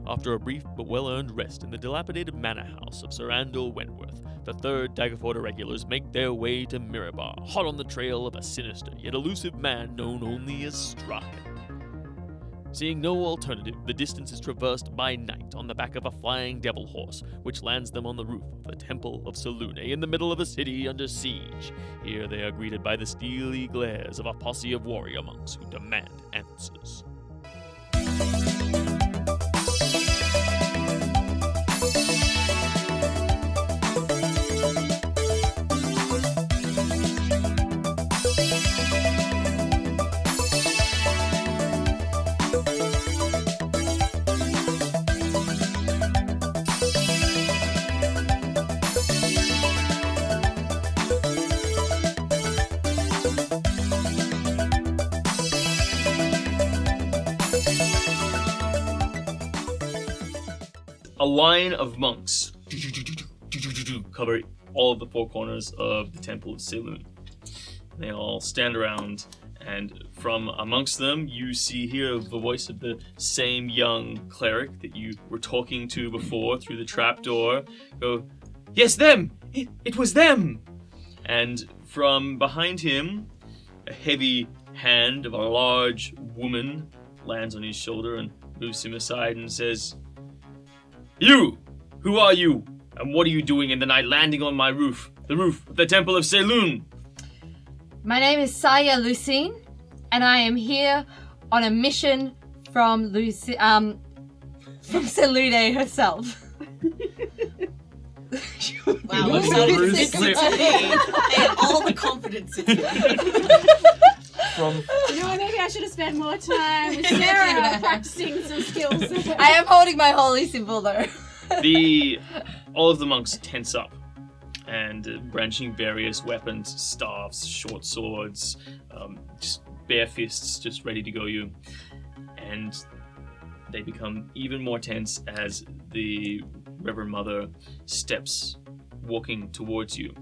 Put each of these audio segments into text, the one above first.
After a brief but well-earned rest in the dilapidated manor house of Sir Andor Wentworth, the 3rd Daggerford irregulars make their way to Mirabar, hot on the trail of a sinister yet elusive man known only as Srakens. Seeing no alternative, the distance is traversed by night on the back of a flying devil horse, which lands them on the roof of the Temple of Selune in the middle of the city under siege. Here they are greeted by the steely glares of a posse of warrior monks who demand answers. A line of monks cover all of the 4 corners of the Temple of Selune. They all stand around, and from amongst them, you hear the voice of the same young cleric that you were talking to before through the trapdoor go, "Yes, them! It was them!" And from behind him, a heavy hand of a large woman lands on his shoulder and moves him aside and says, "You! Who are you? And what are you doing in the night landing on my roof? The roof of the Temple of Selune?" My name is Saya Lucine, and I am here on a mission from Selune herself. Wow, you sounded sick to me. They had all the confidence in you. Maybe I should have spent more time with Sarah practicing some skills. I am holding my holy symbol though. All of the monks tense up and brandishing various weapons, staffs, short swords, just bare fists, just ready to go you. And they become even more tense as the Reverend Mother steps walking towards you.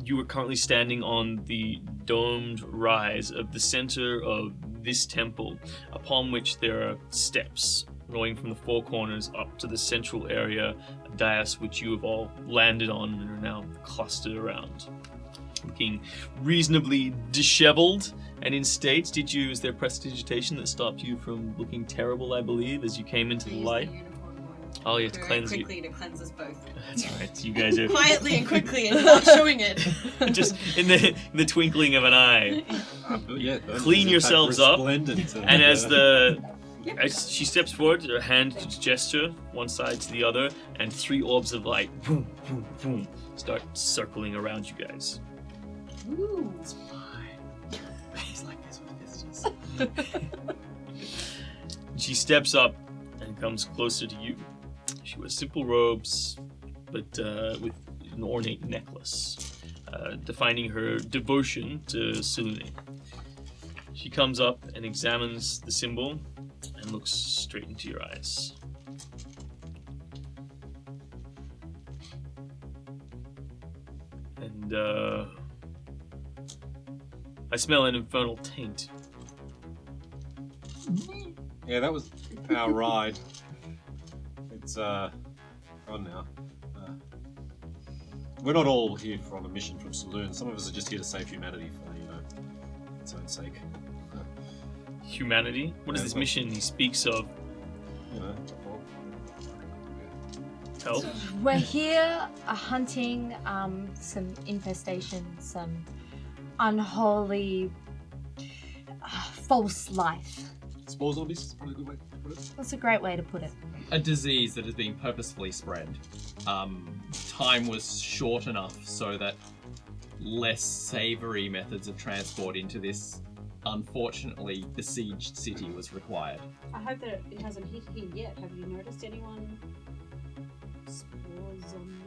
You are currently standing on the domed rise of the center of this temple, upon which there are steps going from the 4 corners up to the central area, a dais which you have all landed on and are now clustered around. Looking reasonably disheveled and in state. Is there prestidigitation that stopped you from looking terrible, I believe, as you came into the light? Oh, you have to cleanse you. Quickly to cleanse us both. That's right. You guys are Quietly and quickly and not showing it. just in the twinkling of an eye. Clean yourselves up. And as she steps forward, her hand gesture one side to the other, and 3 orbs of light, boom, boom, boom, start circling around you guys. Ooh. It's fine. He's like this with visitors. She steps up and comes closer to you. She wears simple robes, but with an ornate necklace, defining her devotion to Selune. She comes up and examines the symbol and looks straight into your eyes. And I smell an infernal taint. Yeah, that was our ride. It's gone now. We're not all here on a mission from Selune. Some of us are just here to save humanity for, its own sake. Humanity? What is this mission he speaks of? Help? We're here hunting some infestation, some unholy false life. Spore zombies is probably a good way to put it. That's a great way to put it. A disease that is being purposefully spread. Time was short enough so that less savoury methods of transport into this unfortunately besieged city was required. I hope that it hasn't hit here yet. Have you noticed anyone spores on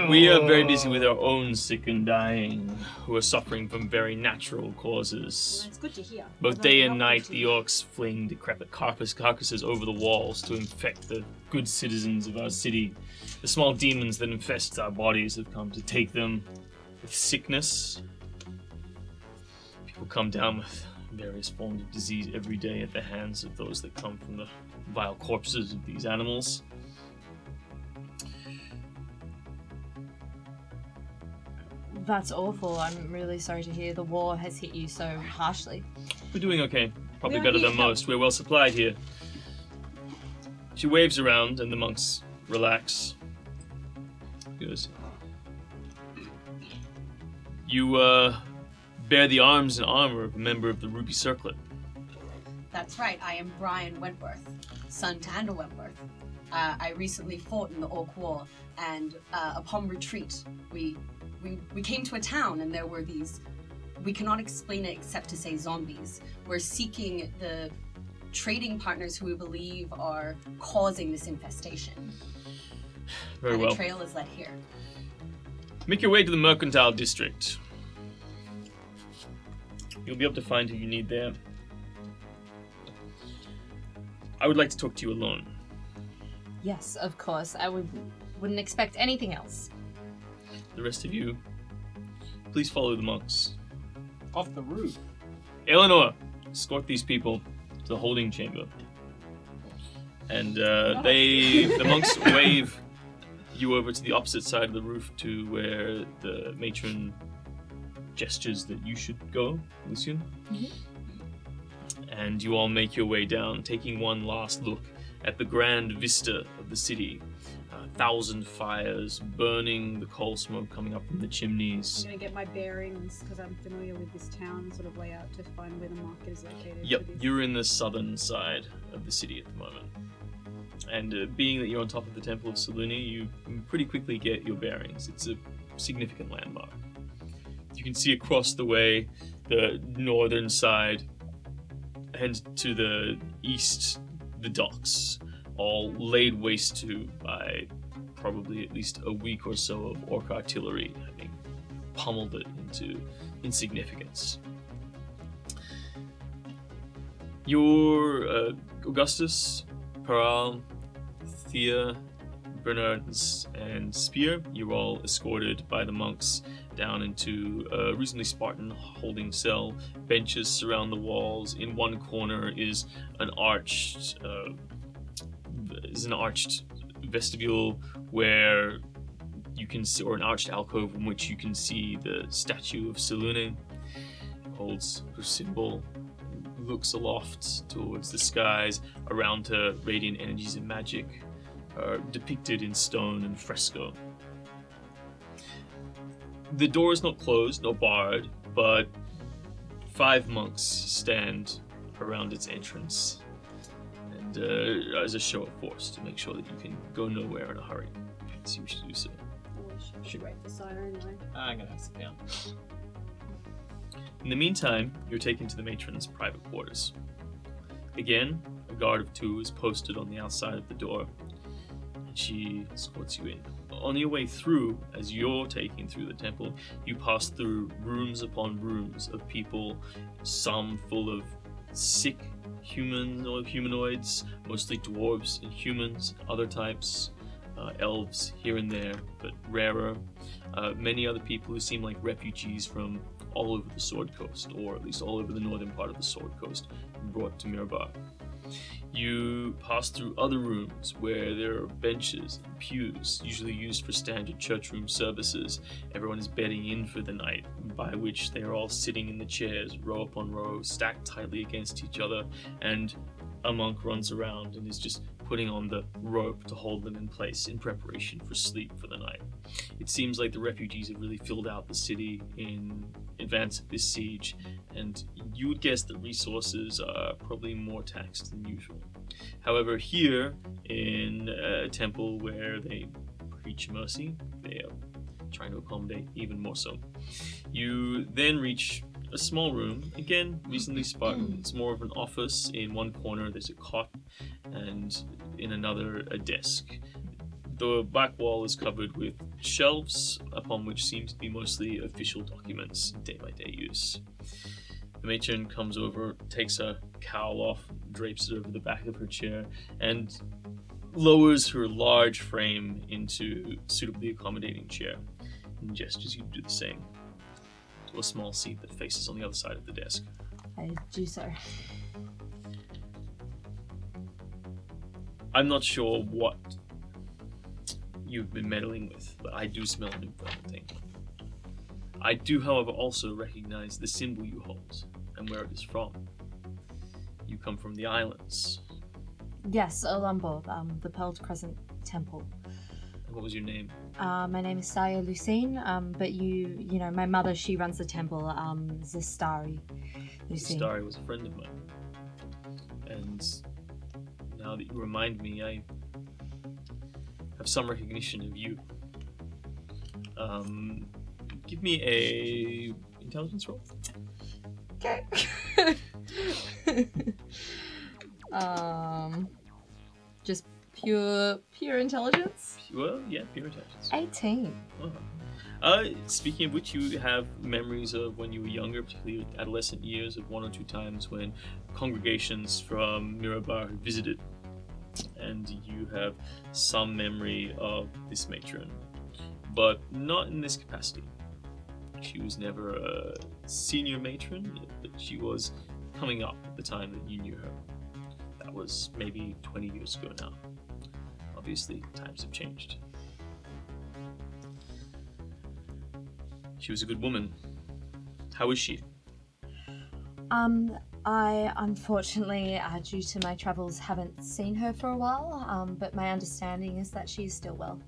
We are very busy with our own sick and dying, who are suffering from very natural causes. Well, it's good to hear. Both day and night, the orcs fling decrepit carcasses over the walls to infect the good citizens of our city. The small demons that infest our bodies have come to take them with sickness. People come down with various forms of disease every day at the hands of those that come from the vile corpses of these animals. That's awful. I'm really sorry to hear the war has hit you so harshly. We're doing okay. Probably We're better here than to help. most. We're well supplied here. She waves around and the monks relax. Goes, you bear the arms and armor of a member of the Ruby Circlet. That's right, I am Brian Wentworth, son to Andrew Wentworth. I recently fought in the Orc War, and upon retreat, we came to a town, and there were these. We cannot explain it except to say zombies. We're seeking the trading partners who we believe are causing this infestation. Very and well. the trail is led here. Make your way to the Mercantile District. You'll be able to find who you need there. I would like to talk to you alone. Yes, of course. I wouldn't expect anything else. The rest of you, please follow the monks. Off the roof. Eleanor, escort these people to the holding chamber. And the monks wave you over to the opposite side of the roof to where the matron gestures that you should go, Lucian. And you all make your way down, taking one last look at the grand vista of the city. 1,000 fires burning, the coal smoke coming up from the chimneys. I'm gonna get my bearings because I'm familiar with this town, sort of layout to find where the market is located. Yep, for this. you're in the southern side of the city at the moment. And being that you're on top of the Temple of Selûne, you pretty quickly get your bearings. It's a significant landmark. You can see across the way the northern side, and to the east, the docks, all laid waste to by probably at least a week or so of orc artillery having pummeled it into insignificance. Your Augustus, Paral, Thea, Bernard, and Spear, you're all escorted by the monks down into a reasonably Spartan holding cell. Benches surround the walls. In one corner is an arched vestibule where you can see, or an arched alcove in which you can see the statue of Selûne. Holds her symbol, looks aloft towards the skies. Around her, radiant energies and magic are depicted in stone and fresco. The door is not closed, nor barred, but 5 monks stand around its entrance, and as a show of force to make sure that you can go nowhere in a hurry. So you should do so. I should wait for Sire anyway. I'm gonna have to sit down. In the meantime, you're taken to the matron's private quarters. Again, a guard of 2 is posted on the outside of the door, and she escorts you in. On your way through, as you're taking through the temple, you pass through rooms upon rooms of people, some full of sick humanoids, mostly dwarves and humans, other types, elves here and there, but rarer. Many other people who seem like refugees from all over the Sword Coast, or at least all over the northern part of the Sword Coast, brought to Mirabar. You pass through other rooms where there are benches and pews, usually used for standard church room services. Everyone is bedding in for the night, by which they are all sitting in the chairs, row upon row, stacked tightly against each other, and a monk runs around and is just putting on the rope to hold them in place in preparation for sleep for the night. It seems like the refugees have really filled out the city in advance of this siege, and you would guess that resources are probably more taxed than usual. However, here in a temple where they preach mercy, they are trying to accommodate even more so. You then reach a small room, again reasonably Spartan. It's more of an office. In one corner there's a cot, and in another a desk. The back wall is covered with shelves, upon which seem to be mostly official documents, day-by-day use. The matron comes over, takes a cowl off, drapes it over the back of her chair, and lowers her large frame into a suitably accommodating chair, and gestures you to do the same, to a small seat that faces on the other side of the desk. I do so. I'm not sure what you've been meddling with, but I do smell an infernal taint. I do, however, also recognize the symbol you hold and where it is from. You come from the islands. Yes, Olumbo, the Pearled Crescent Temple. And what was your name? My name is Saya Lucine, but you know, my mother, she runs the temple, Zestari Lucine. Zestari was a friend of mine. And now that you remind me, I have some recognition of you. Give me a intelligence roll. Okay. Just pure intelligence. Well, yeah, pure intelligence. 18. Speaking of which, you have memories of when you were younger, particularly adolescent years, of one or two times when congregations from Mirabar had visited, and you have some memory of this matron, but not in this capacity. She was never a senior matron, but she was coming up at the time that you knew her. That was maybe 20 years ago now. Obviously, times have changed. She was a good woman. How is she? I unfortunately, due to my travels, haven't seen her for a while, but my understanding is that she is still well.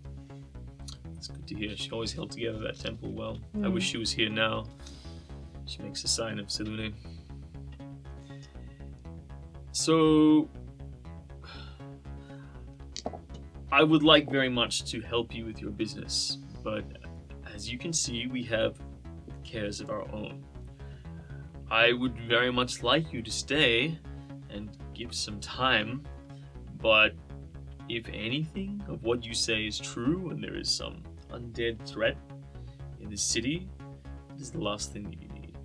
It's good to hear. She always held together that temple well. I wish she was here now. She makes a sign of Selune. So, I would like very much to help you with your business, but as you can see, we have cares of our own. I would very much like you to stay and give some time, but if anything of what you say is true and there is some undead threat in the city, it is the last thing that you need.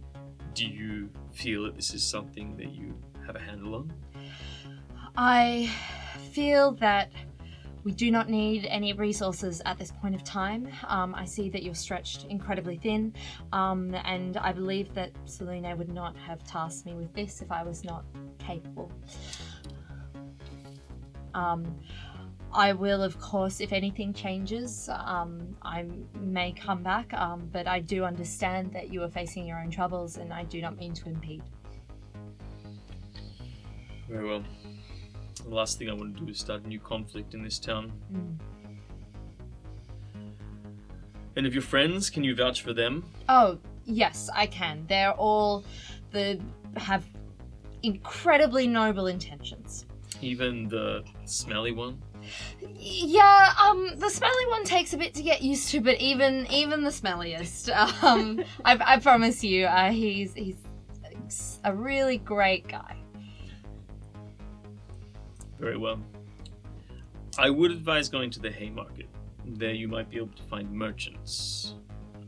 Do you feel that this is something that you have a handle on? I feel that we do not need any resources at this point of time. I see that you're stretched incredibly thin, and I believe that Selune would not have tasked me with this if I was not capable. I will, of course, if anything changes, I may come back, but I do understand that you are facing your own troubles, and I do not mean to impede. Very well. The last thing I want to do is start a new conflict in this town. And of your friends, can you vouch for them? Oh, yes, I can. They're all have incredibly noble intentions. Even the smelly one? Yeah, the smelly one takes a bit to get used to, but even the smelliest, I promise you, he's a really great guy. Very well. I would advise going to the Haymarket. There you might be able to find merchants.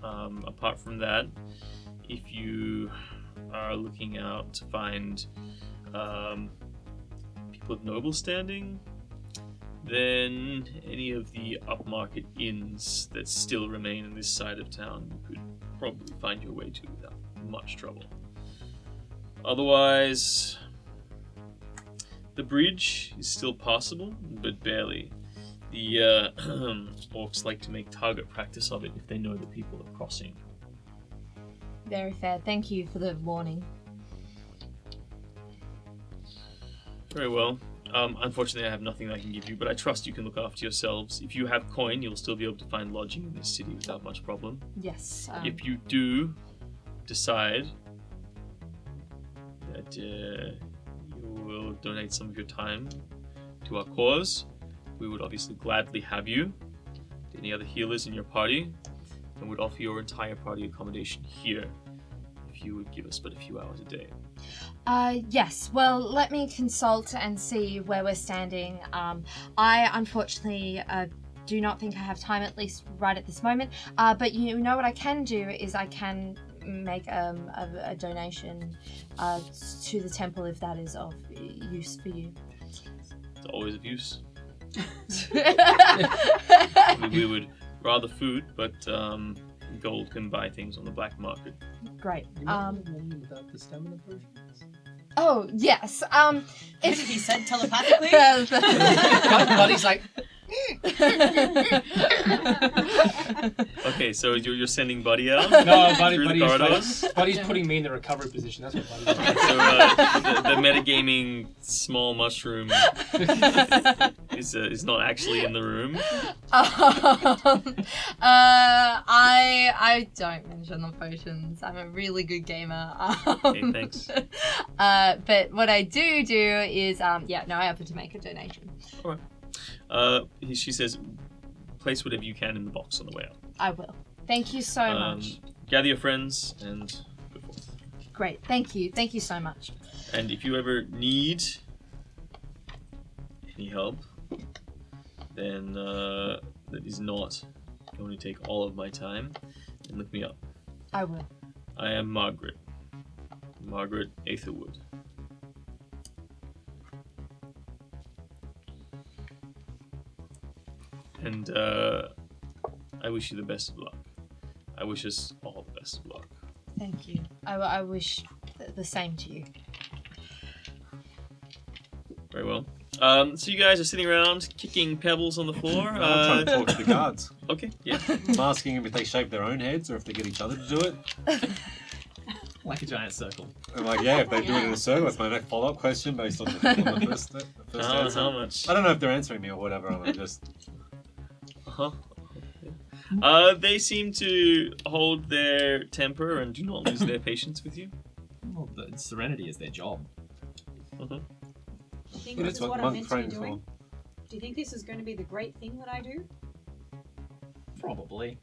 Apart from that, if you are looking out to find people of noble standing, then any of the upmarket inns that still remain in this side of town you could probably find your way to without much trouble. Otherwise, the bridge is still possible, but barely. The orcs like to make target practice of it if they know that people are crossing. Very fair. Thank you for the warning. Very well. Unfortunately, I have nothing that I can give you, but I trust you can look after yourselves. If you have coin, you'll still be able to find lodging in this city without much problem. Yes. If you do decide that you will donate some of your time to our cause, we would obviously gladly have you. Any other healers in your party, and would offer your entire party accommodation here if you would give us but a few hours a day. Yes. Well, let me consult and see where we're standing. I unfortunately do not think I have time, at least right at this moment. But you know what I can do is I can make a donation to the temple if that is of use for you. It's always of use. We would rather food, but gold can buy things on the black market. Great. You might have one without the stamina potions. Oh yes. If he said telepathically. Buddy's like, Okay, so you're sending Buddy out? no, Through the corridors? Buddy's putting me in the recovery position. That's what Buddy's doing. So the metagaming small mushroom is not actually in the room. I don't mention the potions. I'm a really good gamer. Okay, thanks. But what I do is I offer to make a donation. She says, place whatever you can in the box on the way out. I will. Thank you so much. Gather your friends and go forth. Great. Thank you. Thank you so much. And if you ever need any help, then that is not going to take all of my time, then look me up. I will. I am Margaret. Margaret Aetherwood. And I wish you the best of luck. I wish us all the best of luck. Thank you. I wish the same to you. Very well. So you guys are sitting around kicking pebbles on the floor. I'm trying to talk to the guards. Okay, yeah. I'm asking them if they shave their own heads or if they get each other to do it. Like a giant circle. I'm like, yeah, if they do it in a circle, that's my next follow-up question based on the first answer. How much? I don't know if they're answering me or whatever. I'm just... They seem to hold their temper and do not lose their patience with you. Well, the serenity is their job. Do you think It this is is what I'm monk meant to be trained doing? for. Do you think this is going to be the great thing that I do? Probably.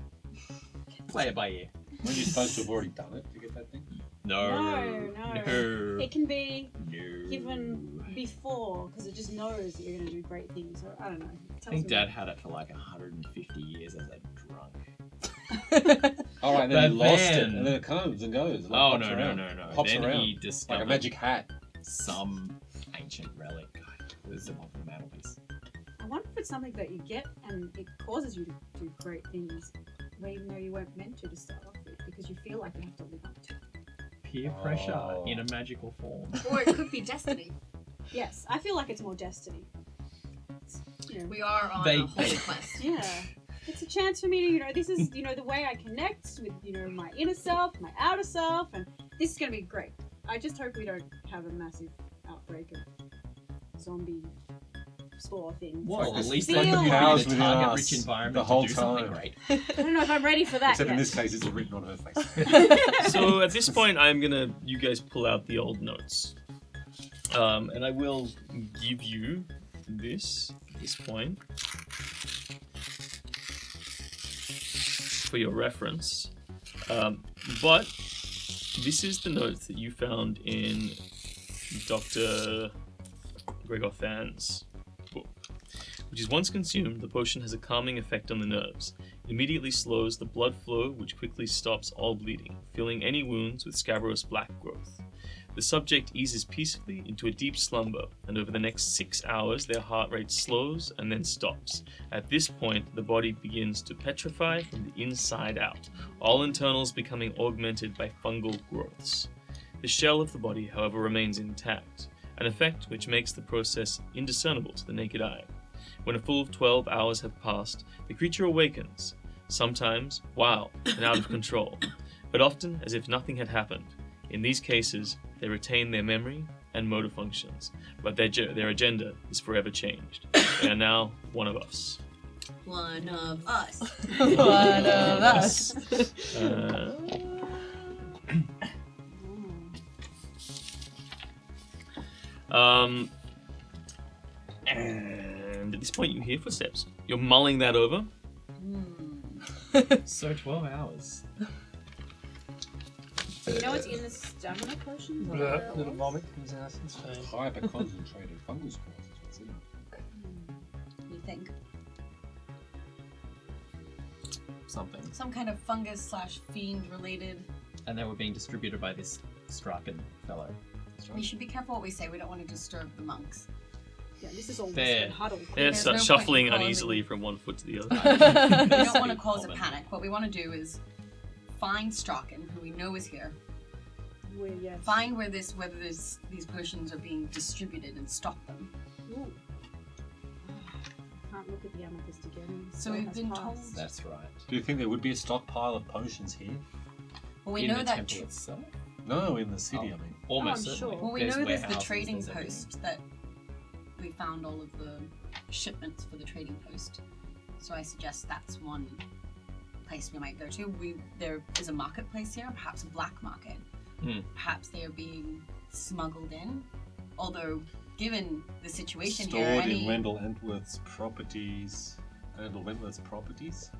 Play it by ear. Weren't you supposed to have already done it to get that thing? No. No. It can be No. given before because it just knows that you're going to do great things. Or I don't know. I think Dad had it for like 150 years as a drunk. Alright, then But he lost it, then- and then it comes and goes. Like, Oh, hops no. around. Hops Then around. he Like discovered a magic hat. some ancient relic. There's one on the mantelpiece. I wonder if it's something that you get and it causes you to do great things, even though you weren't meant to start off with, because you feel like you have to live up to it. Peer pressure Oh. in a magical form. Or it could be destiny. Yes, I feel like it's more destiny. You know, We are on They- a holy quest. yeah. It's a chance for me to, this is, the way I connect with, my inner self, my outer self, and this is going to be great. I just hope we don't have a massive outbreak of zombie spore things. Well, at least Feel they like can powers be in a within target us rich environment the whole to do something time. great. I don't know if I'm ready for that Except yet. in this case, it's written on her face. So at this point, you guys pull out the old notes. And I will give you this at this point for your reference. But this is the notes that you found in Dr. Gregor Than's book. Which is once consumed, the potion has a calming effect on the nerves. It immediately slows the blood flow, which quickly stops all bleeding, filling any wounds with scabrous black growth. The subject eases peacefully into a deep slumber, and over the next 6 hours their heart rate slows and then stops. At this point, the body begins to petrify from the inside out, all internals becoming augmented by fungal growths. The shell of the body, however, remains intact, an effect which makes the process indiscernible to the naked eye. When a full 12 hours have passed, the creature awakens, sometimes wild and out of control, but often as if nothing had happened. In these cases, they retain their memory and motor functions, but their agenda is forever changed. They are now one of us. One of us. One of us. And at this point, you hear footsteps. You're mulling that over. So 12 hours. You know what's in the stamina potion? Little vomit comes out. It's fine. Hyper-concentrated fungal spores is what's in it. You think? Something. Some kind of fungus / fiend related. And they were being distributed by this Srakens fellow. We should be careful what we say. We don't want to disturb the monks. Yeah, this is all Fair. this huddle. They There's start no point shuffling in calling uneasily from one foot to the other. We don't want to cause a panic. What we want to do is find Srakens, who we know is here. Yes. Find whether these potions are being distributed and stop them. Ooh. Can't look at the amethyst again. So we've has been passed. told. That's right. Do you think there would be a stockpile of potions here? Well, we in know the that. temple itself? No, in the city, Oh. I mean. Almost I'm certainly. sure. Well, we know there's the warehouses, trading there's everything. post that we found all of the shipments for the trading post. So I suggest that's one place we might go to. There is a marketplace here, perhaps a black market. Perhaps they are being smuggled in. Although, given the situation here, Stored in Wendell Wentworth's properties. Wendell Wentworth's properties?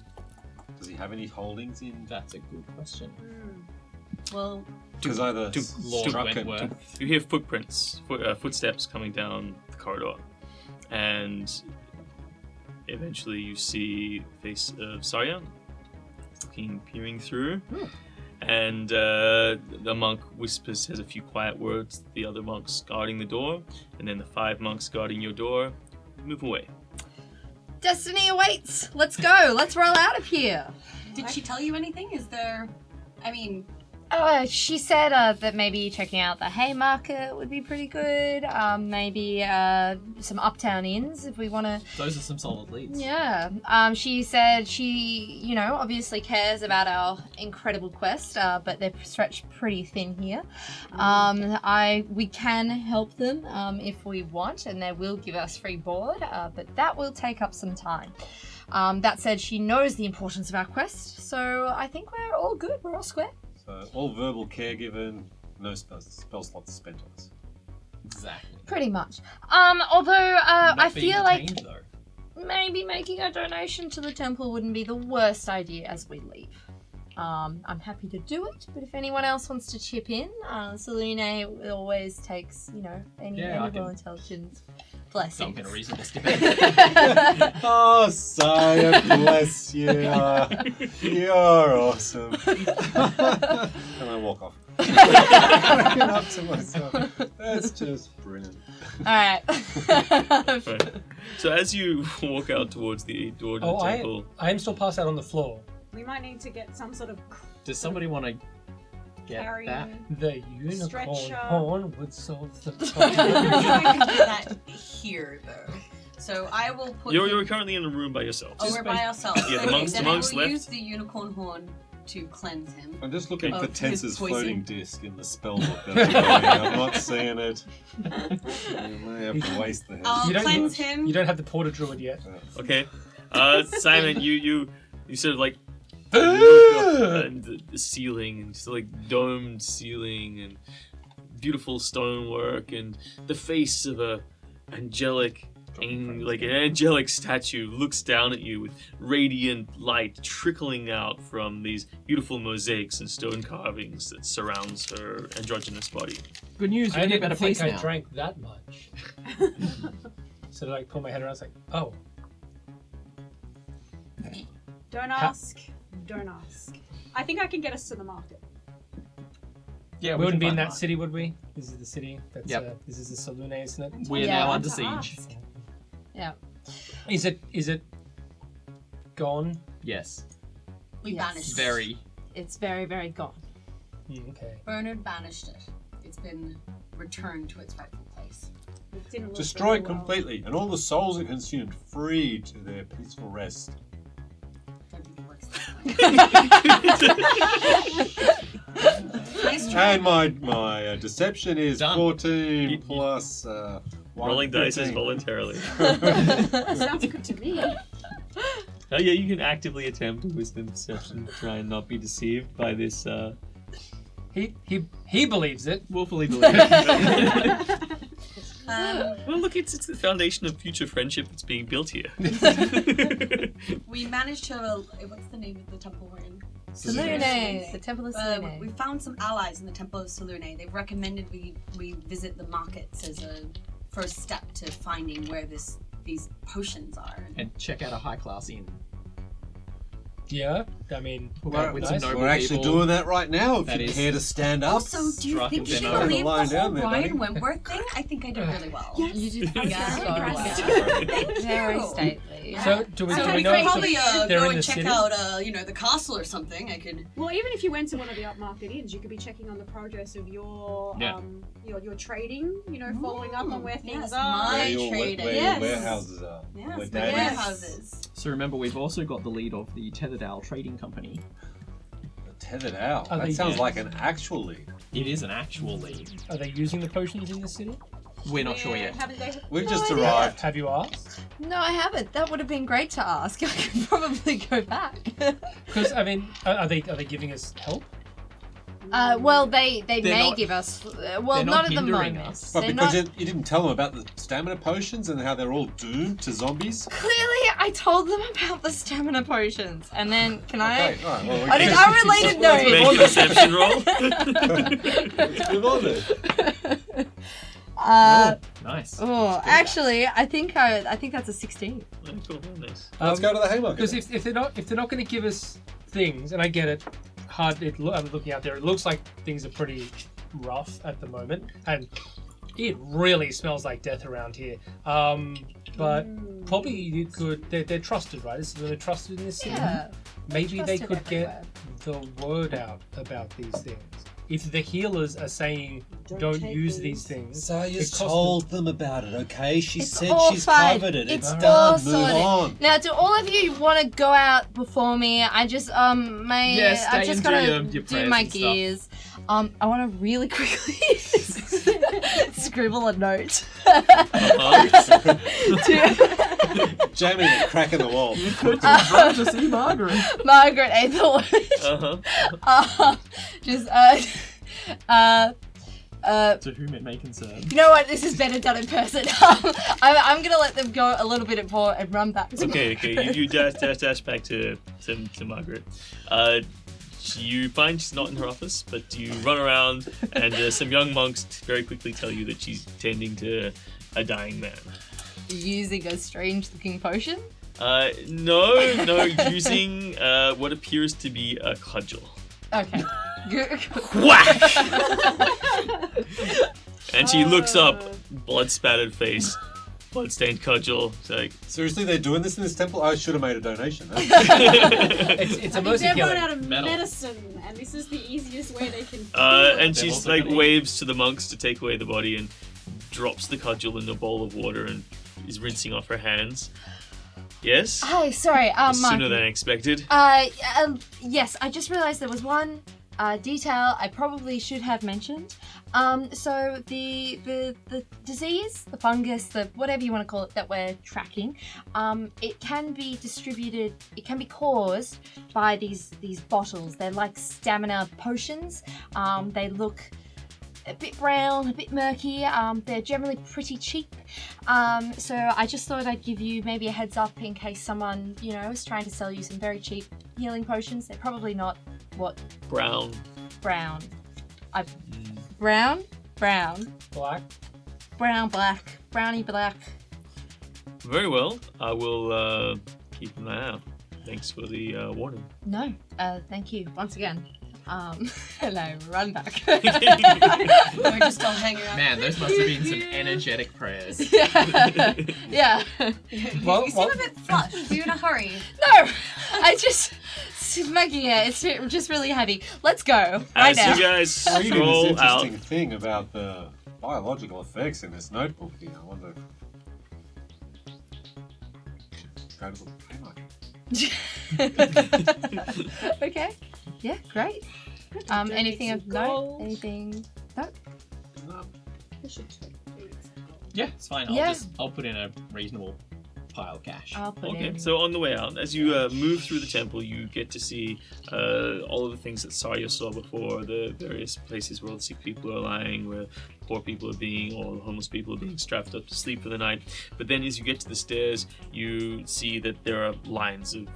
Does he have any holdings in? That's a good question. well, Because either to Lord Struck and- Wentworth. You hear footsteps coming down the corridor, and eventually you see the face of Sarya peering through. And the monk whispers, says a few quiet words to the other monks guarding the door, and then the 5 monks guarding your door move away. Destiny awaits. Let's go. Let's roll out of here. did she tell you anything? Is there? I mean, She said that maybe checking out the Haymarket would be pretty good. Maybe some uptown inns if we want to. Those are some solid leads. Yeah. She said she, obviously cares about our incredible quest, but they're stretched pretty thin here. We can help them if we want, and they will give us free board, but that will take up some time. That said, she knows the importance of our quest, so I think we're all good. We're all square. So all verbal care given, no spell slots spent on us. Exactly. Pretty much. Although Not I being feel like detained, though. maybe making a donation to the temple wouldn't be the worst idea as we leave. I'm happy to do it, but if anyone else wants to chip in, Selene always takes, any Yeah, I animal can intelligence blessings. Dump in a reasonable stipend. Oh, Saya, bless you. You're awesome. And I walk off. Looking up to myself. That's just brilliant. Alright. Right. So as you walk out towards the door to the temple, I am still passed out on the floor. We might need to get some sort of Does somebody want to get that? carrying. The unicorn Stretcher. horn would solve the I'm problem. not sure I can do that here, though. So I will put. you're currently in a room by yourself. Oh, we're by ourselves. Yeah, the Okay, monks- then the monks I will left. use the unicorn horn to cleanse him. I'm just looking Oh, for his Tense's poison. floating disc in the spell book that I'm going. I'm not seeing it. You may have to waste the head. I'll You don't- cleanse him. You don't have the porter druid yet. Okay. Simon, you sort of like look up and the ceiling, and just like domed ceiling and beautiful stonework and the face of an angelic statue looks down at you with radiant light trickling out from these beautiful mosaics and stone carvings that surrounds her androgynous body. Good news, I you get a didn't better think face I now. drank that much. So I pull my head around, I was like, oh. Don't ask. Don't ask. I think I can get us to the market. Yeah, We wouldn't be in can that find city, would we? This is the city. That's Yep. this is the Saloon, isn't it? one. We're Yeah, now I under want to siege. ask. Yeah. Is it gone? Yes. We Yes. banished it. Very. It's very, very gone. Okay. Bernard banished it. It's been returned to its rightful place. It didn't look Destroyed very well. completely, and all the souls it consumed free to their peaceful rest. Don't think it works that way. Nice try. And my deception is Done. 14 You- plus Rolling dice is 15. voluntarily. Sounds good to me. Oh yeah, you can actively attempt a wisdom deception to try and not be deceived by this He believes it. willfully believe. Um, Well, look, it's the foundation of future friendship that's being built here. we managed to. What's the name of the temple we're in? Salune, the Temple of We Salune. found some allies in the Temple of Salune. They've recommended we visit the markets as a first step to finding where these potions are. And check out a high class inn. Yeah, I mean, Well, with it's nice. a noble We're actually people. doing that right now. If That you is- care to stand up. Also, do you Struck think you and should been believe the lying whole down there, Ryan buddy. Wentworth thing? I think I did really well. Yes. You did Yeah. so well. Thank Very you. stately. So do we So know we if could probably they're go in and the check city? out, the castle or something. I could. Well, even if you went to one of the upmarket inns, you could be checking on the progress of your Yeah. your trading. Following up on where things Yes, are. my Where your trading. Yes. warehouses are. Yes, Where the Dad is. warehouses. So remember, we've also got the lead of the Tethered Owl Trading Company. The Tethered Owl. Are That they- sounds Yeah. like an actual lead. It is an actual lead. Are they using the potions in the city? We're not sure yet. Haven't they? We've No just idea. arrived. Have you asked? No, I haven't. That would have been great to ask. I could probably go back. Because I mean, are they giving us help? Well, they They're may not- give us. they're Well, not not at the hindering moment. us. But They're because not. you didn't tell them about the stamina potions and how they're all doomed to zombies. Clearly, I told them about the stamina potions, and then can I? Okay, all right. Well, we On an can- unrelated Make note. a deception roll. Let's move on then. Nice. Oh, actually, I think that's a 16. Oh, cool, nice. Let's go to the Haymarket. Because if they're not going to give us things, and I get it, hard. I'm looking out there. It looks like things are pretty rough at the moment, and it really smells like death around here. But probably you could. They're trusted, right? They're trusted in this city. Yeah. Maybe they trusted could everywhere. get the word out about these things. If the healers are saying don't take use these. these things, Saya's it costs told them about it, okay? She It's said all she's fine. covered it. It's It's done. all Move sorted. on. Now, do all of you want to go out before me? I just Yeah, stay I've just and got do to your do prayers my and stuff. gears. I want to really quickly scribble a note. Jamming a crack in the wall. Run to see Margaret. Margaret Aethelwood. Uh-huh. Just To whom it may concern. you know what? This is better done in person. I'm gonna let them go a little bit more and run back. Okay. You dash back to Margaret. You find she's not in her office, but you run around, and some young monks very quickly tell you that she's tending to a dying man. Using a strange-looking potion. No, using what appears to be a cudgel. Okay. Whack! And she looks up, blood-spattered face, blood-stained cudgel. It's like, Seriously, they're doing this in this temple? I should have made a donation. Huh? it's a I think mercy they've run killing. out of Metal. medicine, and this is the easiest way they can. and They've she's also like got- waves to the monks to take away the body and drops the cudgel in a bowl of water and is rinsing off her hands. Yes? Hi, sorry, Sooner Mark. than expected. Yes, I just realised there was one detail I probably should have mentioned. So the disease, the fungus, the whatever you want to call it that we're tracking, it can be distributed. It can be caused by these bottles. They're like stamina potions. They look a bit brown, a bit murky. They're generally pretty cheap. So I just thought I'd give you maybe a heads up in case someone, is trying to sell you some very cheap healing potions. They're probably not Brown. brown. Brown, Black. black, brownie black. Very well. I will keep an eye out. Thanks for the warning. No, thank you once again. And I run back. We're just still hanging out. Man, those must have been some energetic prayers. yeah. Well, You seem a bit flushed. Are you in a hurry? No, I just making it. It's just really heavy. Let's go right As now. you guys Reading this stroll out. interesting thing about the biological effects in this notebook here. I wonder. Go to the Haymarket. Okay. Yeah, great. Anything of note? Anything? No. No. Yeah, it's fine. Yeah. I'll put in a reasonable pile of cash. I'll put Okay, in. so on the way out, as you move through the temple, you get to see all of the things that Sarya saw before, the various places where all the sick people are lying, where poor people are being, or the homeless people are being strapped up to sleep for the night. But then as you get to the stairs, you see that there are lines of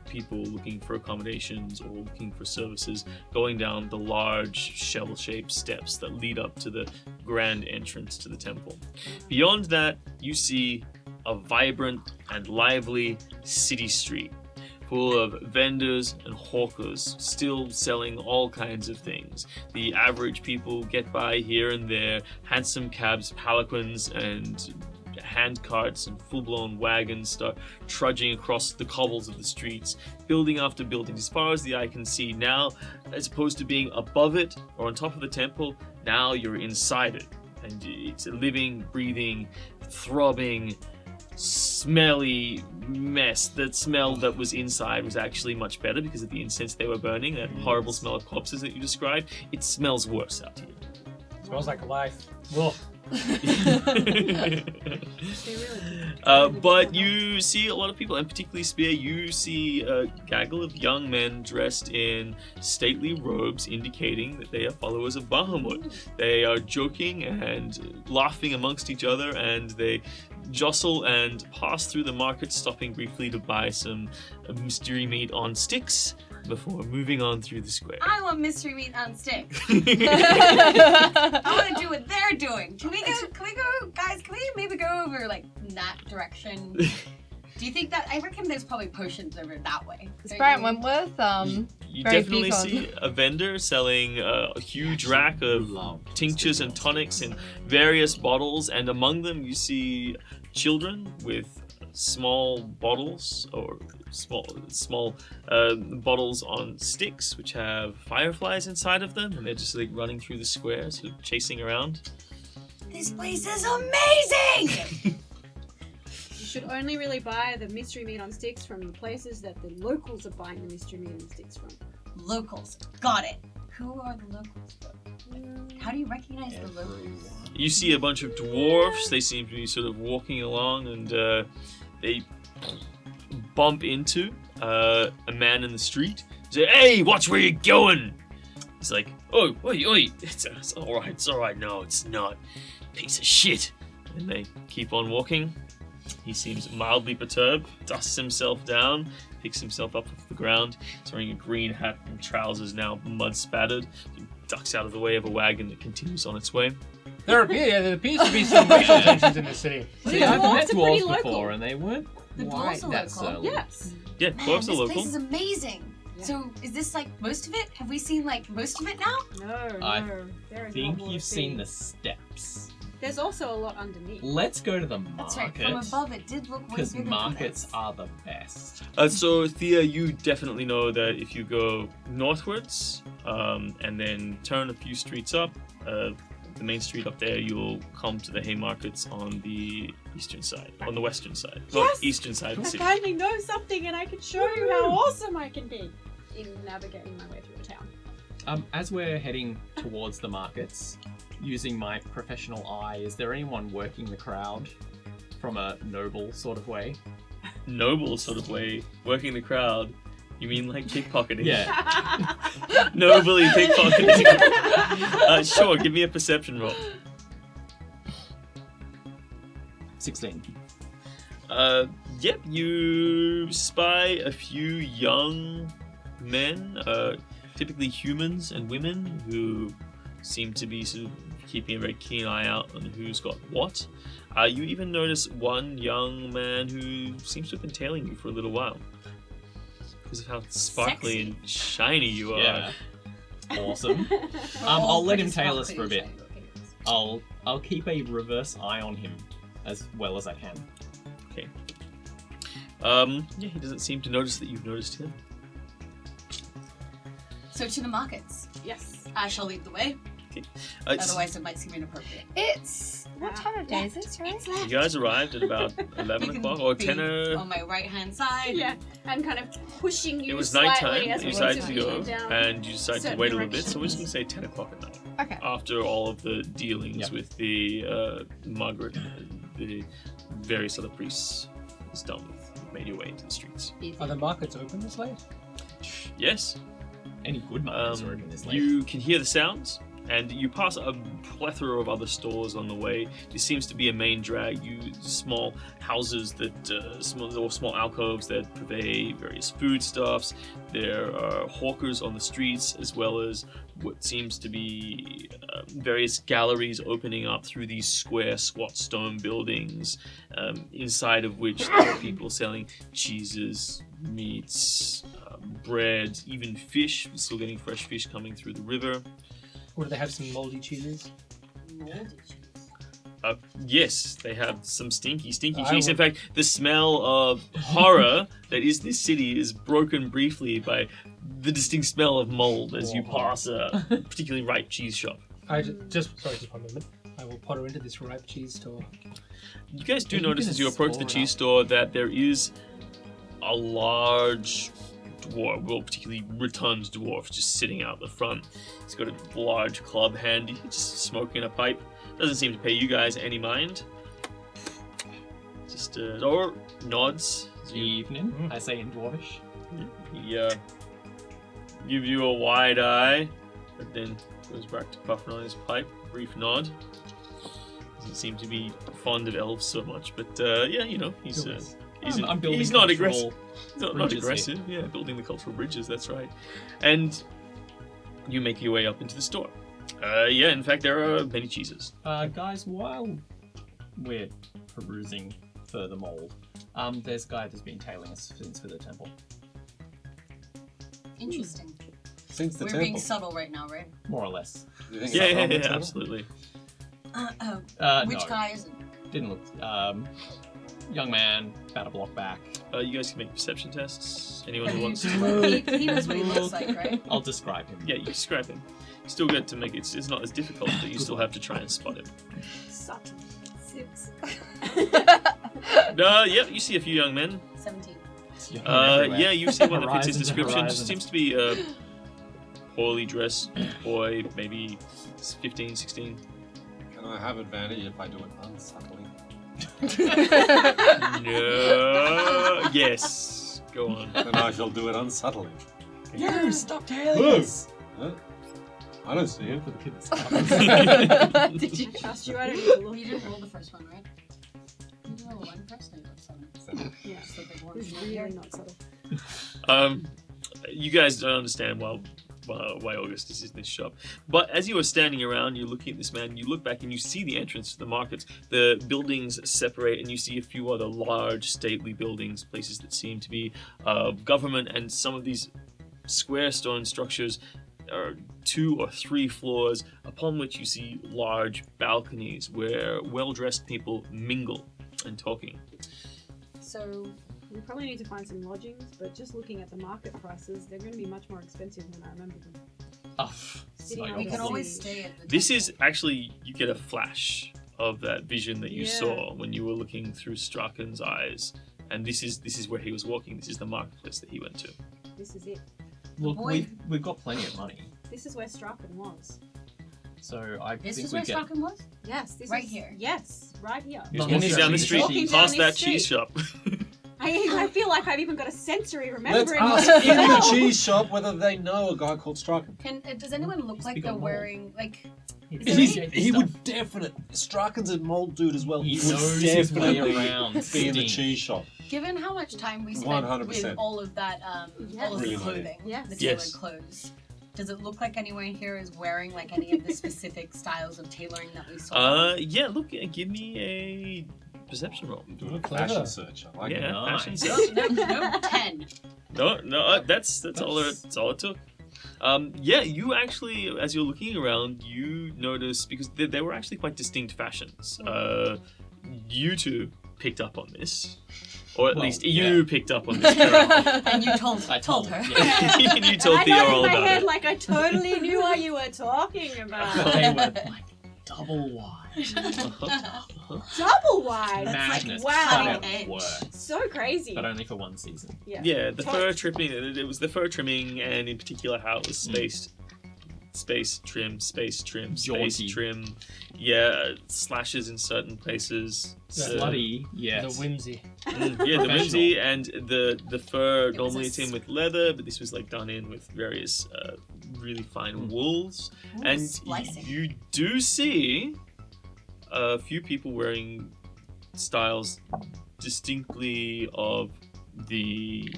people looking for accommodations or looking for services going down the large shell-shaped steps that lead up to the grand entrance to the temple. Beyond that, you see a vibrant and lively city street full of vendors and hawkers, still selling all kinds of things. The average people get by here and there, handsome cabs, palanquins, and hand carts and full-blown wagons start trudging across the cobbles of the streets, building after building. As far as the eye can see now, as opposed to being above it or on top of the temple, now you're inside it. And it's a living, breathing, throbbing, smelly mess. That smell that was inside was actually much better because of the incense they were burning, that horrible smell of corpses that you described. It smells worse out here. Smells like life. Whoa. But you see a lot of people, and particularly Spear, you see a gaggle of young men dressed in stately robes indicating that they are followers of Bahamut. They are joking and laughing amongst each other, and they jostle and pass through the market, stopping briefly to buy some mystery meat on sticks before moving on through the square. I want mystery meat on sticks. I want to do what they're doing. Can we go, guys? Can we maybe go over like that direction? Do you think that? I reckon there's probably potions over that way. It's Brian Wentworth. You very definitely big on- see a vendor selling a huge rack of tinctures and tonics in various bottles, and among them you see children with small bottles or small bottles on sticks which have fireflies inside of them, and they're just like running through the square, sort of chasing around. This place is amazing! You should only really buy the mystery meat on sticks from the places that the locals are buying the mystery meat on sticks from. Locals. Got it. Who are the locals, though? How do you recognize the locals? You see a bunch of dwarfs. They seem to be sort of walking along, and they bump into a man in the street. Say, "Hey, watch where you're going!" He's like, "Oh, oi, it's all right. No, it's not. Piece of shit." And they keep on walking. He seems mildly perturbed, dusts himself down, picks himself up off the ground. He's wearing a green hat and trousers now mud spattered. He ducks out of the way of a wagon that continues on its way. There appears to be some racial tensions in the city. See, The I've dwarves met are pretty dwarves before, local. and they weren't The quite dwarves are that local. surly. Yes. Yeah, Man, dwarves this are local. place is amazing. Yeah. So, is this like most of it? Have we seen like most of it now? No, I there is think not more you've to see. seen the steps. There's also a lot underneath. Let's go to the That's right. market. From above, it did look way Because bigger markets than are the best. So Thea, you definitely know that if you go northwards and then turn a few streets up, the main street up there, you'll come to the Haymarkets on the eastern side, on the western side, well, Yes! eastern side of I the city. finally know something, and I can show you how awesome I can be in navigating my way through a town. As we're heading towards the markets, using my professional eye, is there anyone working the crowd from a noble sort of way? Noble sort of way, working the crowd. You mean like pickpocketing? Yeah. Nobly pickpocketing. Sure, give me a perception roll. 16. Yep, you spy a few young men, typically humans and women, who seem to be sort of keeping a very keen eye out on who's got what. You even notice one young man who seems to have been tailing you for a little while. Because of how sparkly Sexy. and shiny you are. Yeah. Awesome. We're I'll all let pretty him tail us sparkly for a bit. and shiny. I'll keep a reverse eye on him as well as I can. Okay. Yeah, he doesn't seem to notice that you've noticed him. So to the markets. Yes. I shall lead the way. It's- Otherwise, it might seem inappropriate. What time of day is it, right? It's left. You guys arrived at about 11 We can o'clock or be 10 on my right hand side. Yeah, and kind of pushing you It was slightly nighttime. as You we decided to continue go, down. and you decided to certain wait a little bit. So we're just directions. gonna say 10 o'clock at night. Okay. After all of the dealings Yep. with the Margaret, and the various other priests is done with, you've made your way into the streets. Are the markets open this late? Yes. Any good markets are open this late? You can hear the sounds, and you pass a plethora of other stores on the way. There seems to be a main drag. Small houses that small alcoves that purvey various foodstuffs. There are hawkers on the streets, as well as what seems to be various galleries opening up through these square, squat stone buildings, inside of which there are people selling cheeses, meats, bread, even fish. We're still getting fresh fish coming through the river. Or do they have some moldy cheeses? Moldy cheese. Yes, they have some stinky I cheese. In fact, the smell of horror that is this city is broken briefly by the distinct smell of mold as you pass a particularly ripe cheese shop. Just 1 moment. I will potter into this ripe cheese store. You guys do Are you notice gonna as you approach the store it cheese up? store that there is a large dwarf, well, particularly rotund dwarf, just sitting out the front. He's got a large club handy, just smoking a pipe. Doesn't seem to pay you guys any mind. Just or nods. as you- Evening, I say in Dwarvish. He gives you a wide eye, but then goes back to puffing on his pipe. Brief nod. Doesn't seem to be fond of elves so much, but yeah, you know, he's I'm building he's not cultural aggressive. Not bridges here. aggressive. Yeah, building the cultural bridges. That's right. And you make your way up into the store. Yeah, in fact, there are many cheeses. Guys, while we're perusing further mold, there's a guy that's been tailing us since for the temple. Interesting. Since the We're temple. being subtle right now, right? More or less. Do you think Yeah, it's yeah, from the yeah, temple? absolutely. Which No, guy is it? didn't look. Young man, about a block back. You guys can make perception tests. Anyone who He wants to. knows what he looks like, right? I'll describe him. Yeah, you can describe him. You still get to make it. It's not as difficult, but you still have to try and spot him. Subtle. 6. Yeah, you see a few young men. 17. It's young everywhere. Yeah, you see one that fits his Horizon to description. Just horizon. seems to be a poorly dressed boy, maybe 15, 16. Can I have advantage if I do it unsubtly? No. Yes. Go on. Then I shall do it unsubtly. No, stop tailing us! Huh? I don't see it. For the kids. Did you? I trust you. I don't need to Well, look. you didn't roll the first one, right? Did you roll one first? No, you rolled 7. Yeah. Just the big one. It's really not subtle. You guys don't understand why Augustus is in this shop. But as you are standing around, you're looking at this man, you look back and you see the entrance to the markets. The buildings separate and you see a few other large, stately buildings, places that seem to be government, and some of these square stone structures are 2 or 3 floors upon which you see large balconies where well-dressed people mingle and talking. So, We probably need to find some lodgings, but just looking at the market prices, they're going to be much more expensive than I remember them. Oh, Sitting so on we the can sea. always stay at the This temple. is actually, you get a flash of that vision that you Yeah. saw when you were looking through Srakens' eyes. And this is where he was walking. This is the marketplace that he went to. This is it. Look, Boy. we've got plenty of money, This is where Straken was. so I This think is we where get. Straken was? Yes, this Right is here. Yes, right here. He's Walking walking down the down street, Walking down past this that street. cheese shop. I feel like I've even got a sensory Let's remembering. ask what in the smell. cheese shop whether they know a guy called Straken. Does anyone look like Speak they're on mold. wearing, like... He's- there He's, any- he would definitely. Straken's a mold dude as well. He He would knows his way definitely around be in the stink. cheese shop. Given how much time we spent 100%. with all of that, all of Really the like it. clothing, Yes. the tailored Yes. clothes, does it look like anyone here is wearing like any of the specific styles of tailoring that we saw? Yeah, look, give me a perception roll. Do a Clever. fashion search. I like Yeah, Nice. fashion sense. no, 10. No, that's all it took. Yeah, you actually, as you're looking around, you notice, because there were actually quite distinct fashions. You two picked up on this, or at Well, least yeah. you picked up on this. Carol. And you told I told told her. yeah. You told I Theo know all in my about head it. like I totally knew what you were talking about. They were like double wide. Double wide. Madness. wow. Flat out Edge. work, So crazy. but only for one season. Yeah, the Tot- fur trimming. It was the fur trimming, and in particular how it was spaced. Space trim, space trim, space Jaunty. trim. Yeah, slashes in certain places. Slutty, yes. The whimsy. Yeah, the Professional. whimsy and the fur. It was Normally a it's in s- with leather, but this was like done in with various really fine wools. Ooh, And splicing. you do see a few people wearing styles distinctly of the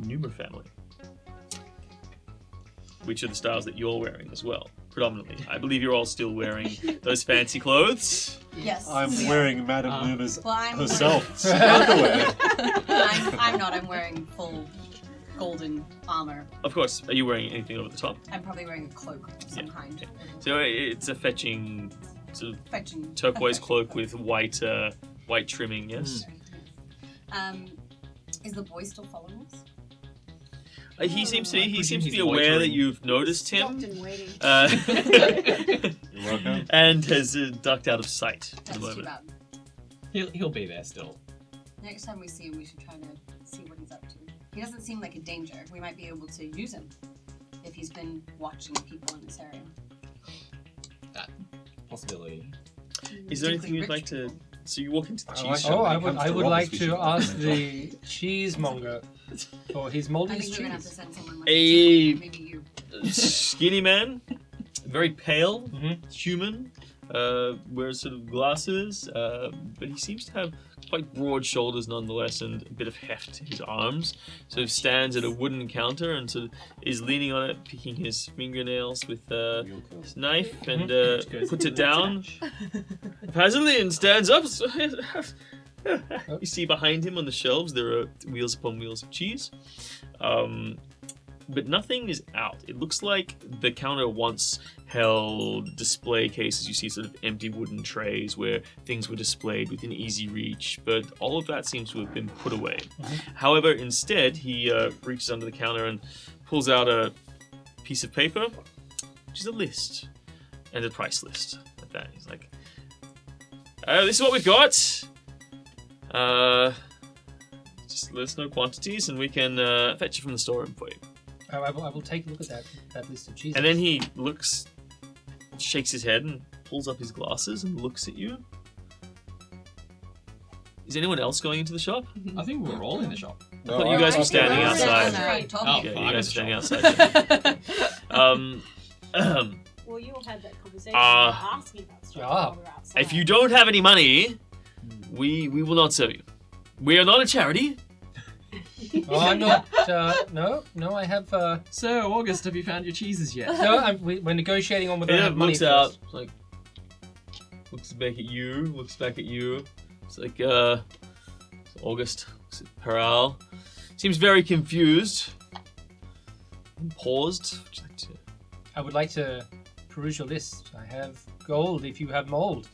Numer family, which are the styles that you're wearing as well. predominantly. I believe you're all still wearing those fancy clothes. Yes. I'm we are. wearing Madame Luna's Well, I'm herself underwear. I'm not. I'm wearing full golden armor. Of course. Are you wearing anything over the top? I'm probably wearing a cloak of some kind. So it's a fetching sort of Fetching. turquoise cloak with white trimming. Yes. Is the boy still following us? He seems to. He presume seems to be he's aware that loitering. you've noticed him. Stopped and waiting. You're welcome. And has ducked out of sight at That's the too moment. bad. He'll be there still. Next time we see him, we should try to see what he's up to. He doesn't seem like a danger. We might be able to use him if he's been watching people in this area. Possibility. Is there anything Particularly you'd like rich to? people. So you walk into the I cheese like shop. Oh, I When it would, comes I to would robbers, like we to should ask ask the cheesemonger for his I moldy think we're gonna have to cheese. send someone like A- maybe you. Skinny man, very pale, Mhm. human, wears sort of glasses, but he seems to have quite broad shoulders nonetheless and a bit of heft to his arms. Sort of stands at a wooden counter and sort of is leaning on it, picking his fingernails with his knife and puts it down. Passively and stands up. You see behind him on the shelves there are wheels upon wheels of cheese. But nothing is out. It looks like the counter once held display cases. You see sort of empty wooden trays where things were displayed within easy reach, but all of that seems to have been put away. However, instead, he reaches under the counter and pulls out a piece of paper, which is a list, and a price list at that. He's like, this is what we've got. Just let us know quantities and we can fetch it from the storeroom for you. I will take a look at that list of cheeses. And then he looks, shakes his head and pulls up his glasses and looks at you. Is anyone else going into the shop? I think we're all in the shop. I thought you guys were standing we're outside. outside talking. Oh, Yeah, fine. you guys are standing Sure. outside. Well, you all had that conversation. Asking about stuff Ah. while we were outside. If you don't have any money, we will not serve you. We are not a charity. Oh, I'm not. No, I have. So, August, have you found your cheeses yet? No, we're negotiating on whether I And have it money looks out, first. like, looks back at you, looks back at you. It's like, August, looks at Peral. Seems very confused. And paused. Would you like to... I would like to peruse your list. I have gold if you have mold.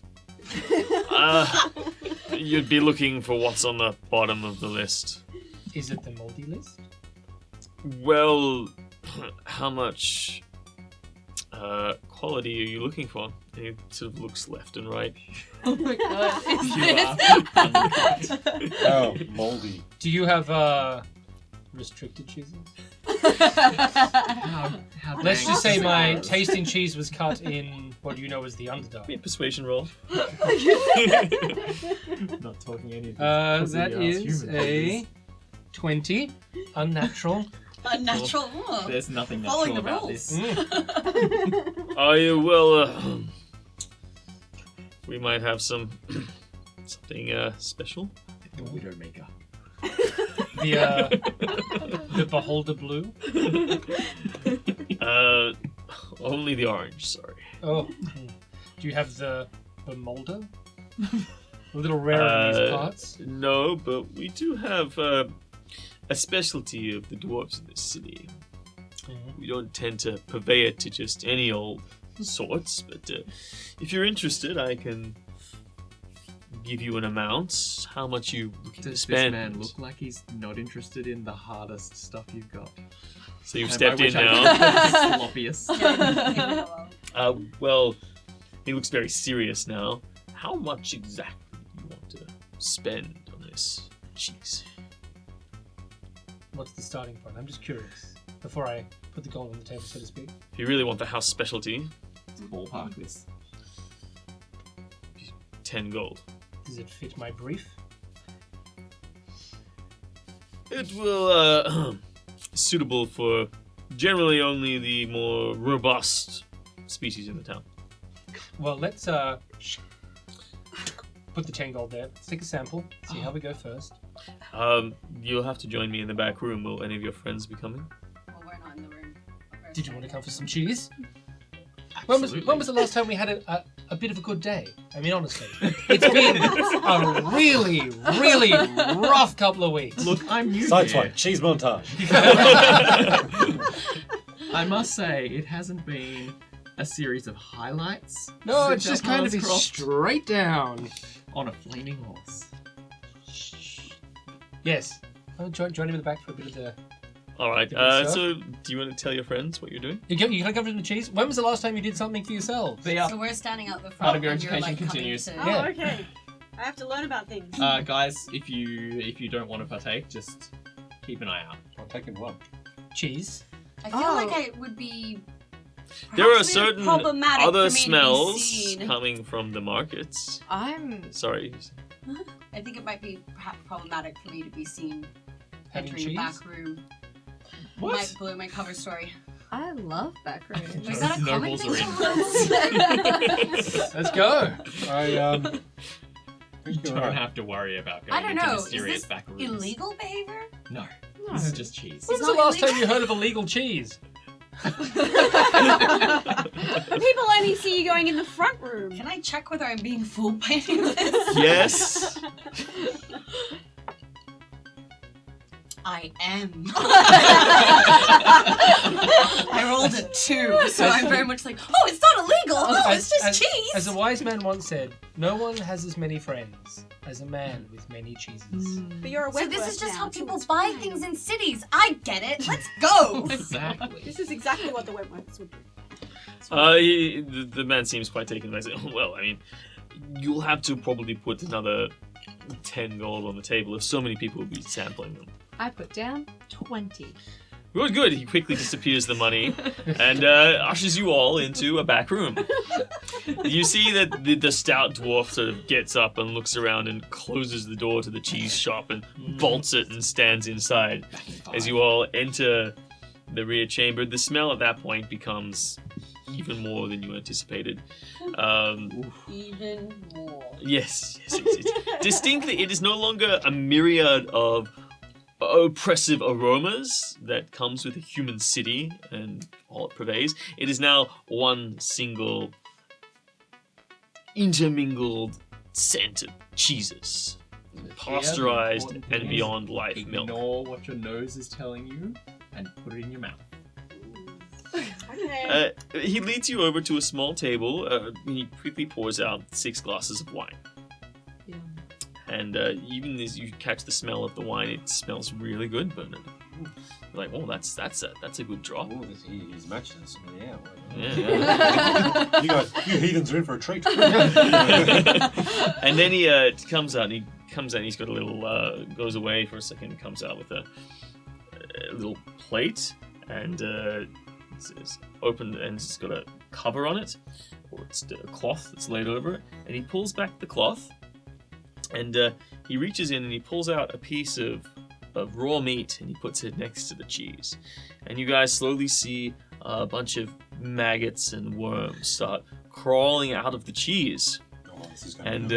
You'd be looking for what's on the bottom of the list. Is it the moldy list? Well, how much quality are you looking for? And he sort of looks left and right. Oh my god. Oh, moldy. Do you have restricted cheeses? How Let's dang just say my this is. taste in cheese was cut in what you know as the underdark. Be a persuasion roll. Not talking any of That is a 20, unnatural. Unnatural. Oh. There's nothing Following natural the about rules. this. Are you well? We might have something special. The Widowmaker. The beholder blue. Only the orange. Sorry. Oh, do you have the molder? A little rare in these parts. No, but we do have a specialty of the dwarves in this city. We don't tend to purvey it to just any old sorts, but if you're interested, I can give you an amount. How much you looking to Does spend? this man look like he's not interested in the hardest stuff you've got? So you've And stepped by in which I now. mean the sloppiest. Well, he looks very serious now. How much exactly do you want to spend on this cheese? What's the starting point? I'm just curious. Before I put the gold on the table, so to speak. If you really want the house specialty, Ballpark this. 10 gold. Does it fit my brief? It will, suitable for generally only the more robust species in the town. Well, let's put the 10 gold there. Let's take a sample. See how we go first. You'll have to join me in the back room. Will any of your friends be coming? Well, we're not in the room. Did you want to come for some cheese? When was the last time we had a bit of a good day? I mean, honestly, it's been a really, really rough couple of weeks. Look, I'm new Sideswipe, here. cheese montage. I must say, it hasn't been a series of highlights. No, since it's just our kind of paths been crossed straight down. on a flaming horse. Yes. I'll join him in the back for a bit of the... All right. Good stuff. So, do you want to tell your friends what you're doing? You gonna cover the cheese? When was the last time you did something for yourself? They are. So we're standing out the front. Part of your and you're, education like, coming continues. to- Oh, Yeah. okay. I have to learn about things. Guys, if you don't want to partake, just keep an eye out. I'm taking one. Cheese? I feel like I would be. There are perhaps a bit certain problematic other for me to be seen seen. coming from the markets. I'm Sorry. I think it might be perhaps problematic for me to be seen Having entering cheese? a back room. What? Might blow my cover story. I love back rooms. Was that a common Nobles thing are for us? Let's go. You don't have to worry about I going don't into know. Is mysterious this back rooms. illegal behavior? No, No. this is just cheese. When was It's the not last time illegal. you heard of illegal cheese? People only see you going in the front room. Can I check whether I'm being fooled by any of this? Yes. I am. I rolled a 2, so I'm very much like, oh, it's not illegal. Oh, it's just cheese. As a wise man once said, no one has as many friends as a man with many cheeses. But you're a So Wentworth this is just now, how so people it's buy fine. things in cities. I get it. Let's go. Exactly. This is exactly what the Wentworths would do. The man seems quite taken by it. Well, I mean, you'll have to probably put another 10 gold on the table if so many people will be sampling them. I put down 20. Good, good. He quickly disappears the money and ushers you all into a back room. You see that the stout dwarf sort of gets up and looks around and closes the door to the cheese shop and bolts it and stands inside. As you all enter the rear chamber, the smell at that point becomes even more than you anticipated. Even more. Yes, it's distinctly, it is no longer a myriad of oppressive aromas that comes with a human city and all it pervades. It is now one single intermingled scent of cheeses, pasteurized important thing and is beyond life milk. Ignore what your nose is telling you and put it in your mouth. Okay. He leads you over to a small table. He quickly pours out 6 glasses of wine. Yeah. And even as you catch the smell of the wine, it smells really good. But you're like, oh, that's a good drop. Oh, he's matching us. Yeah. Yeah. You heathens are in for a treat. And then he comes out. And he's got a little. Goes away for a second. Comes out with a little plate, and it's open, and it's got a cover on it, or it's a cloth that's laid over it. And he pulls back the cloth, and he reaches in and he pulls out a piece of raw meat, and he puts it next to the cheese. And you guys slowly see a bunch of maggots and worms start crawling out of the cheese and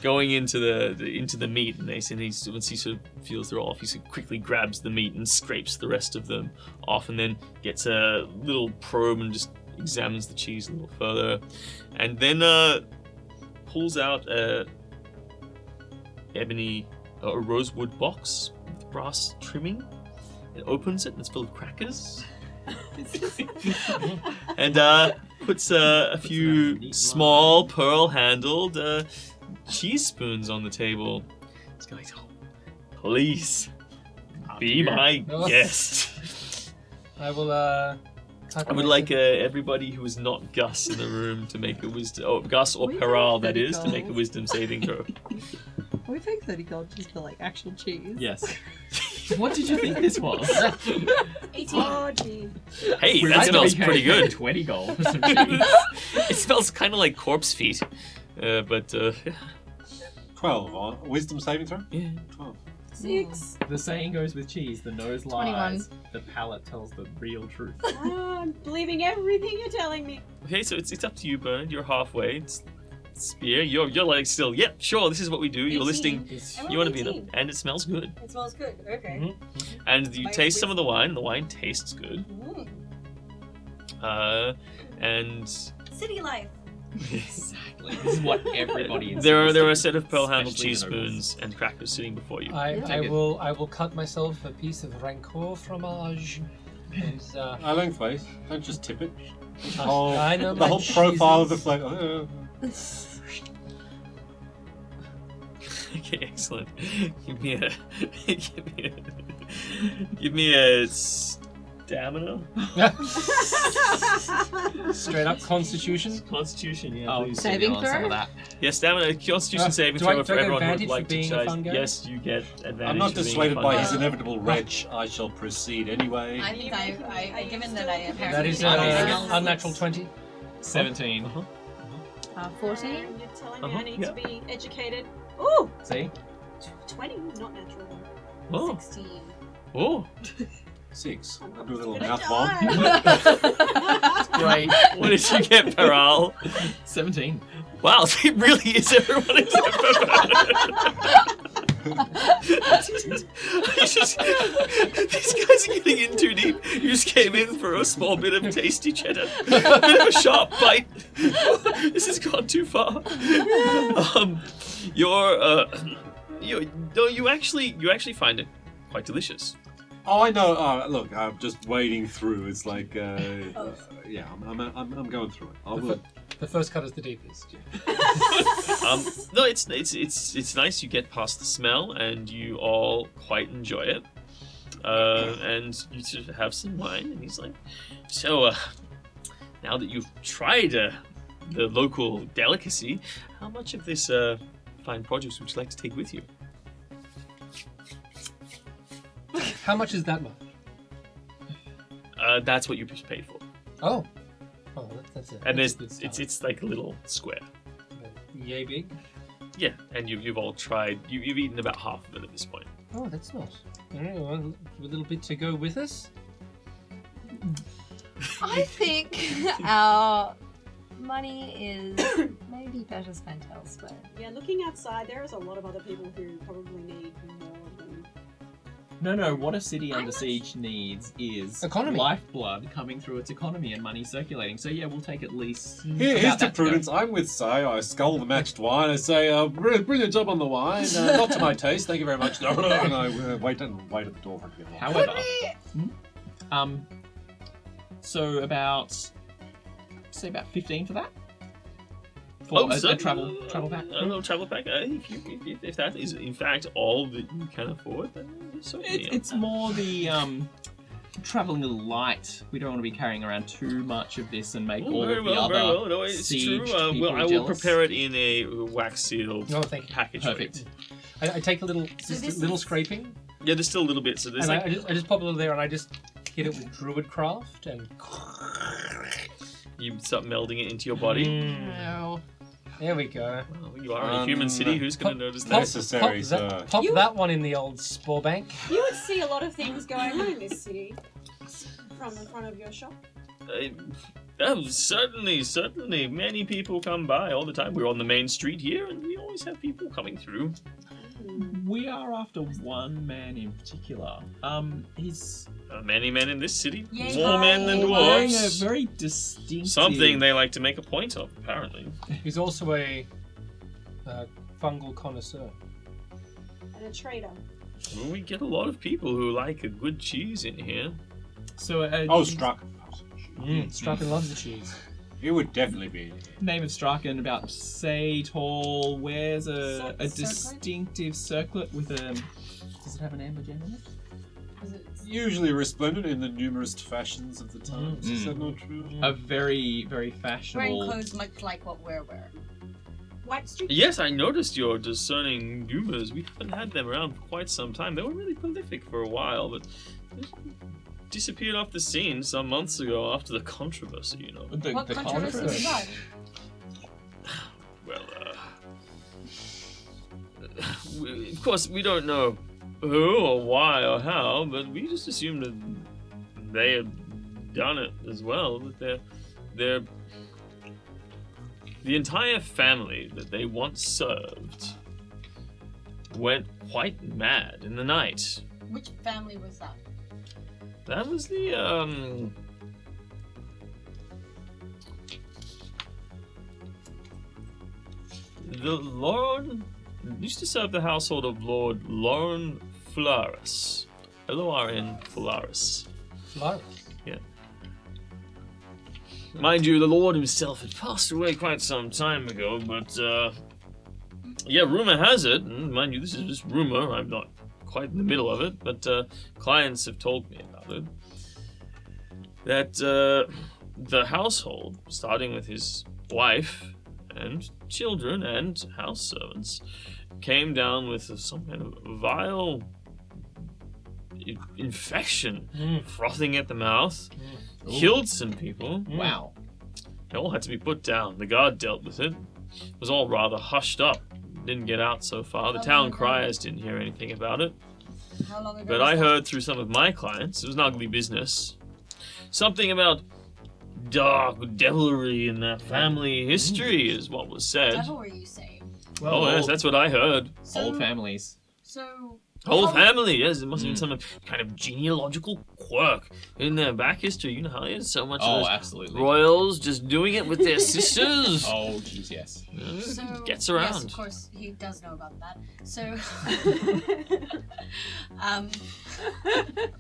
going into the meat. And once he sort of feels they're off, he sort of quickly grabs the meat and scrapes the rest of them off, and then gets a little probe and just examines the cheese a little further, and then pulls out a rosewood box with brass trimming. It opens it and it's full of crackers. And puts a few small pearl-handled cheese spoons on the table. It's going, oh, please be my guest. I will, I would like everybody who is not Gus in the room to make a wisdom. Oh, Gus or We Peral, got that is, to 30 make a gold. wisdom saving throw. We paid 30 gold just for like actual cheese. Yes. What did you think this was? 18. Oh, gee. Hey, We're that gonna be smells pretty paying good. 20 gold for some cheese. It smells kind of like corpse feet, but 12 on wisdom saving throw? yeah. 12. 6. The saying goes with cheese, the nose 21. lies, the palate tells the real truth. I'm believing everything you're telling me. Okay, so it's up to you, Bernard. You're halfway. It's Spear, you're like still. Yep, sure. This is what we do. You're 18. listing. I'm You want to be in 18. it, and it smells good. It smells good. Okay. And you My taste some of the wisdom. wine. The wine tastes good. And City life. Exactly. This is what everybody in there are Sydney a set of pearl-handled especially the teaspoons and crackers sitting before you. I Take it. will cut myself a piece of rancor fromage. And, lengthways. Don't just tip it. I know The my whole profile of the cheeses. flavor. Okay, excellent. Give me a stamina. Straight up Constitution. Constitution, yeah. Oh, please. Saving on some throw? of that. Yeah, stamina. Constitution saving do I throw for get everyone who would advantage like for to being a try. fun guy? Yes, you get advantage. I'm not for being a dissuaded fun by guy. his inevitable wretch. I shall proceed anyway. I think I given that I apparently. That is unnatural 20. 17. 14. You're telling me Uh-huh, I need yeah. to be educated. Ooh, See? 20, not natural. Oh, 16. oh. 6. I'll do a little Gonna mouth bomb. Great. What did you get, Peral? 17. Wow, it really is everyone except for these guys are getting in too deep. You just came in for a small bit of tasty cheddar, a bit of a sharp bite. This has gone too far. You actually find it quite delicious. Oh, I know. Look, I'm just wading through. It's like, yeah, I'm going through it. I will. The first cut is the deepest. No, it's nice. You get past the smell, and you all quite enjoy it. And you sort of have some wine, and he's like, "So, now that you've tried the local delicacy, how much of this fine produce would you like to take with you?" How much is that much? That's what you paid for, Oh, that's it. and That's there's a good start. it's like a little square. Yay big. Yeah, and you've all tried. You've eaten about half of it at this point. Oh, that's not. A little bit to go with us. I think our money is maybe better spent elsewhere. Yeah, looking outside, there is a lot of other people who probably need more than. No, what a city under siege needs is Economy. lifeblood coming through its economy and money circulating. So yeah, we'll take at least Here's about to that to go. prudence. I'm with Sai. I scull the matched wine. I say, brilliant job on the wine. Not to my taste. Thank you very much. No, and I wait at the door for a bit longer. However, so about 15 for that. For a travel pack. A little travel pack. If that is in fact all that you can afford, then certainly. It's more the traveling a little light. We don't want to be carrying around too much of this and make all very of the well, other very well. No, it's siege true. people I will jealous. prepare it in a wax sealed Oh, thank you. package. Perfect. I take a little, So just this a little is- scraping, Yeah, there's still a little bit. So there's and like I just pop it over there, and I just hit it with druid craft, and you start melding it into your body. No. there we go. Well, you are in a human city. Who's going to notice pop- that? Necessary, Pop You- that one in the old spore bank. You would see a lot of things going on in this city from in front of your shop. Certainly. Many people come by all the time. We're on the main street here, and we always have people coming through. We are after one man in particular. He's Many men in this city. Yay. More men than wearing a dwarves. very distinctive. Something they like to make a point of, apparently. He's also a fungal connoisseur. And a trader. Well, we get a lot of people who like a good cheese in here. So Oh, Struck. Strappin loves the cheese. It would definitely be. name of Srakens, about say tall, wears a Circlet? distinctive circlet with a. Does it have an amber gem in it? Usually resplendent in the numerous fashions of the times. Is that not true? A very, very Wearing fashionable. clothes much like what we're wearing. White streak. Yes, I noticed your discerning humors. We haven't had them around for quite some time. They were really prolific for a while, but they disappeared off the scene some months ago after the controversy, you know. What controversy was that? Well, of course, we don't know who or why or how, but we just assumed that they had done it as well. That they're the entire family that they once served went quite mad in the night. Which family was that? That was the The Lorne used to serve the household of Lord Lorne Fularis. Lorn Fularis. Flora. Mind you, the Lord himself had passed away quite some time ago, but, yeah, rumor has it, and mind you, this is just rumor, I'm not quite in the middle of it, but, clients have told me about it, that, the household, starting with his wife and children and house servants, came down with some kind of vile infection, frothing at the mouth, killed some people. Wow. They all had to be put down. The guard dealt with it. It was all rather hushed up. Didn't get out so far. The town criers didn't hear anything about it. How long ago? But was I that? heard through some of my clients, it was an ugly business. Something about dark devilry in their family history is what was said. Devilry, you say? Well, Oh yes, that's what I heard. So, Old families. So. Whole how- family, yes. It must have been some kind of genealogical quirk in their back history. You know how there's so much of Oh, those absolutely. royals just doing it with their sisters. Oh, jeez, yes. So, Gets around. Yes, of course, he does know about that. So,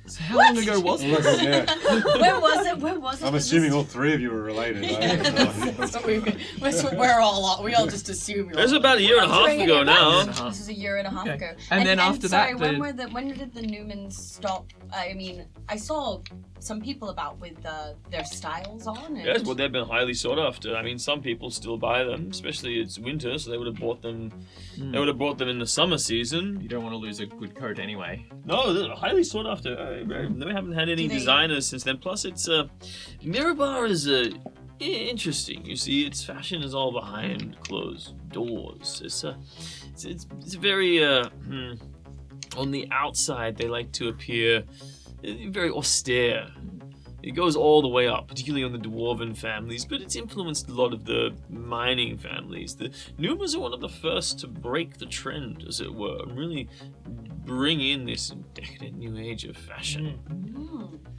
So how long ago was Look, this? yeah. where was it? Where was it? I'm Was assuming this- all three of you were related. I don't know. That's what we're all. We all just assume. It was about a year and a half ago now. This is a year and a half Okay. ago. And then after sorry, that, when did the Newmans stop? I mean, I saw some people about with their styles on. And Yes, well, they've been highly sought after. I mean, some people still buy them, especially it's winter, so they would have bought them. They would have bought them in the summer season. You don't want to lose a good coat anyway. No, they're highly sought after. They haven't had any Do they- designers since then. Plus, it's Mirabar is interesting. You see, its fashion is all behind closed doors. It's very on the outside they like to appear very austere. It goes all the way up, particularly on the dwarven families, but it's influenced a lot of the mining families. The Numas are one of the first to break the trend, as it were, and really bring in this decadent new age of fashion.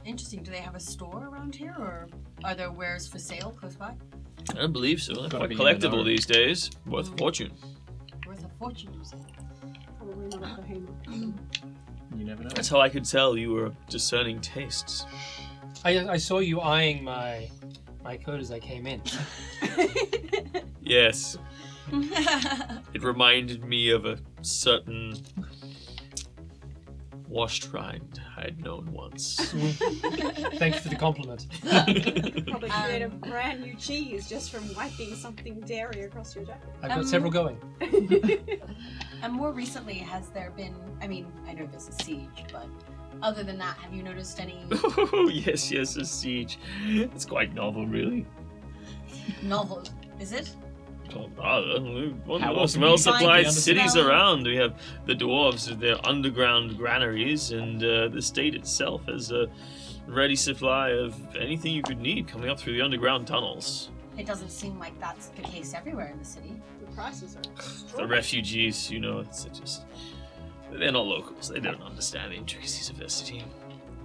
Interesting. Do they have a store around here, or are there wares for sale close by? I don't believe so. They're Gotta quite be in the collectible know. these days, worth a fortune. Worth a fortune, you say? Probably not a behemoth. You never know. That's how I could tell you were of discerning tastes. I saw you eyeing my coat as I came in. Yes, it reminded me of a certain washed rind I'd known once. Thank you for the compliment. Probably create a brand new cheese just from wiping something dairy across your jacket. I've got several going. And more recently, has there been? I mean, I know there's a siege, but other than that, have you noticed any Oh, yes, a siege. It's quite novel, really. novel? Is it? Oh, rather. One How of the most often do you well-supplied find the cities smell? around. We have the dwarves with their underground granaries, and the state itself has a ready supply of anything you could need coming up through the underground tunnels. It doesn't seem like that's the case everywhere in the city. The prices are The extraordinary. refugees, it's just... They're not locals. They don't understand the intricacies of their city.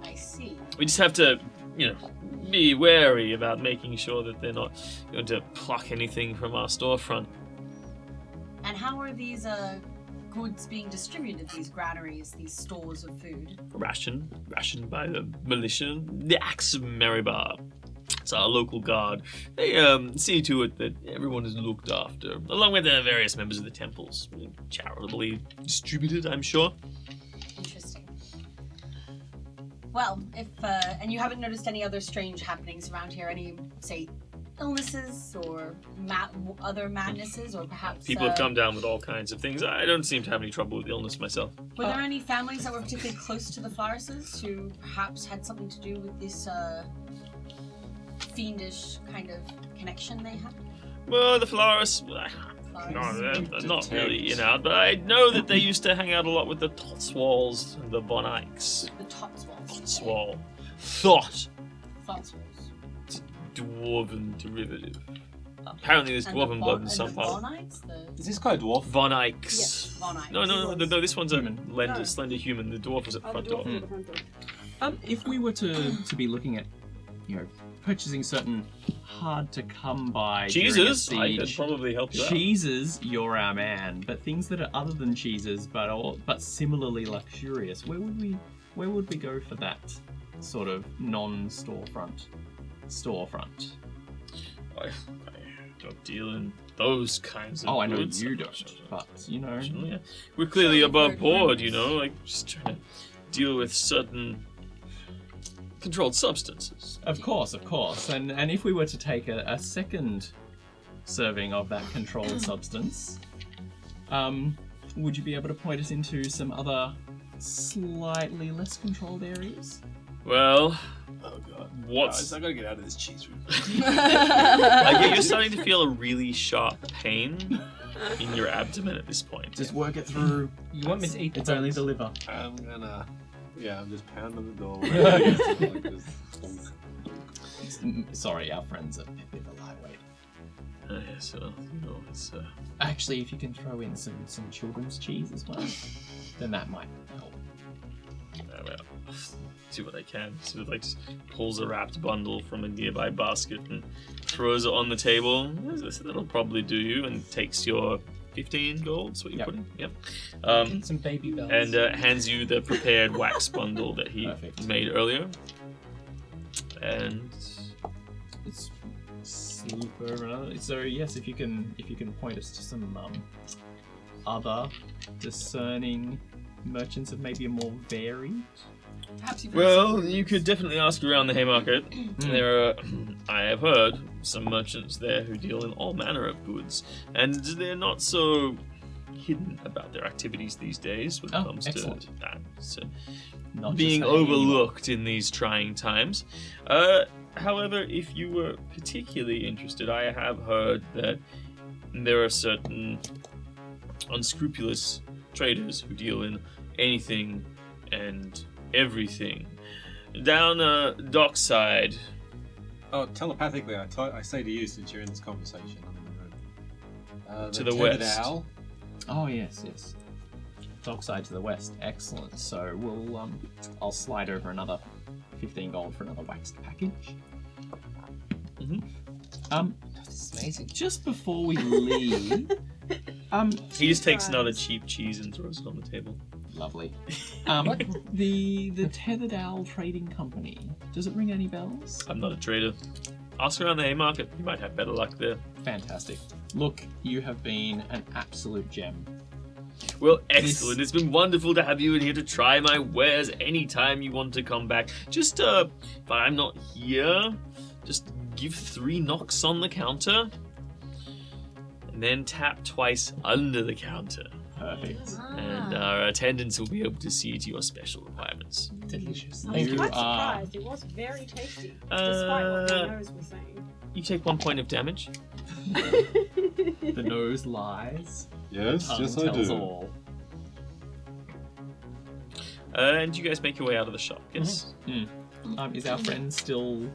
I see. We just have to, be wary about making sure that they're not going to pluck anything from our storefront. And how are these goods being distributed? These granaries, these stores of food. Rationed by the militia, the Axe of Mirabar. It's our local guard. They see to it that everyone is looked after, along with the various members of the temples. Charitably distributed, I'm sure. Interesting. Well, if and you haven't noticed any other strange happenings around here, any say illnesses or other madnesses, or perhaps People have come down with all kinds of things. I don't seem to have any trouble with illness myself. Were there any families that were particularly close to the Flarises who perhaps had something to do with this fiendish kind of connection they had? Well, the Flores, Flores? no, not really in out, but I know that they used to hang out a lot with the Totswalls and the Von Eycks. The Totswalls. Totswall. Thought. Totswalls. Dwarven derivative. Apparently there's dwarven blood in some part. Is this guy a dwarf? Von Eycks. Yes, Von Eycks. No, this one's a Human. slender human. The dwarf was at the Oh, the front dwarf door. at the front door. If we were to be looking at, purchasing certain hard to come by. Cheeses? during I a could siege. probably help you out. Cheeses, you're our man. But things that are other than cheeses, but similarly luxurious, where would we go for that sort of non-storefront? I don't deal in those kinds of Oh, I know goods. you don't, but you know. Yeah. We're clearly above Very board, gross. you know, like just trying to deal with certain controlled substances. Of course. And if we were to take a second serving of that controlled substance, would you be able to point us into some other slightly less controlled areas? Well, Oh god. What's- Guys, I gotta get out of this cheese room. you're starting to feel a really sharp pain in your abdomen at this point. Just work it through. You want me to eat It's only the bones? liver. I'm gonna. Yeah, I'm just pounding the door. Like this. Sorry, our friends are a bit of a lightweight. Yeah, so, you know, it's Actually, if you can throw in some children's cheese as well, then that might help. well, do what I can. So like just pulls a wrapped bundle from a nearby basket and throws it on the table. That'll probably do you, and takes your 15 gold. That's what you're Yep. putting. Yep. Some baby bells. And hands you the prepared wax bundle that he Perfect. made earlier. And It's super. So yes, if you can point us to some other discerning merchants of maybe a more varied. Perhaps you well, you could definitely ask around the Haymarket. There are, I have heard, some merchants there who deal in all manner of goods, and they're not so hidden about their activities these days when it Oh, comes excellent. to that. So, Not just being the hay anymore. overlooked in these trying times. However, if you were particularly interested, I have heard that there are certain unscrupulous traders who deal in anything and everything. Down dockside. Oh, telepathically, I say to you, since you're in this conversation, I'm in the room. To the tethered west. Owl. Oh yes. Dockside to the west. Excellent. So we'll I'll slide over another 15 gold for another waxed package. Mhm. This is amazing. Just before we leave, He just takes another cheap cheese and throws it on the table. lovely. The Tethered Owl Trading Company. Does it ring any bells? I'm not a trader. Ask around the Haymarket. You might have better luck there. Fantastic. Look, you have been an absolute gem. Well, excellent. It's been wonderful to have you in here to try my wares anytime you want to come back. Just, if I'm not here, just give 3 knocks on the counter and then tap twice under the counter. Perfect. And our attendants will be able to see to your special requirements. Delicious. I Thank was you. quite are- surprised. It was very tasty, despite what my nose was saying. You take 1 point of damage. The nose lies. Yes, Tongue yes, I tells do. all. And you guys make your way out of the shop, yes? Is our friend still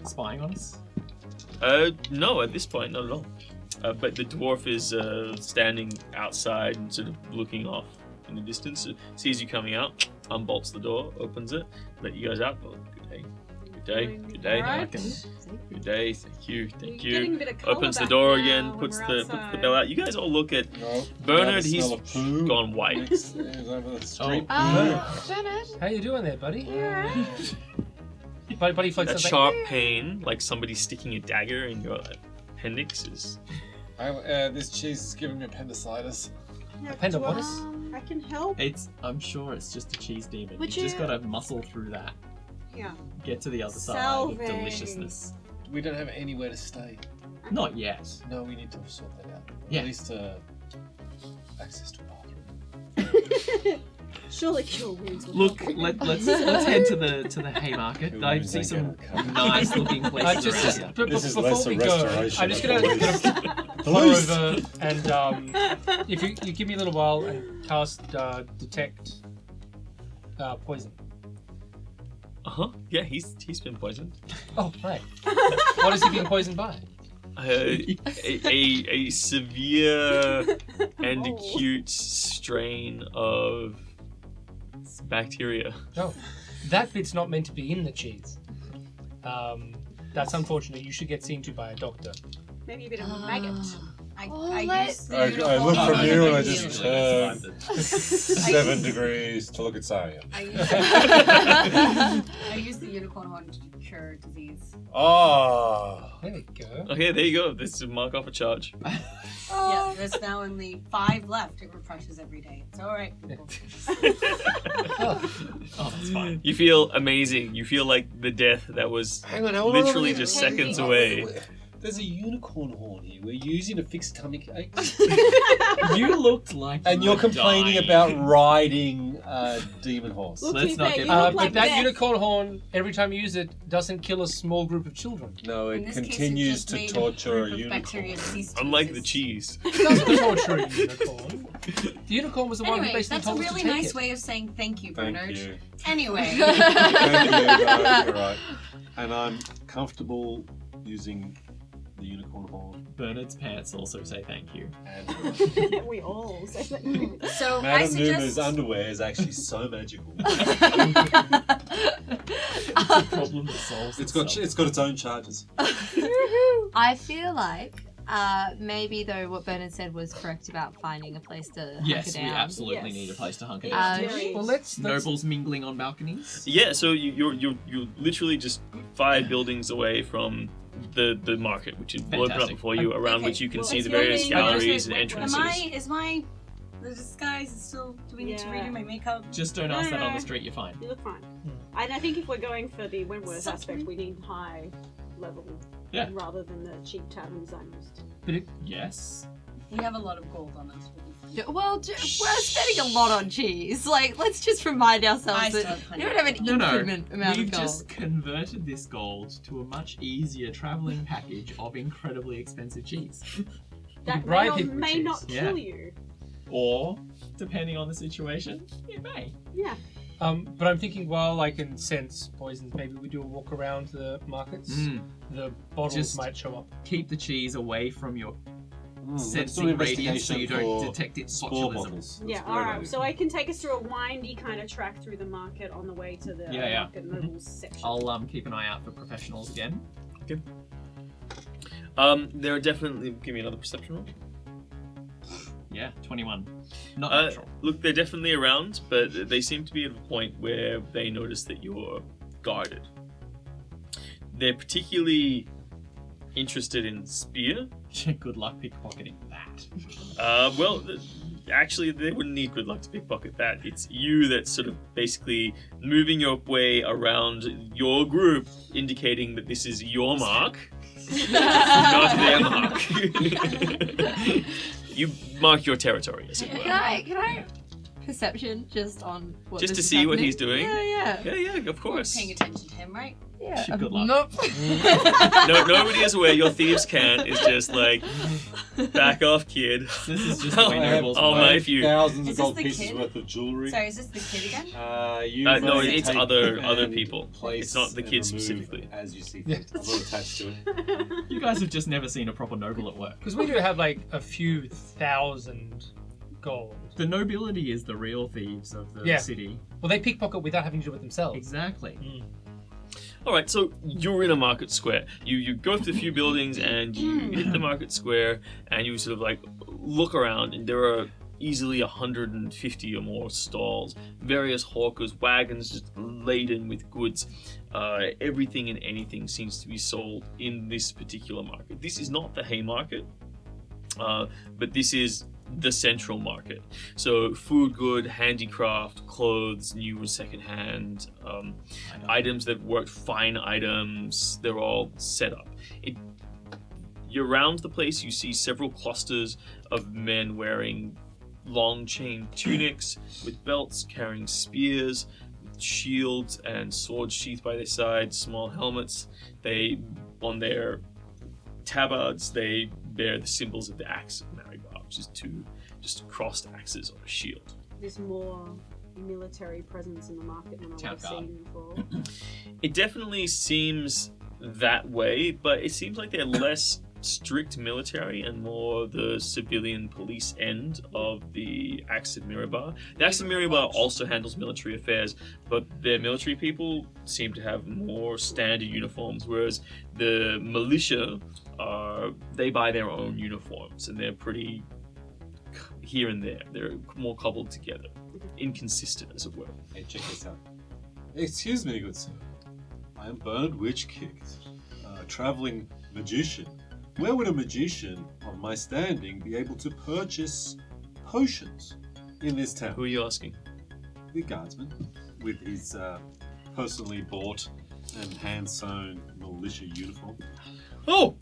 spying on us? No, at this point, not at all. But the dwarf is standing outside and sort of looking off in the distance. Sees you coming out, unbolts the door, opens it, let you guys out. Oh, good day. Good day. Good day. Alright. Good day. Thank you. Thank You're getting a you. bit of colour Opens the back door now again, when puts we're the outside. bell out. You guys all look at No, Bernard. now the He's smell of poo. gone white. Next is over the street. Bernard? How you doing there, buddy? Buddy floats That up like, sharp pain, like somebody sticking a dagger in your appendix, is. This cheese is giving me appendicitis. Yeah, Appendicitis? I can help. I'm sure it's just a cheese demon. Would You've just you- got to muscle through that. Yeah. Get to the other side Salve. with deliciousness. We don't have anywhere to stay. Not yet. No, we need to sort that out. Yeah. At least access to a bathroom. Surely cure wounds will Look, help. let's head to the Haymarket. Who I wins see ain't some gonna come. nice looking places just, around here. but This is before less a we go, restoration I'm just of gonna the fly police. over and if you give me a little while and cast detect poison. Yeah, he's been poisoned. Oh, right. What has he been poisoned by? A severe and Oh. acute strain of bacteria. Oh, that bit's not meant to be in the cheese. That's unfortunate. You should get seen to by a doctor. Maybe a bit of a maggot. I let's- use the I unicorn look from horn you and I to just heal. turn Survived 7 degrees to look at Saya. I use the unicorn horn to cure disease. Ah. There we go. Okay, there you go. This is mark off a charge. Yeah, there's now only 5 left. It refreshes every day. It's alright, people. Oh, that's fine. You feel amazing. You feel like the death that was Hang on, literally just seconds away. There's a unicorn horn here. We're using to fix tummy aches. You looked like And you're complaining dying. about riding a demon horse. Look, Let's he's not there, get- you look But like that death. unicorn horn, every time you use it, doesn't kill a small group of children. No, In it this case, continues you've just to made torture a group of bacteria unicorn. deceased to Unlike the exist. cheese. It doesn't torture a unicorn. The unicorn was the one who Anyway, basically that's a told us really to take nice it. way of saying thank you, Thank Bernard. you. Anyway, Thank you. No, you're right. And I'm comfortable using the unicorn horn. Bernard's pants also say thank you. And We all say that. so I Madame Numa's suggest underwear is actually so magical. It's a problem that solves It's itself. got its own charges. I feel like maybe though what Bernard said was correct about finding a place to Yes, hunker we down. absolutely Yes. need a place to hunker Yeah. down. Very- Well, let's Nobles mingling on balconies. Yeah, so you're literally just 5 buildings away from the market, which is open up Fantastic. before you, around Okay, which you can well, see it's the various really- galleries and Wait, entrances. is my the disguise is still, do we need to Yeah. redo my makeup? Just don't ask that on the street, you're fine. You look fine. And I think if we're going for the Wentworth Such aspect, me. we need high level Yeah. rather than the cheap taverns I'm used to. But it, Yes. We have a lot of gold on us. Well, we're spending a lot on cheese. Like, let's just remind ourselves I still that have we plenty don't of have an gold. infinite amount We've of gold. just converted this gold to a much easier travelling package of incredibly expensive cheese. That bribe may or people with may cheese. not Yeah. kill you. Or, depending on the situation, it may. Yeah. but I'm thinking while I can sense poisons, maybe we do a walk around the markets. The bottles Just- might show up. Keep the cheese away from your Let's do sensing an radiance so investigation you don't for detect its spore botulism. bottles. Yeah, That's a great alright. idea. So I can take us through a windy kind of track through the market on the way to the Yeah. market nobles section. I'll keep an eye out for professionals again. There are definitely. Give me another perception roll. Yeah, 21. Not Uh, natural. look, they're definitely around, but they seem to be at a point where they notice that you're guarded. They're particularly interested in spear. Good luck pickpocketing that. Actually, they wouldn't need good luck to pickpocket that. It's you that's sort of basically moving your way around your group, indicating that this is your mark, not their mark. You mark your territory, as it were. Can I perception just on what Just this to is see what happening? he's doing? Yeah. Yeah, of course. Paying attention to him, right? Yeah. Good luck. Nope. No, nobody is aware. Your thieves' can is just like, back off, kid. This is just the way I have nobles I'll work. knife you. thousands of Is this gold the pieces kid? worth of jewelry. Sorry, is this the kid again? No, it's take other and people. place It's not the and kids remove specifically. As you see fit. I'm not attached to it. You guys have just never seen a proper noble at work. Because we do have like a few thousand gold. The nobility is the real thieves of the Yeah. city. Well, they pickpocket without having to do it themselves. Exactly. All right, so you're in a market square. You go through a few buildings and you hit the market square and you sort of like look around and there are easily 150 or more stalls, various hawkers, wagons just laden with goods. Everything and anything seems to be sold in this particular market. This is not the Haymarket, but this is the central market. So food, good, handicraft, clothes, new and secondhand, items that work, fine items, they're all set up. Around the place you see several clusters of men wearing long chain tunics with belts, carrying spears, with shields and swords sheathed by their sides, small helmets. They, on their tabards, they bear the symbols of the axe of Mirabar, which is two just crossed axes on a shield. There's more military presence in the market than Town I've guard. seen before. It definitely seems that way, but it seems like they're less strict military and more the civilian police end of the Axe of Mirabar. The Axe of Mirabar also handles military affairs, but their military people seem to have more standard uniforms, whereas the militia they buy their own uniforms and they're pretty here and there. They're more cobbled together, inconsistent as it were. Hey, check this out. Excuse me, good sir. I am Bernard Witchkicked, a traveling magician. Where would a magician of my standing be able to purchase potions in this town? Who are you asking? The guardsman, with his personally bought and hand-sewn militia uniform. Oh,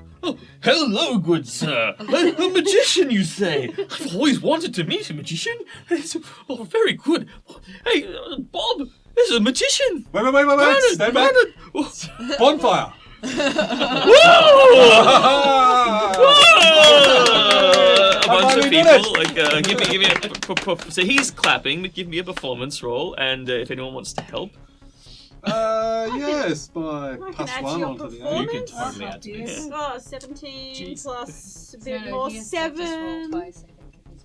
hello, good sir. A magician, you say? I've always wanted to meet a magician. Very good. Hey, Bob, there's a magician. Wait, Bernard, stand back. Bernard. Bonfire! A bunch of people, give me so he's clapping, give me a performance roll, and if anyone wants to help. Yes, by I can plus add to one your onto the You performance. can totally add to this. Oh, 17 Jeez. plus a No, bit no, more, he has to just roll 7. twice, I think.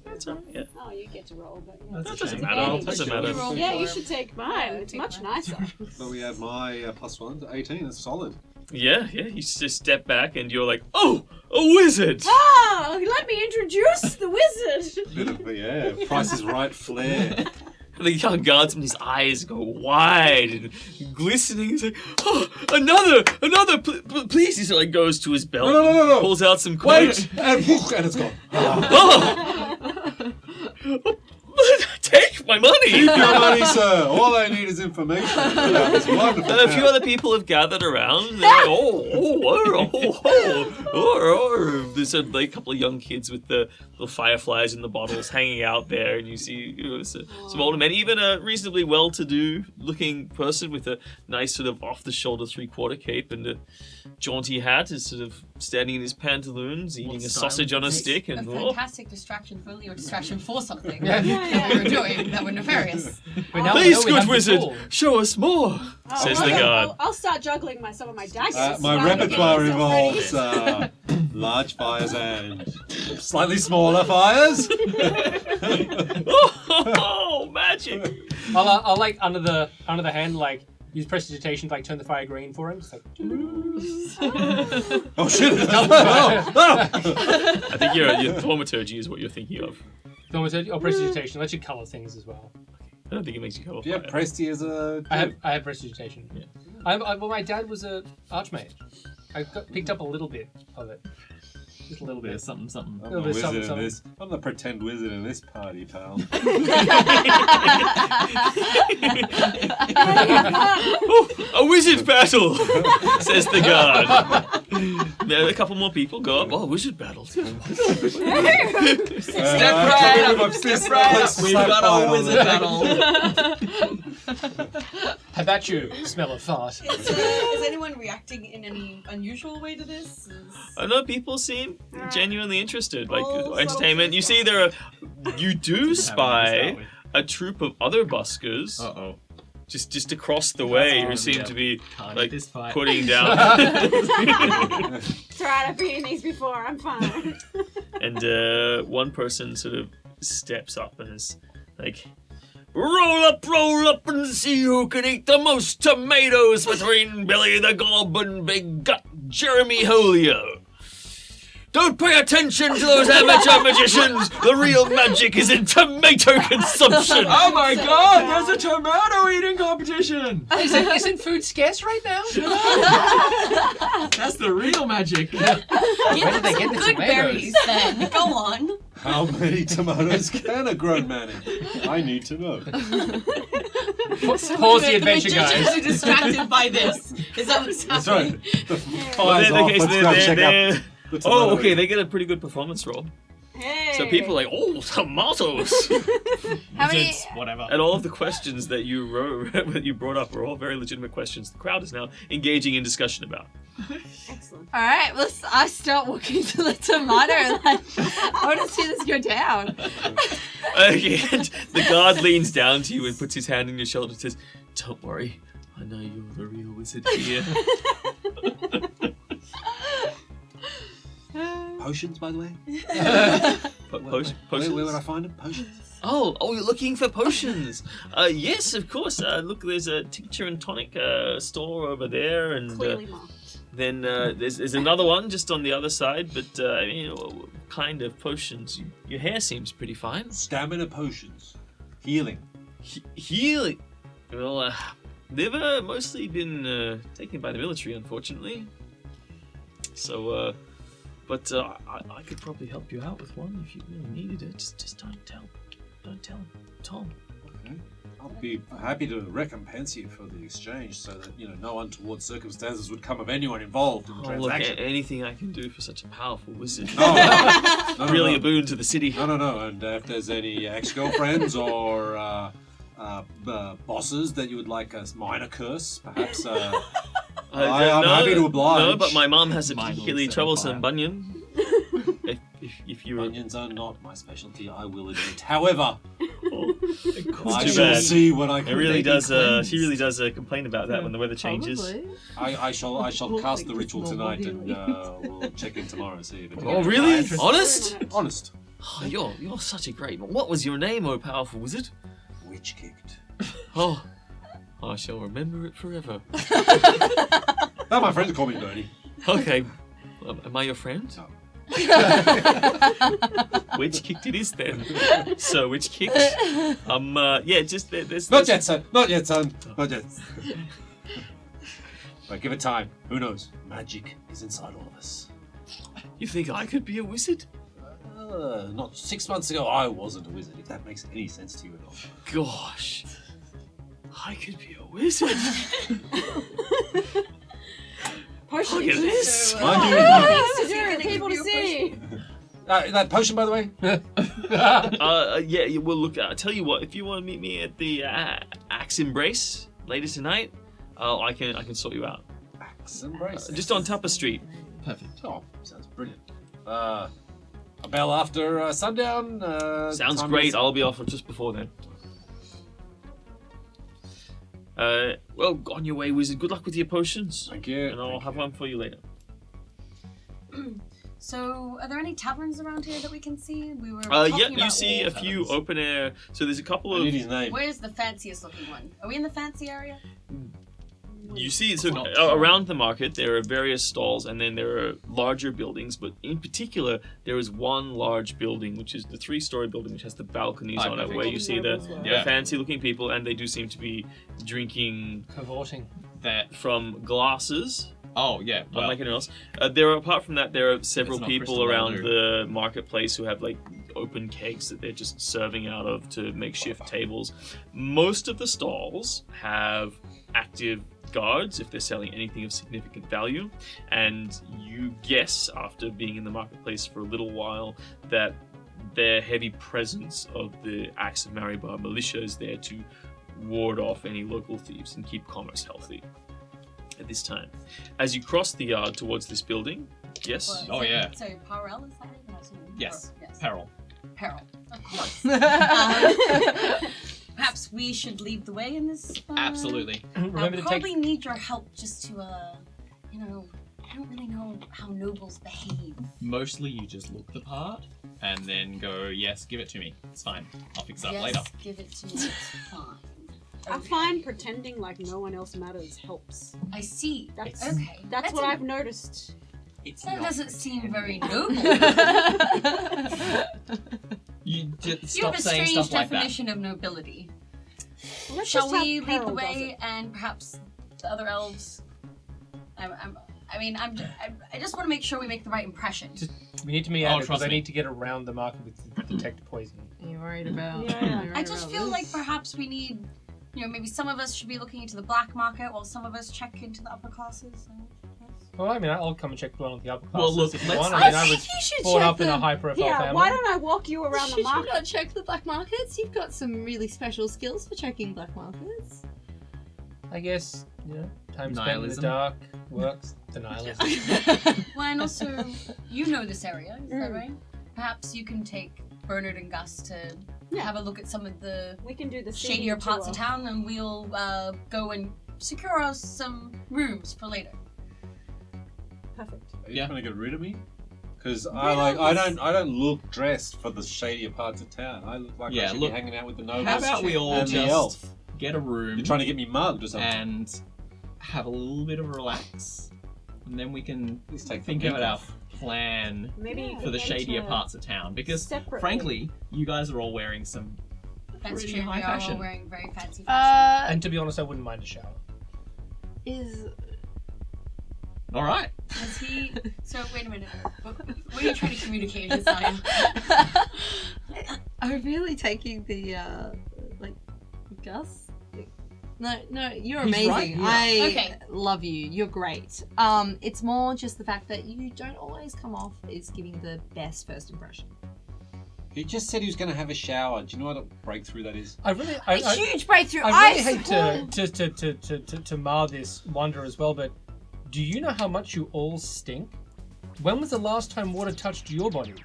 That's all right, yeah. Oh, you get to roll, but yeah. That's That a doesn't shame. matter. Hey, Doesn't you matter. roll Yeah, you for should him. take Yeah, mine. I'll It's take much mine. nicer. But we add my plus one to 18. That's solid. Yeah, you just step back and you're like, oh, a wizard! Ah, let me introduce the wizard. Bit of Price is Right flair. The young guardsman, his eyes go wide and glistening. He's like, oh, another, please. He like goes to his belt, No. pulls out some coins. Wait! And it's gone. Oh, take my money. Keep your money, sir. All I need is information about this wonderful And a few town. other people have gathered around. And they're like, There's a couple of young kids with the fireflies in the bottles hanging out there, and you see some older men, even a reasonably well-to-do looking person with a nice sort of off-the-shoulder three-quarter cape and a jaunty hat is sort of standing in his pantaloons, eating a style sausage on a is this? stick, A and fantastic distraction for or distraction for something Yeah. that we were doing that were nefarious. But now please, we know we good have the wizard, tool. show us more, says the guard. I'll start juggling some of my daggers. My while repertoire you're getting involves yourself large fires and slightly smaller fires. Oh, magic! I'll like under the hand like use prestidigitation to like turn the fire green for him. Just like, Oh shit! Oh. I think your thaumaturgy is what you're thinking of. or prestidigitation. Let you color things as well. I don't think it makes you go. Yeah, Presti is a. I have prestidigitation. Yeah. Well, my dad was a archmage. I picked up a little bit of it, just a little bit. There's something. I'm Little the bit wizard something, in this. I'm the pretend wizard in this party, pal. Oh, a wizard battle, says the guard. Then a couple more people go up. Oh, wizard battle. Step right up. We've got a wizard battle. How about you? Smell of fart. Is anyone reacting in any unusual way to this? I know people seem genuinely interested, like Oh, entertainment. You see, you do spy a troop of other buskers Uh-oh. just across the way who on, seem yeah. to be Can't like this fight. putting down. It's alright, I've beaten these before, I'm fine. And one person sort of steps up and is like, roll up and see who can eat the most tomatoes between Billy the Gob and Big Gut Jeremy Holio. Don't pay attention to those amateur magicians. The real magic is in tomato consumption. Oh my god, there's a tomato eating competition! Isn't food scarce right now? That's the real magic. Give did they them get some the good tomatoes? berries then. Go on. How many tomatoes can a grown man eat? I need to know. Pause the adventure, magicians guys. are distracted by this. Is that what's That's happening? right. The Well, fire's off. okay, so Let's go check out they're- the Oh, tomato okay, eater. they get a pretty good performance roll. Hey. So people are like, oh, tomatoes. How many? Wizards, whatever. And all of the questions that you that you brought up were all very legitimate questions. The crowd is now engaging in discussion about. Excellent. All right, well, I start walking to the tomato. Like, I want to see this go down. Okay, and the guard leans down to you and puts his hand on your shoulder and says, "Don't worry, I know you're the real wizard here." Potions, by the way? Potions? Where would I find them? Potions. Oh, you're looking for potions. Yes, of course. Look, there's a tincture and tonic store over there, and Clearly marked. then there's another one just on the other side. But what kind of potions? Your hair seems pretty fine. Stamina potions. Healing. Healing. Well, they've mostly been taken by the military, unfortunately. So, but I could probably help you out with one if you really needed it. Just don't tell Tom. Okay. I'll be happy to recompense you for the exchange so that, no untoward circumstances would come of anyone involved in the Look, transaction. anything I can do for such a powerful wizard. No, Really no. a boon to the city. No. And if there's any ex-girlfriends or bosses that you would like a minor curse, perhaps I'm happy to oblige. No, but my mom has a Mine will particularly set on troublesome fire. bunion. if you were... Onions are not my specialty, I will admit. However, I too shall bad. see what I It can really do. does. She really does complain about that when the weather changes. Probably. I shall cast the Like ritual it's tonight, normal and we'll check in tomorrow and see if it. Oh, really? Interesting. Honest? Honest. Oh, you're such a great. What was your name, oh powerful wizard? Witch kicked. Oh, I shall remember it forever. Now my friends call me Bernie. Okay, am I your friend? No. Which kicked it is then. So which kicked? Yeah, just there's. Not yet, son. Not yet, son. Not yet. But give it time. Who knows? Magic is inside all of us. You think I could be a wizard? Not 6 months ago, I wasn't a wizard. If that makes any sense to you at all. Gosh, I could be a wizard. Potion. Look at this. Mind you, Things to do, people to see. that potion, by the way. Yeah. Well, look. I'll tell you what. If you want to meet me at the Axe Embrace later tonight, I can sort you out. Axe Embrace. Just on Tupper Street. Perfect. Oh, sounds brilliant. A bell after sundown. Sounds time great. is- I'll be off just before then. Well, on your way, wizard. Good luck with your potions. Thank you. And I'll have one for you later. So, are there any taverns around here that we can see? We were Yeah, talking you about see a all few taverns. open air. So there's a couple I of. need his name. Where's the fanciest looking one? Are we in the fancy area? You see, so Not around the market there are various stalls, and then there are larger buildings. But in particular, there is one large building, which is the 3-story building, which has the balconies on it, perfect. where you see the Yeah. fancy-looking people, and they do seem to be drinking Cavorting. That. from glasses. Oh yeah. Well, Unlike anyone else, apart from that, there are several It's not people crystal around ball, the marketplace who have like open kegs that they're just serving out of to makeshift tables. Most of the stalls have active guards if they're selling anything of significant value, and you guess after being in the marketplace for a little while that their heavy presence of the Axe of Mirabar militia is there to ward off any local thieves and keep commerce healthy at this time. As you cross the yard towards this building, yes? Well, Oh, yeah. So, Parrell, is that right? That's what- Yes. Yes. Peril. Peril. Of course. Perhaps we should lead the way in this. Absolutely. I Remember to probably take. need your help just to, I don't really know how nobles behave. Mostly you just look the part and then go, yes, give it to me. It's fine. I'll fix it up Yes, later. give it to me. It's fine. I find pretending like no one else matters helps. I see. That's Okay. That's what I've noticed. It's That not doesn't seem pretending. very noble. You just You stop have a saying strange stuff like that. definition of nobility. Well, let's Shall just have we lead the Peril does way it. and perhaps the other elves? I just want to make sure we make the right impression. We need to meet Oh, Anna because trust I me. need to get around the market with detect poison. Are you worried about? Yeah. you're I worried just about feel this? like perhaps we need, maybe some of us should be looking into the black market while some of us check into the upper classes. So, yes. Well, I mean, I'll come and check one of the upper Well, classes look, if you let's- want. I I mean, I think was you should brought check up in a them. high-profile Yeah, family. why don't I walk you around the Should you market? not check the black markets? You've got some really special skills for checking black markets. I guess, time spent in the Nihilism. dark works. Denialism. Well, and also, you know this area, is that Mm. right? Perhaps you can take Bernard and Gus to Yeah. have a look at some of the We can do the shadier seating parts of tour. town, and we'll go and secure us some rooms for later. Perfect. Are you Yeah. trying to get rid of me? Because I don't look dressed for the shadier parts of town. I look like I should be hanging out with the nobles. How about we all and the elf. just get a room You're trying to get me mugged or something? and have a little bit of a relax, and then we can Please take the think wig about our off. plan Maybe you for could the shadier enter parts of town. Because separately. frankly, you guys are all wearing some That's pretty true. high We are all fashion. wearing very fancy fashion. And to be honest, I wouldn't mind a shower. Is All right. Is he? So wait a minute. What are you trying to communicate, Josiah? are we really taking the like Gus? No, you're He's amazing. right, yeah. I Okay. love you. You're great. It's more just the fact that you don't always come off as giving the best first impression. He just said he was going to have a shower. Do you know what a breakthrough that is? I really, A huge breakthrough. I really hate to mar this wonder as well, but do you know how much you all stink? When was the last time water touched your bodies?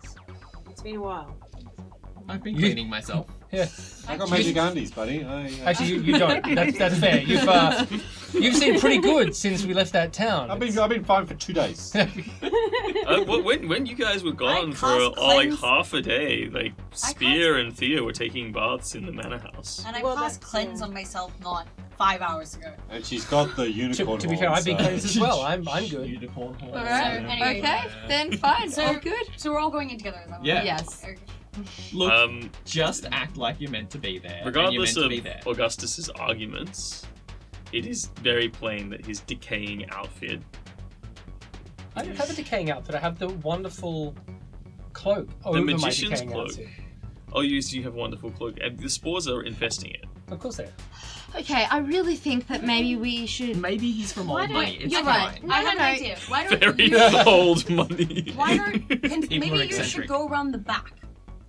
It's been a while. I've been cleaning myself. Yeah. I got magic undies, buddy. Actually, you don't. That's fair. You've seen pretty good since we left that town. I've been fine for 2 days. When you guys were gone for cast like cleanse. half a day, like Spear and Thea were taking baths in the manor house. And I Well, cast that's, cleanse on myself not 5 hours ago. And she's got the unicorn To be fair, horn, I've been so- cleansed as well. I'm good. Unicorn horn. All right. So, anyway. Okay. Then fine. So- All good. So we're all going in together, is that right? Yeah. Yes. Okay. Look, just act like you're meant to be there. and you're Regardless meant of to be there. Augustus's arguments, it is very plain that his decaying outfit. I don't have a decaying outfit. I have the wonderful cloak over my magician's decaying cloak. outfit. Oh, you have a wonderful cloak. And the spores are infesting it. Of course they are. Okay, I really think that maybe we should. Maybe he's from Why old don't- money. It's you're fine. right. No, I have no. an idea. Why don't Very you? old money. Why don't? People Maybe are you eccentric. should go around the back,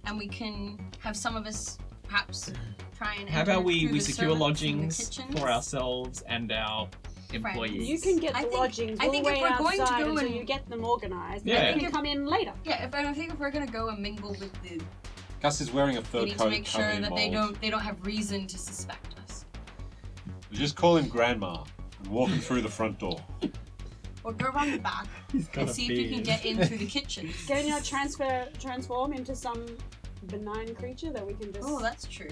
and we can have some of us perhaps try and. How enter about we through the secure servants and the lodgings kitchens? for ourselves and our employees? You can get I the think- lodgings. I We'll think if wait we're going to outside go until and- you get them organised. Yeah. Then you can come in later. Yeah, I think if we're gonna go and mingle with the, Gus is wearing a fur we need coat to make sure covered in that mold. they don't have reason to suspect us. You just call him Grandma and walk him through the front door. Or go around the back and see if you can get in through the kitchen. Can you transform into some benign creature that we can just Oh, that's true.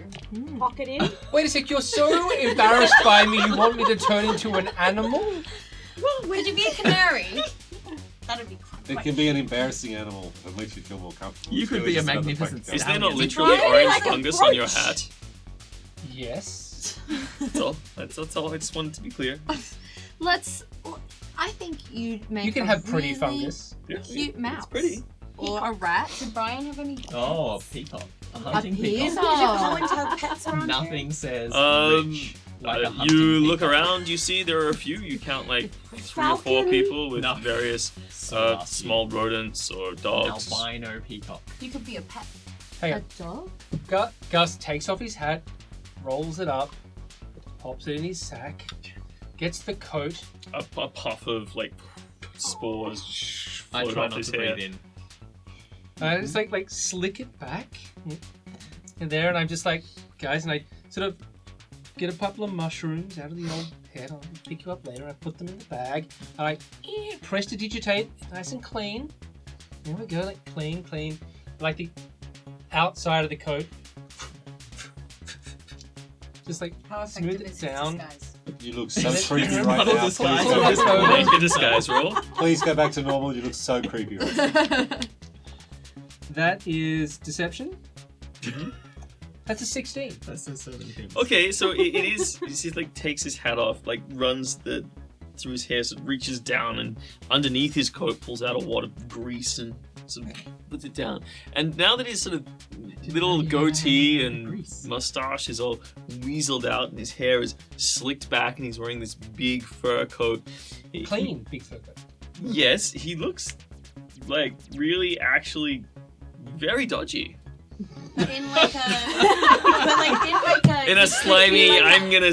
pocket in? Wait a sec, you're so embarrassed by me, you want me to turn into an animal? Could you be a canary? That'd be It quite can be an embarrassing animal that makes you feel more comfortable. You It's could really be a just another magnificent prank. Is there not Stallion. literally Why orange like a fungus on your brooch? hat? Yes. That's all. That's all. I just wanted to be clear. Let's. I think you'd make. You can a have pretty really fungus. cute mouse. It's pretty. Or a rat. Did Brian have any? Oh, a peacock. A hunting peacock. peacock. to have pets around Nothing says Um, rich like a hunting you look peacock. around. You see there are a few. You count like 3 or 4 Falcon? people with No. various So lucky. small rodents or dogs. albino peacock. You could be a pet. Hang A on. dog? Gus takes off his hat, rolls it up, pops it in his sack, gets the coat. A puff of like spores I float try off not his to hair. breathe in. And it's like slick it back. And there, and I'm just like, guys, and I sort of get a couple of mushrooms out of the old head. I'll pick you up later. I put them in the bag. And I prestidigitate, nice and clean. There we go, like clean. Like the outside of the coat. Just like How smooth effective it is his down. disguise? You look so And then- creepy right Model now. disguise. Please go, back to Make normal. a disguise roll. Please go back to normal. You look so creepy right now. That is deception. That's a 16. That says so many things. Okay, so it is. He like takes his hat off, like runs through his hair, so it reaches down and underneath his coat pulls out a wad of grease and sort of puts it down. And now that his sort of little goatee and Grease. mustache is all weaseled out and his hair is slicked back and he's wearing this big fur coat. Clean, big fur coat. Yes, he looks like really actually very dodgy. In like a, but like In a slimy, like I'm gonna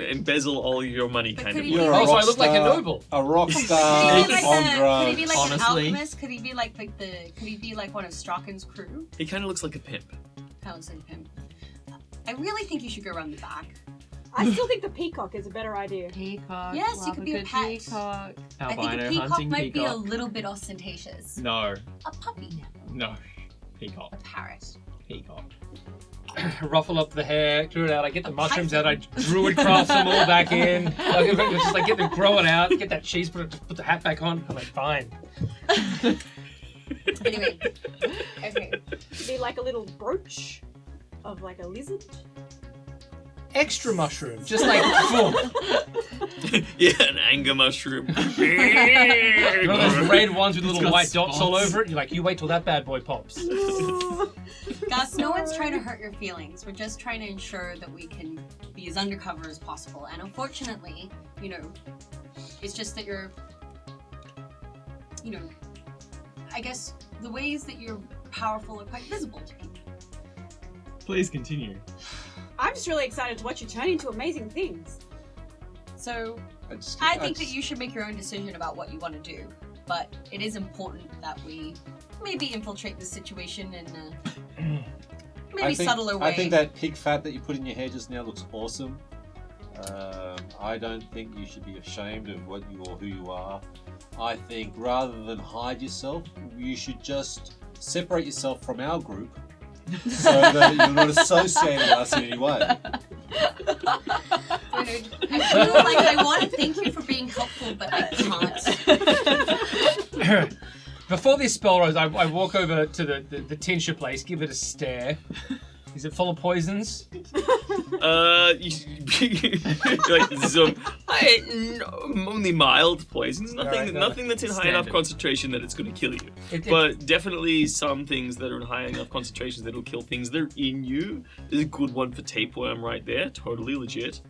embezzle all your money But kind could of. he way. You're a Oh, so I rock look like a star- noble. A rock Could star he be like, on could he drugs. be like an Honestly. alchemist? Could he be like could he be like one of Srakens' crew? He kind of looks like a pimp. Kind of like him. I really think you should go around the back. I still think the peacock is a better idea. Peacock. Yes, you love could be a good pet. Peacock. I think Albino a peacock hunting might be a peacock. little bit ostentatious. No, A puppy. no. Peacock. A parrot. Peacock. Ruffle up the hair, clear it out. I get the A mushrooms python. out. I druid craft them all back in. I just like get them growing out. Get that cheese, put the hat back on. I'm like, fine. Anyway. Okay. It'd be like a little brooch of like a lizard. Extra mushroom, just like boom. Yeah, an anger mushroom. You know those red ones with It's little got white dots all spots. over it? You're like, you wait till that bad boy pops. Gus, no one's trying to hurt your feelings. We're just trying to ensure that we can be as undercover as possible. And unfortunately, you know, it's just that you're, you know, I guess the ways that you're powerful are quite visible to people. Please continue. I'm just really excited to watch you turn into amazing things. So I think that you should make your own decision about what you want to do. But it is important that we maybe infiltrate this situation in a maybe subtler way. I think that pig fat that you put in your hair just now looks awesome. I don't think you should be ashamed of what you or who you are. I think rather than hide yourself, you should just separate yourself from our group so that you're not associated with us in any way. Dude, I feel like I want to thank you for being helpful, but I can't. Before this spell rolls, I walk over to the tincture place, give it a stare. Is it full of poisons? Like some, only mild poisons. Nothing, Alright, no. nothing that's in high enough Standard. concentration that it's going to kill you. It- But definitely some things that are in high enough concentrations that'll kill things that are in you. There's a good one for tapeworm right there, totally legit.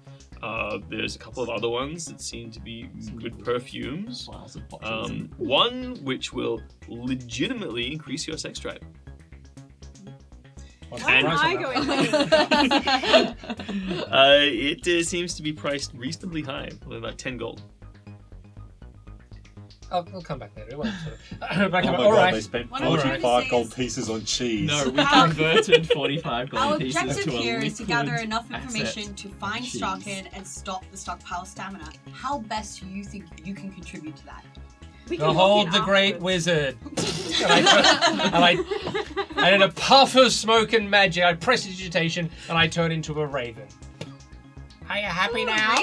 There's a couple of other ones that seem to be good perfumes. Piles of bottles. One which will legitimately increase your sex drive. What's Why the am price I on going that? It seems to be priced reasonably high, with about 10 gold. I'll come back later. It won't sort of... Oh my all god, right. they spent What I'm trying to 45 say gold is- pieces on cheese. No, we converted 45 Our gold pieces objective to a here is to gather liquid enough asset. information to find Cheese. Srakens and stop the stockpile stamina. How best do you think you can contribute to that? We can walk Behold in the great afterwards. wizard. And in a puff of smoke and magic, I press digitation and I turn into a raven. Are you happy now?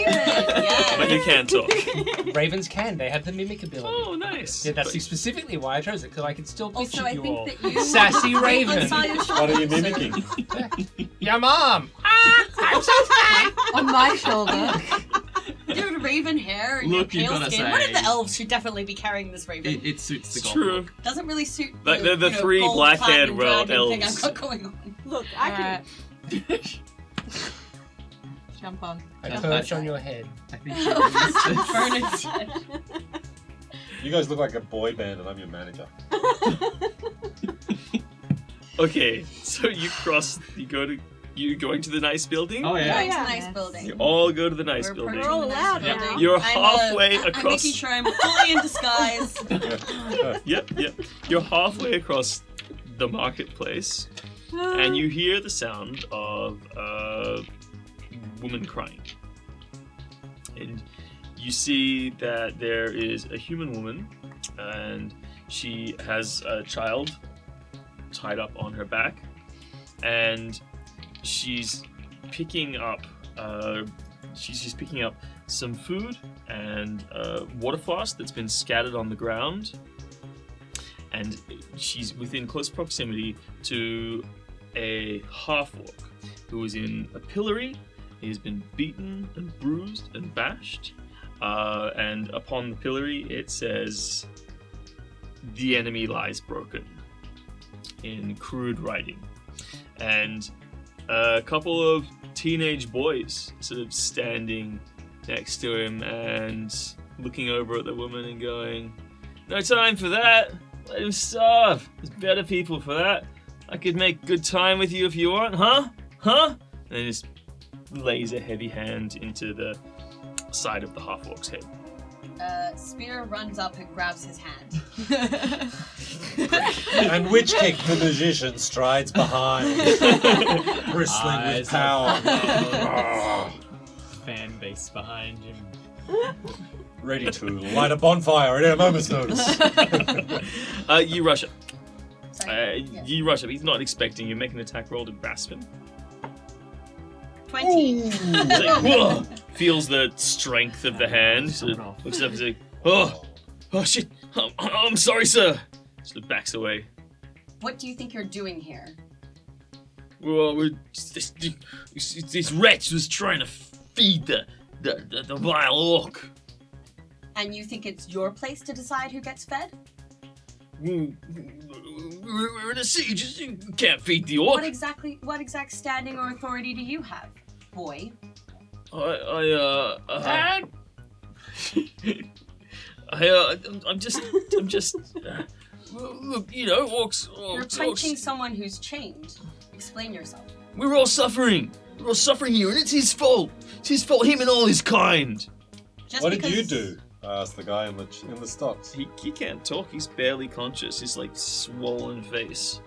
But you can talk. Ravens can. They have the mimic ability. Oh, nice. Yeah, that's specifically why I chose it, because I can still picture Also, I you think all. that you Sassy raven. Let's tell you What are you so- mimicking? Your mom. I'm so fat. On my shoulder. Dude, raven hair and Look, your you've pale gotta skin. One of say- the elves should definitely be carrying this raven. It suits the It's gold true. look. Doesn't really suit Like the, the you know, three gold black-haired platinum dragon thing elves. I've got going on. Look, I can. Alright, jump on. I Yeah. perch on your head. I think you missed Burn it. it. You guys look like a boy band and I'm your manager. Okay, so you're going to the nice building? Oh Going yeah. to yeah. the nice Yes. building. You all go to the nice We're building. approaching We're all the nice allowed building. now. You're I'm, halfway I'm across. making sure I'm fully in disguise. Yep. You're halfway across the marketplace, and you hear the sound of a woman crying. And you see that there is a human woman, and she has a child tied up on her back, and she's picking up she's picking up some food and water flask that's been scattered on the ground, and she's within close proximity to a half-orc who is in a pillory. He has been beaten and bruised and bashed, and upon the pillory it says, "The enemy lies broken," in crude writing. And a couple of teenage boys sort of standing next to him and looking over at the woman and going, "No time for that. Let him starve. There's better people for that. I could make good time with you if you want, huh? Huh?" And he just lays a heavy hand into the side of the half-orc's head. Spear runs up and grabs his hand. And Witch Kick the magician strides behind, bristling Eyes with power. fan base behind him. Ready to light a bonfire at a moment's notice. You rush up. Sorry. Yeah. You rush up. He's not expecting you. Make an attack roll to grasp him. 20. He's like, whoa! Feels the strength of the hand. Sort of looks up and says, oh shit! I'm sorry, sir. Sort of backs away. What do you think you're doing here? Well, this wretch was trying to feed the vile orc. And you think it's your place to decide who gets fed? We're in a siege. You can't feed the orc. What exact standing or authority do you have, boy? I'm just. Look, you know, orcs. You're punching someone who's chained. Explain yourself. We're all suffering. We're all suffering here, and it's his fault. It's his fault. Him and all his kind. What did you do? Asked the guy in the stocks. He can't talk. He's barely conscious. He's like swollen face.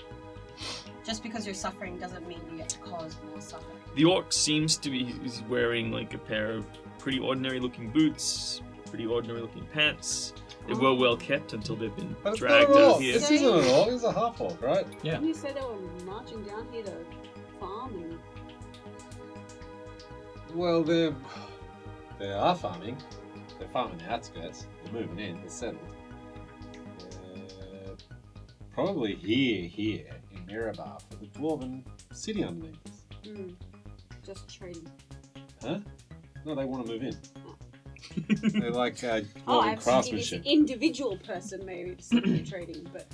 Just because you're suffering doesn't mean you get to cause more suffering. The orc seems to be he's wearing like a pair of pretty ordinary looking boots, pretty ordinary looking pants. They were well kept until they've been But it's dragged not an out orc. here. This isn't an orc. It's a half orc, right? Yeah. Didn't you say they were marching down here to farm and... Well, they are farming. They're farming the outskirts. They're moving in. They're settled. Probably here in Mirabar for the dwarven city underneath us. just trading. Huh? No, they want to move in. They're like dwarven I've seen craftsmanship. this individual person maybe simply trading, but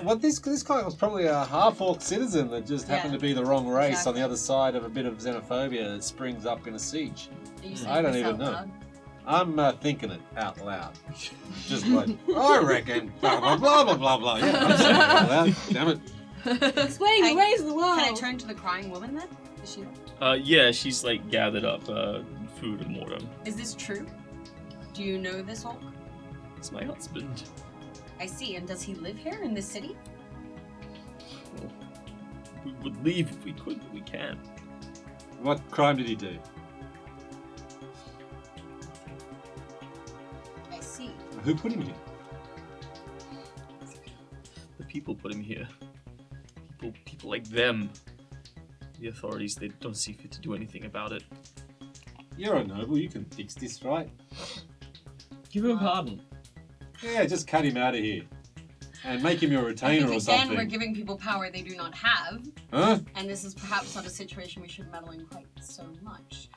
Well, this guy was probably a half-orc citizen that just happened to be the wrong race exactly. on the other side of a bit of xenophobia that springs up in a siege. Are you saying I don't this even out know. loud? I'm thinking it out loud. Just like, I reckon, blah, blah, blah, blah, blah, blah. Yeah, I'm saying it out loud. Damn it. explaining the ways of the world. Can I turn to the crying woman then? Is she? Yeah, she's like gathered up food and water. Is this true? Do you know this orc? It's my husband. I see. And does he live here in this city? We would leave if we could, but we can't. What crime did he do? I see. Who put him here? The people put him here. People like them. The authorities, they don't see fit to do anything about it. You're a noble. You can fix this, right? Give him a pardon. Yeah, just cut him out of here. And make him your I retainer think or again something. we're giving people power they do not have, Huh? and this is perhaps not a situation we should meddle in quite so much.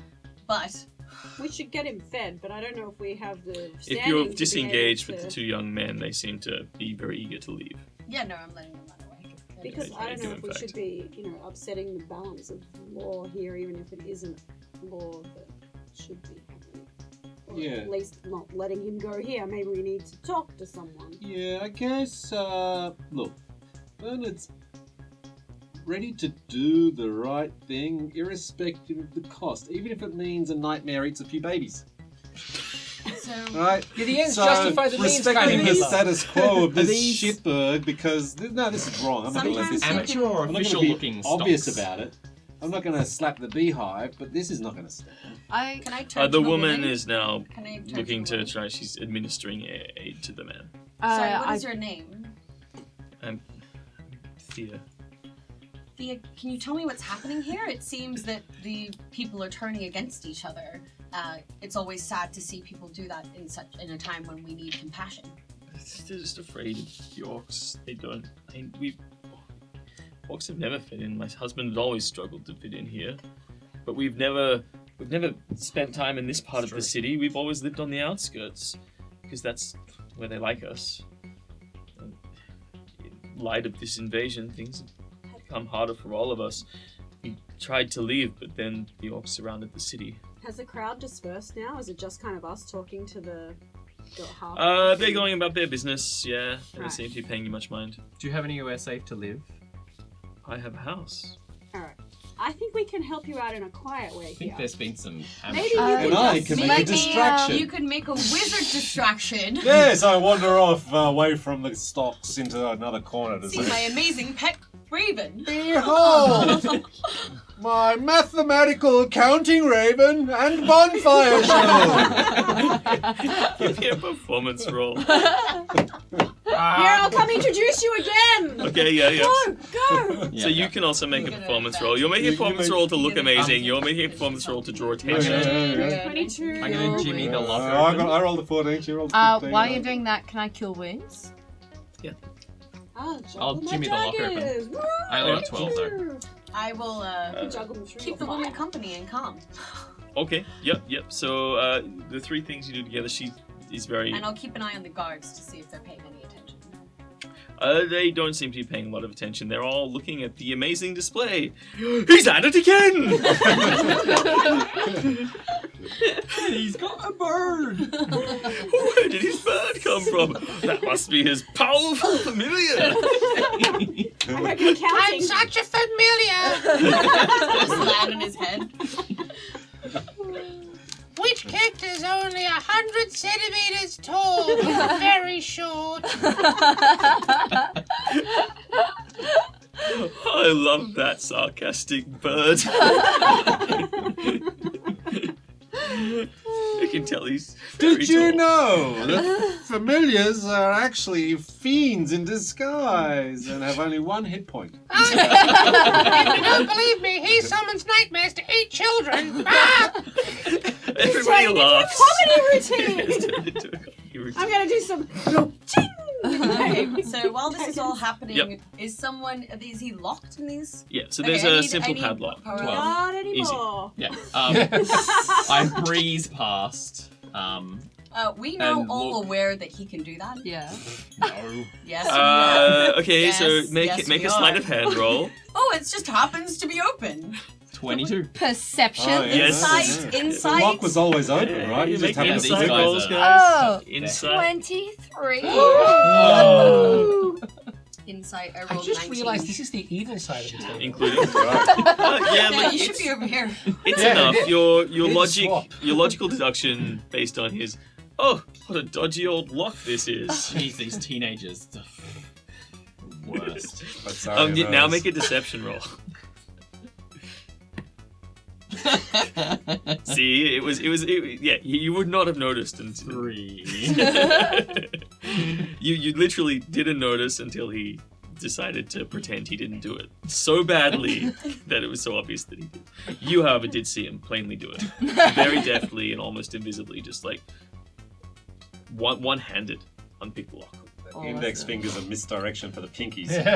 But We should get him fed, but I don't know if we have the If standing you're to be disengaged able with the to- two young men, they seem to be very eager to leave. yeah, no, I'm letting them run away. Because They I don't do, know in if we fact. should be, upsetting the balance of law here, even if it isn't law that should be happening. Or Yeah. at least not letting him go here. Maybe we need to talk to someone. Yeah, I guess, look, Bernard's ready to do the right thing, irrespective of the cost, even if it means a nightmare eats a few babies. So Right? Yeah, the ends So, justify the means, kind respecting of the Hitler. status quo of Are this these- shitbird, because, no, this is wrong. I'm not going to let this Sometimes Amateur or I'm not going official to looking be obvious stocks? about it. I'm not going to slap the beehive, but this is not going to stand. can I turn The to woman woman is now Can I turn looking to the to try. She's administering aid to the man. Sorry, what is your name? And Thea. Thea, can you tell me what's happening here? It seems that the people are turning against each other. It's always sad to see people do that in a time when we need compassion. They're just afraid of the orcs. They don't. Orcs have never fit in. My husband has always struggled to fit in here, but we've never spent time in this part of the city. We've always lived on the outskirts because that's where they like us. And in light of this invasion, things have become harder for all of us. We tried to leave, but then the orcs surrounded the city. Has the crowd dispersed now? Is it just kind of us talking to the half? They're going about their business. Yeah, they don't Right. seem to be paying you much mind. Do you have anywhere safe to live? I have a house. Alright. I think we can help you out in a quiet way I think here. there's been some Maybe you amateur. could And I just can Let make a me, distraction. You could make a wizard distraction. Yes, I wander off away from the stocks into another corner to See my say, amazing pet raven. Behold! My mathematical counting raven and bonfire show. Give me a performance roll. Here, I'll come introduce you again. Okay, yeah. Go. So you can also make a performance roll. You're making a performance roll to look amazing. You're making a performance roll to draw attention. 22. I'm gonna jimmy the lock I rolled a 14. She rolled a 15. While you're doing that, can I cure wounds? I'll jimmy the lock open. I only got 12 though. I will Juggle them through keep the your woman fire. company and calm. Okay, yep. So the three things you do together, she is very... And I'll keep an eye on the guards to see if they're paying any attention. They don't seem to be paying a lot of attention. They're all looking at the amazing display. He's at it again! He's got a bird! Where did his bird come from? That must be his powerful familiar. I'm counting. I'm such a familiar! Just land on his head. Which character is only 100 centimeters tall? Very short. I love that sarcastic bird. I can tell he's very Did you tall. know that familiars are actually fiends in disguise and have only one hit point? If you don't believe me, he summons nightmares to eat children. Ah! Everybody laughs. Comedy routine. It's turned into a comedy routine. I'm gonna do some. Okay, so while this is all happening, Yep. is he locked in these? Yeah, so Okay, there's I a need- simple I need padlock. power 12. Not anymore. Yeah. I breeze past. We now And all look- aware that he can do that. Yeah. No. Yes. we are. Okay, Yes, so make yes, make we a sleight are. of hand roll. Oh, it just happens to be open. 22. Perception. Oh, yeah. Yes. Insight, The insight. lock was always open, Yeah, right? You make just have these to insight guys rolls, are- guys. Oh. Insight. 23. Oh. Insight. I I rolled just 19. realised this is the evil side of the table. Including. Right. Yeah, No, look, you should it's, be over here. it's Yeah, enough. yeah. Your Need logic, swap. your logical deduction based on his. Oh, what a dodgy old lock this is. Jeez, these teenagers. Worst. But sorry, Now Rose. make a deception roll. See, yeah, you would not have noticed until 3. you literally didn't notice until he decided to pretend he didn't do it so badly that it was so obvious that he did. You, however, did see him plainly do it, very deftly and almost invisibly, just like one-handed unpick the lock. The index fingers are misdirection for the pinkies. Yeah.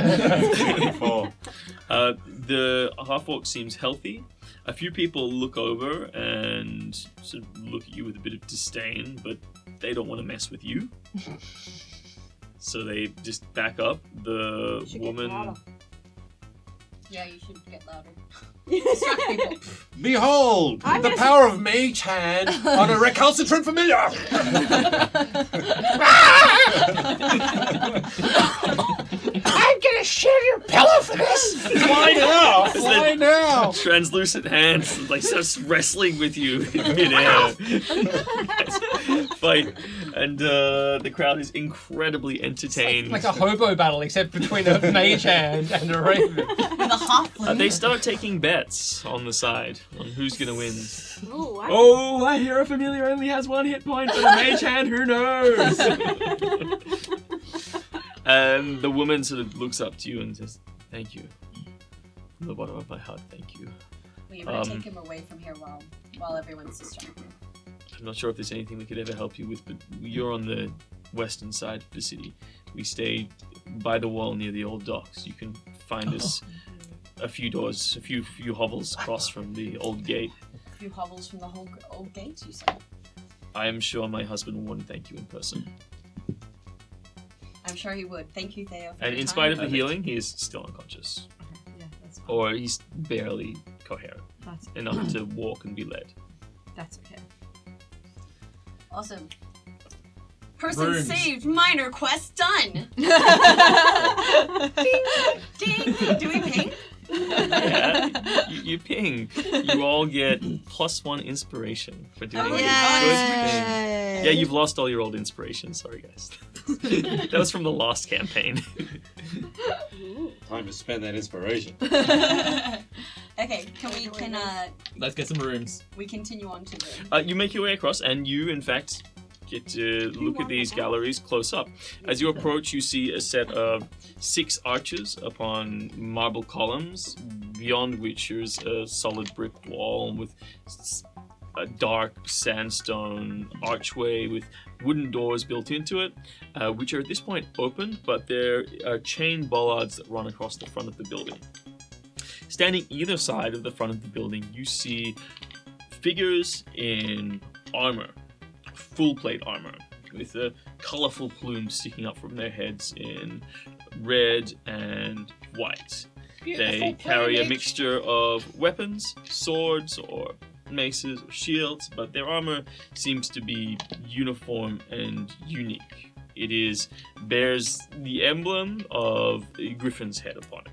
The half-orc seems healthy. A few people look over and sort of look at you with a bit of disdain, but they don't want to mess with you. So they just back up. The You should get woman... louder. Yeah, you should get louder. Distract people. Behold, I'm the gonna- power of Mage Hand on a recalcitrant familiar! I'm gonna share your pillow for this! Fly now! Is Fly that- now! Translucent hands like starts wrestling with you in midair. Fight, and the crowd is incredibly entertained. Like a hobo battle, except between a mage hand and a raven. With a halfling. They start taking bets on the side on who's gonna win. Ooh, Oh, I hear a familiar only has 1 hit point, but a mage hand, who knows? And the woman sort of looks up to you and says, "Thank you, from the bottom of my heart. Thank you. We better take him away from here while everyone's distracted. I'm not sure if there's anything we could ever help you with, but you're on the western side of the city. We stay by the wall near the old docks. You can find us a few doors, a few hovels across from the old gate. A few hovels from the whole old gate, you said. I am sure my husband will want to thank you in person. I'm sure he would. Thank you, Theo. For And your in time. spite of the healing, he is still unconscious. Yeah, that's fine. Or he's barely coherent That's, enough to walk and be led. that's okay. Awesome. Person Runes. saved. Minor quest done. Ding. Do we ping? Yeah, you ping. You all get +1 inspiration for doing Oh, a good yeah. thing. Yeah, you've lost all your old inspiration. Sorry, guys. That was from the last campaign. Time to spend that inspiration. Okay, Let's get some rooms. we continue on to the... You make your way across, and you, in fact, get to look at these galleries close up. As you approach, you see a set of 6 arches upon marble columns, beyond which there's a solid brick wall with a dark sandstone archway with wooden doors built into it, which are at this point open, but there are chain bollards that run across the front of the building. Standing either side of the front of the building, you see figures in armor, full plate armor, with a colorful plumes sticking up from their heads in red and white. They carry a mixture of weapons, swords, or maces, or shields, but their armor seems to be uniform and unique. It bears the emblem of a griffin's head upon it.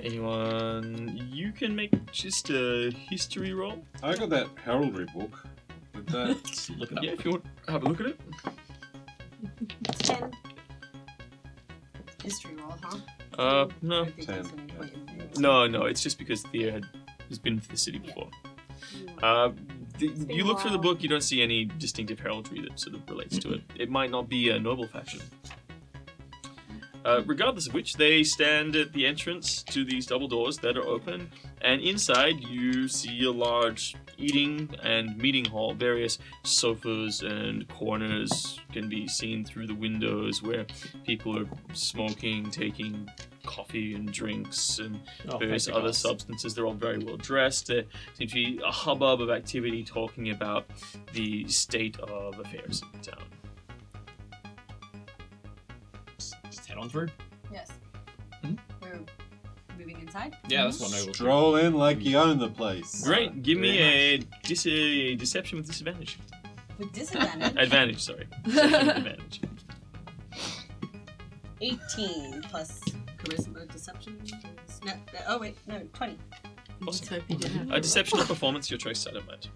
Anyone? You can make just a history roll. I got that heraldry book. With that. Let's look it up. Yeah, if you want to have a look at it. 10. History roll, huh? No. I don't think there's any point in it. No, it's just because Thea has been to the city before. You look through the book, you don't see any distinctive heraldry that sort of relates to it. It might not be a noble faction. Regardless of which, they stand at the entrance to these double doors that are open, and inside you see a large eating and meeting hall. Various sofas and corners can be seen through the windows where people are smoking, taking coffee and drinks and various other substances. They're all very well dressed. There seems to be a hubbub of activity talking about the state of affairs in the town. Just head on through. Yes. Hmm? We're moving inside. Yeah, that's what noble. Stroll in like you own the place. Great, give me a deception with disadvantage. With disadvantage. Advantage, sorry. Deception with advantage. 18 plus charisma, deception. No, oh wait, no, 20. Awesome. Hope you didn't have Deception or performance, your choice, I don't mind.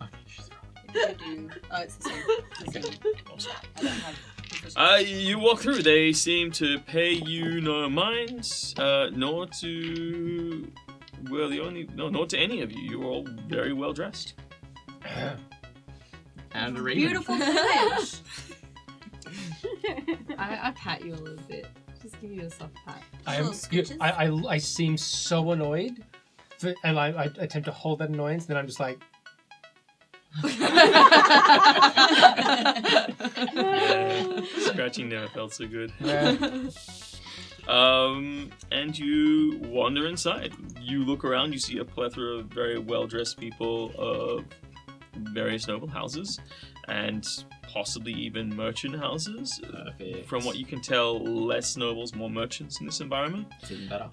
If you do, oh, it's the same. The same. Awesome. I don't have proficiency. You walk through. They seem to pay you no mind, nor to nor to any of you. You're all very well dressed. And a raven. Beautiful village. I pat you a little bit. Just give you a soft pat. I seem so annoyed, and I attempt to hold that annoyance. Then I'm just like, Scratching never felt so good. yeah. And you wander inside. You look around. You see a plethora of very well-dressed people of various noble houses, and possibly even merchant houses. From what you can tell, less nobles, more merchants in this environment. It's even better.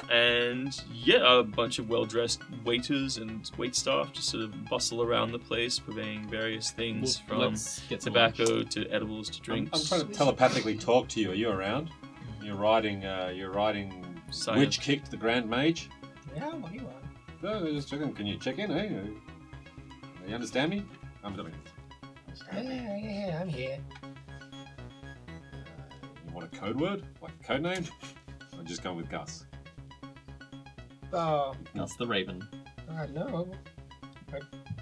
And yeah, a bunch of well-dressed waiters and waitstaff just sort of bustle around the place, purveying various things from Let's get some tobacco lunch. to edibles to drinks. I'm trying to telepathically talk to you. Are you around? You're riding Sire. Witch Kicked the Grand Mage? Yeah, what do you want? No, just checking. Can you check in, eh? You understand me? I'm doing it. Yeah, I'm here. You want a code word? Like a code name? Or just go with Gus? Oh, That's the raven. no.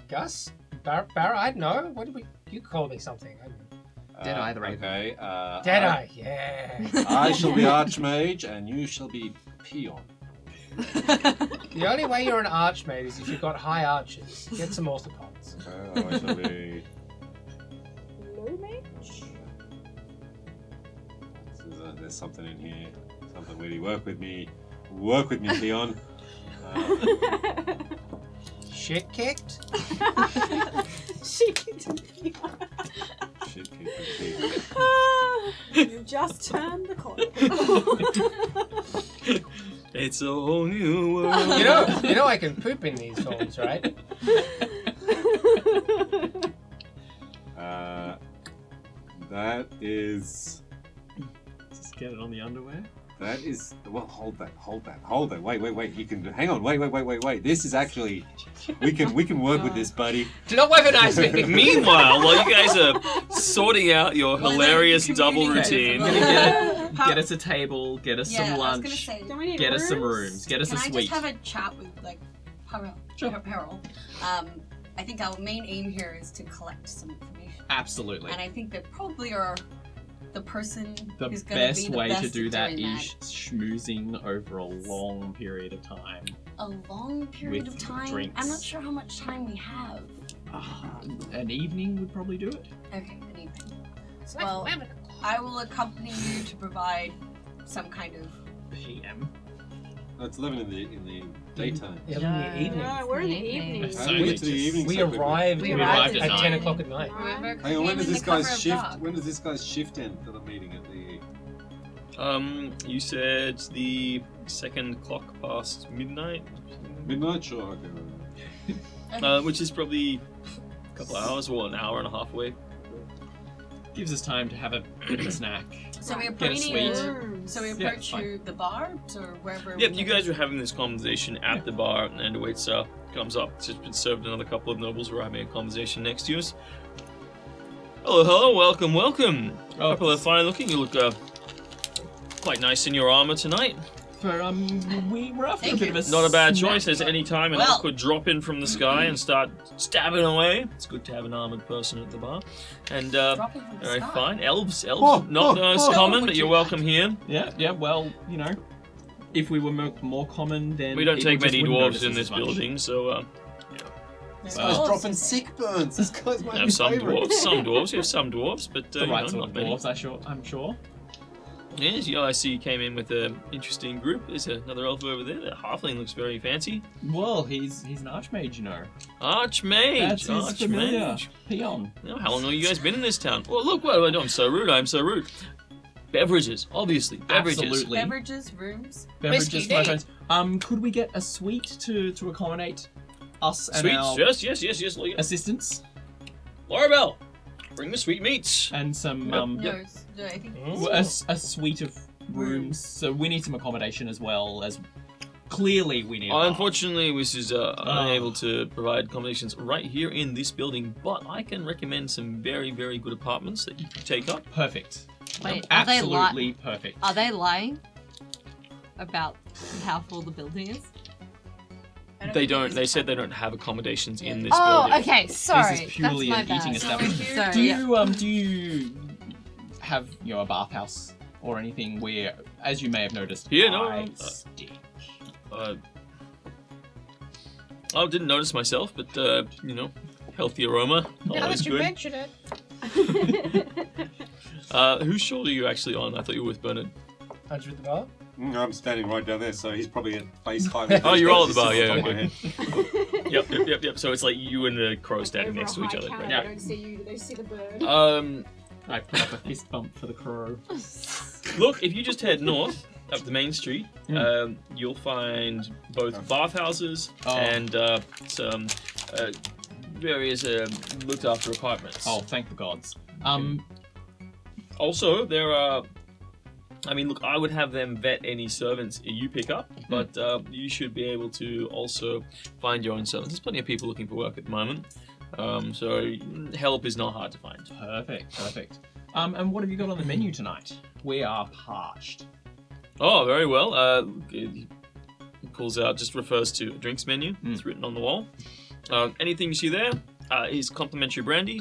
Gus? Barra? No. What did you call me something? Deadeye the Raven. Okay. Deadeye, yeah. I shall be Archmage, and you shall be Peon. The only way you're an archmage is if you've got high archers. Get some orthopods. Okay, I shall be. Low mage? There's something in here. Something witty. Work with me, Peon. Shit kicked? She can be Shit kicked. You just turned the corner. It's a whole new world. You know I can poop in these forms, right? That is. Just get it on the underwear. That is. Well, hold that. Wait. You can. Hang on. Wait. This is actually. We can work with this, buddy. Do not weaponize me! Meanwhile, while you guys are sorting out your Well, hilarious then double communicate routine, with them. get us a table, get us some I was lunch, gonna say, Don't we need get us some rooms? rooms, get us can a I suite. just have a chat with like Peril? I think our main aim here is to collect some information, Absolutely. and I think that probably are the person The who's going to best be the way best to do at that doing is schmoozing over a long period of time. a long period with of time. drinks. I'm not sure how much time we have. An evening would probably do it. Okay, an evening. Well, I will accompany you to provide some kind of. PM. It's 11 in the daytime. Yeah, in the evening. No, we're in the evening. How do we get to the evening? We so quickly? arrived, We arrived at at 10 9. o'clock at night. Remember? Hang on, when came does in this the cover guy's of shift? dark. When does this guy's shift end for the meeting at the? You said the second clock past midnight, Midnight? Sure, okay. which is probably a couple hours or an hour and a half away. Gives us time to have a bit of a snack. So we Get a approach suite. you. So we Yeah, approach it's fine. you the bar or wherever. Yep, we you can- guys were having this conversation at the bar, and a waiter comes up. It's just been served another couple of nobles who are having a conversation next to us. Hello, welcome. Oh. Couple of fine looking. You look quite nice in your armor tonight. For we were after Thank a bit you. of a Not a bad snack. choice. As any time an Well- elf could drop in from the sky and start stabbing away. It's good to have an armored person at the bar. And Dropping from the very sky. fine. Elves, Oh, not oh, as oh. common, Would but you you're welcome here. Yeah. Well, if we were more common, then We don't people take just many wouldn't dwarves notice in us this as much. building, so This Well- guy's dropping sick burns. This guy's my we have new some favorite. dwarves. Some dwarves. We have some dwarves, but The right sort not of many. dwarves, I'm sure. Yes, yeah, I see you came in with an interesting group. There's another elf over there. The halfling looks very fancy. Well, he's an archmage, Archmage! That's his familiar Archmage. peon. Now, how long have you guys been in this town? Well, look, what I'm so rude. I'm so rude. Beverages, obviously. Beverages. Absolutely. Beverages, rooms. Beverages, Whiskey, my tea. friends. Could we get a suite to accommodate us and Sweets, our yes. Look, assistants Laurabelle, bring the sweet meats. and some Yep. No, I think. a suite of rooms? So we need some accommodation as well as clearly we need. a bar. Unfortunately, this is unable to provide accommodations right here in this building, but I can recommend some very, very good apartments that you can take up. Perfect. Wait, are they Absolutely perfect. Are they lying about how full the building is? They don't. They said they don't have accommodations in this Oh, building. okay. Sorry. This is purely That's an my eating bad. establishment. Sorry, Do you have a bathhouse or anything where, as you may have noticed, Yeah, no, I stink? I didn't notice myself, but healthy aroma. Always good. mention it. Whose shoulder are you actually on? I thought you were with Bernard. Aren't you at the bar? I'm standing right down there, so he's probably at face height. Oh, you're all at the bar, He's yeah, on my okay. head. Yep. So it's like you and the crow standing Over next a to each high other. tower, Right? Yeah. They don't see you. They see the bird. I put up a fist bump for the crow. Look, if you just head north up the main street, you'll find both bathhouses Oh. and some various looked after apartments. Oh, thank the gods. Also, there are. I mean, look, I would have them vet any servants you pick up, but you should be able to also find your own servants. There's plenty of people looking for work at the moment, so help is not hard to find. Perfect. And what have you got on the menu tonight? We are parched. Oh, very well. He pulls out, just refers to a drinks menu. It's written on the wall. Anything you see there is complimentary brandy.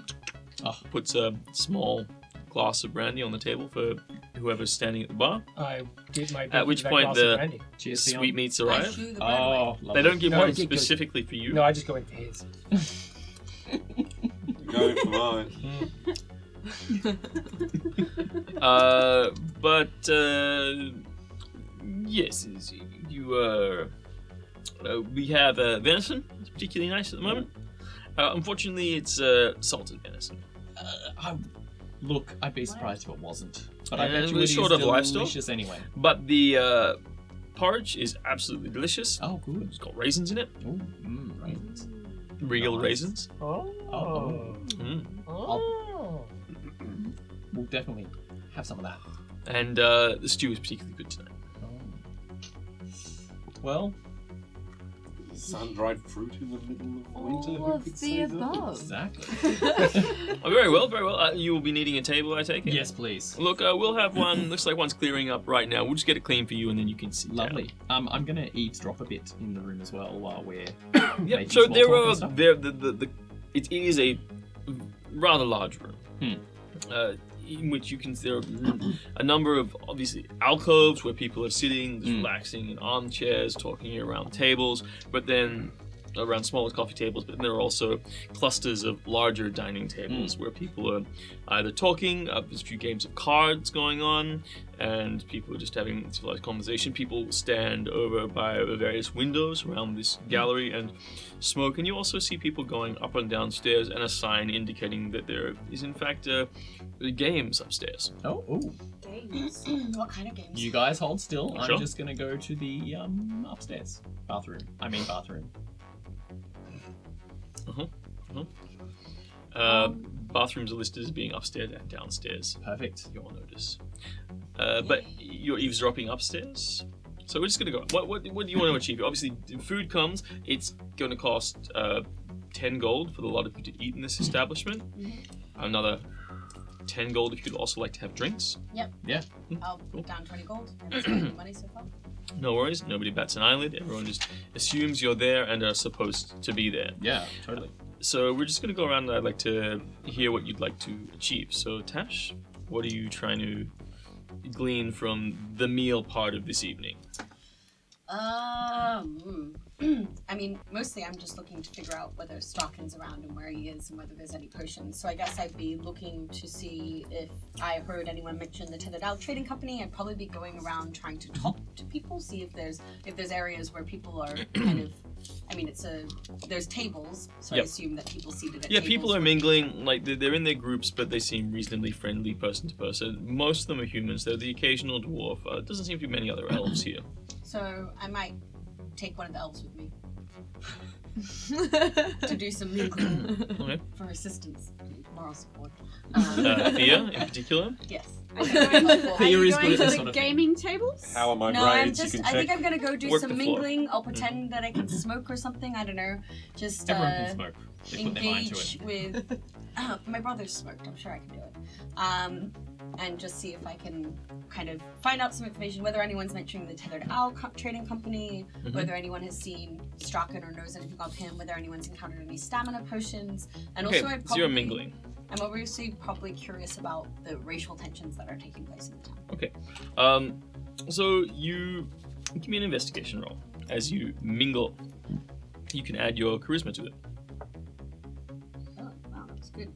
Oh. Puts a small glass of brandy on the table for whoever's standing at the bar. I did my At which that point glass of the brandy. Cheers, Theon. sweetmeats I arrive. shoo the bird away. Oh, They lovely. don't give No, one it goes- specifically for you. No, I just go in for his. Going for mine. Yes, you we have venison. It's particularly nice at the moment. Unfortunately, it's salted venison. Look, I'd be surprised if it wasn't. But I And bet it you it was is short of livestock. delicious anyway. But the porridge is absolutely delicious. Oh, good. It's got raisins in it, Ooh, raisins. real Nice. raisins. Oh. Oh. Mm. Oh. We'll definitely have some of that. And the stew is particularly good tonight. Well, sun-dried fruit in the middle of winter. All Who of could the say that? above. Exactly. Oh, very well, very well. You will be needing a table, I take it? Yes, please. Look, we'll have one. Looks like one's clearing up right now. We'll just get it clean for you, and then you can sit Lovely. I'm gonna eavesdrop a bit in the room as well while we're. down. Yeah. making So small there talk and are stuff. it is a rather large room. Hmm. In which there are a number of obviously alcoves where people are sitting, just relaxing in armchairs, talking around tables, but then around smaller coffee tables, but then there are also clusters of larger dining tables where people are either talking, there's a few games of cards going on, and people are just having civilized conversation. People stand over by the various windows around this gallery and smoke, and you also see people going up and down stairs and a sign indicating that there is in fact games upstairs. Oh, Games. What kind of games? you guys hold still. Sure. I'm just gonna go to the upstairs bathroom. Bathroom. Bathrooms are listed as being upstairs and downstairs. Perfect. You'll notice. But you're eavesdropping upstairs. So we're just gonna go. What do you want to achieve? Obviously, if food comes. It's going to cost 10 gold for the lot of you to eat in this establishment. Another 10 gold if you'd also like to have drinks. Yep. Yeah. I'll put down 20 gold. Haven't spent any money so far. No worries. Nobody bats an eyelid. Everyone just assumes you're there and are supposed to be there. Yeah, totally. So we're just gonna go around, and I'd like to hear what you'd like to achieve. So Tash, what are you trying to glean from the meal part of this evening? I mean, mostly I'm just looking to figure out whether Srakens around and where he is and whether there's any potions. So I guess I'd be looking to see if I heard anyone mention the Tethered Owl Trading Company. I'd probably be going around trying to talk to people, see if there's areas where people are kind of. I mean, there's tables, so I Yep. assume that people seated at Yeah, tables. people are mingling. Like they're in their groups, but they seem reasonably friendly person to person. Most of them are humans. They're the occasional dwarf. Doesn't seem to be many other elves here. So I might take one of the elves with me to do some mingling Okay. for assistance, moral support. Thea, in particular. Yes. Are Thea you is going good to at this the sort of thing. gaming tables? How are my No, I'm grades? just. You can I think check. I'm gonna go do Work some the floor. mingling. I'll pretend that I can smoke or something. I don't know. Just Everyone can smoke. They put their mind to engage it. with. My brother's smoked. I'm sure I can do it. And just see if I can kind of find out some information. Whether anyone's mentioning the Tethered Owl Trading Company. Mhm. Whether anyone has seen Straken or knows anything of him. Whether anyone's encountered any stamina potions. And Okay, also, I'd so you're probably. mingling. I'm obviously probably curious about the racial tensions that are taking place in the town. Okay. So you give me an investigation roll as you mingle. You can add your charisma to it. Oh, wow, that was good.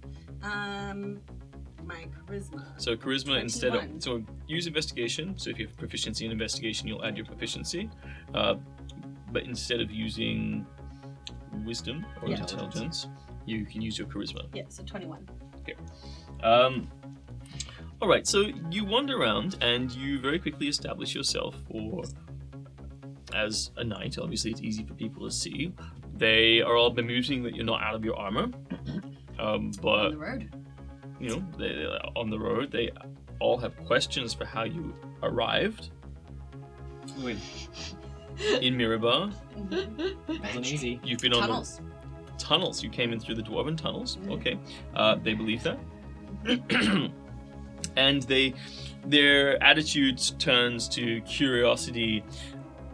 My charisma. So charisma instead 21. of so use investigation. So if you have proficiency in investigation, you'll add your proficiency. But instead of using wisdom or Yeah. intelligence, you can use your charisma. Yeah, so 21. All right. So you wander around and you very quickly establish yourself as a knight. Obviously, it's easy for people to see. They are all bemusing that you're not out of your armor. On But the road. you know, they're on the road. They all have questions for how you arrived Win. in Mirabar. Wasn't easy. You've been on Tunnels. the tunnels. You came in through the dwarven tunnels. Okay, they believe that, and their attitude turns to curiosity,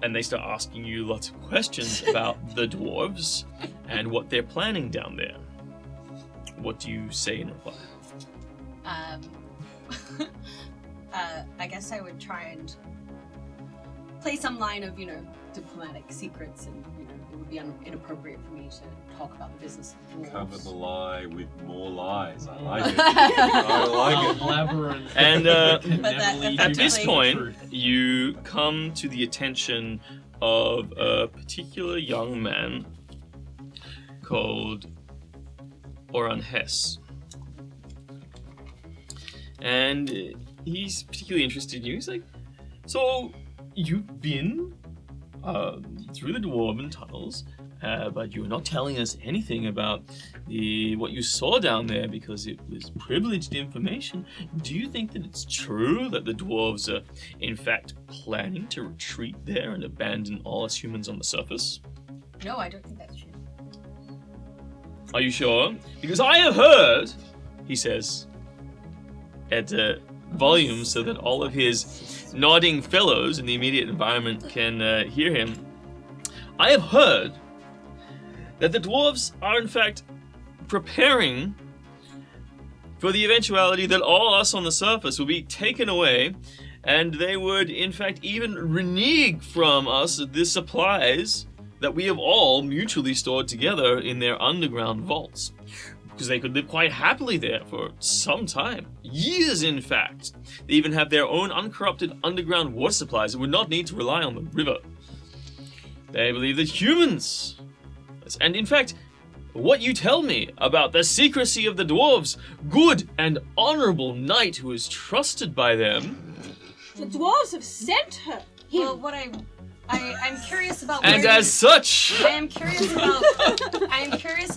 and they start asking you lots of questions about the dwarves and what they're planning down there. What do you say in reply? I guess I would try and play some line of, diplomatic secrets, and, it would be inappropriate for me to talk about the business of Cover the dwarves. lie with more lies. I like it. I like it. Labyrinth. And Can But never that lead at you this to the point, truth. you come to the attention of a particular young man called Oran Hess. And he's particularly interested in you. He's like, so you've been through the dwarven tunnels, but you're not telling us anything about what you saw down there because it was privileged information. Do you think that it's true that the dwarves are in fact planning to retreat there and abandon all us humans on the surface? No, I don't think that's true. Are you sure? Because I have heard, he says, at volume so that all of his nodding fellows in the immediate environment can hear him. I have heard that the dwarves are in fact preparing for the eventuality that all us on the surface will be taken away, and they would in fact even renege from us the supplies that we have all mutually stored together in their underground vaults. Because they could live quite happily there for some time. Years, in fact. They even have their own uncorrupted underground water supplies and would not need to rely on the river. They believe that humans... And in fact, what you tell me about the secrecy of the dwarves, good and honorable knight who is trusted by them... The dwarves have sent her. Well, what I'm curious about. And as such... I am curious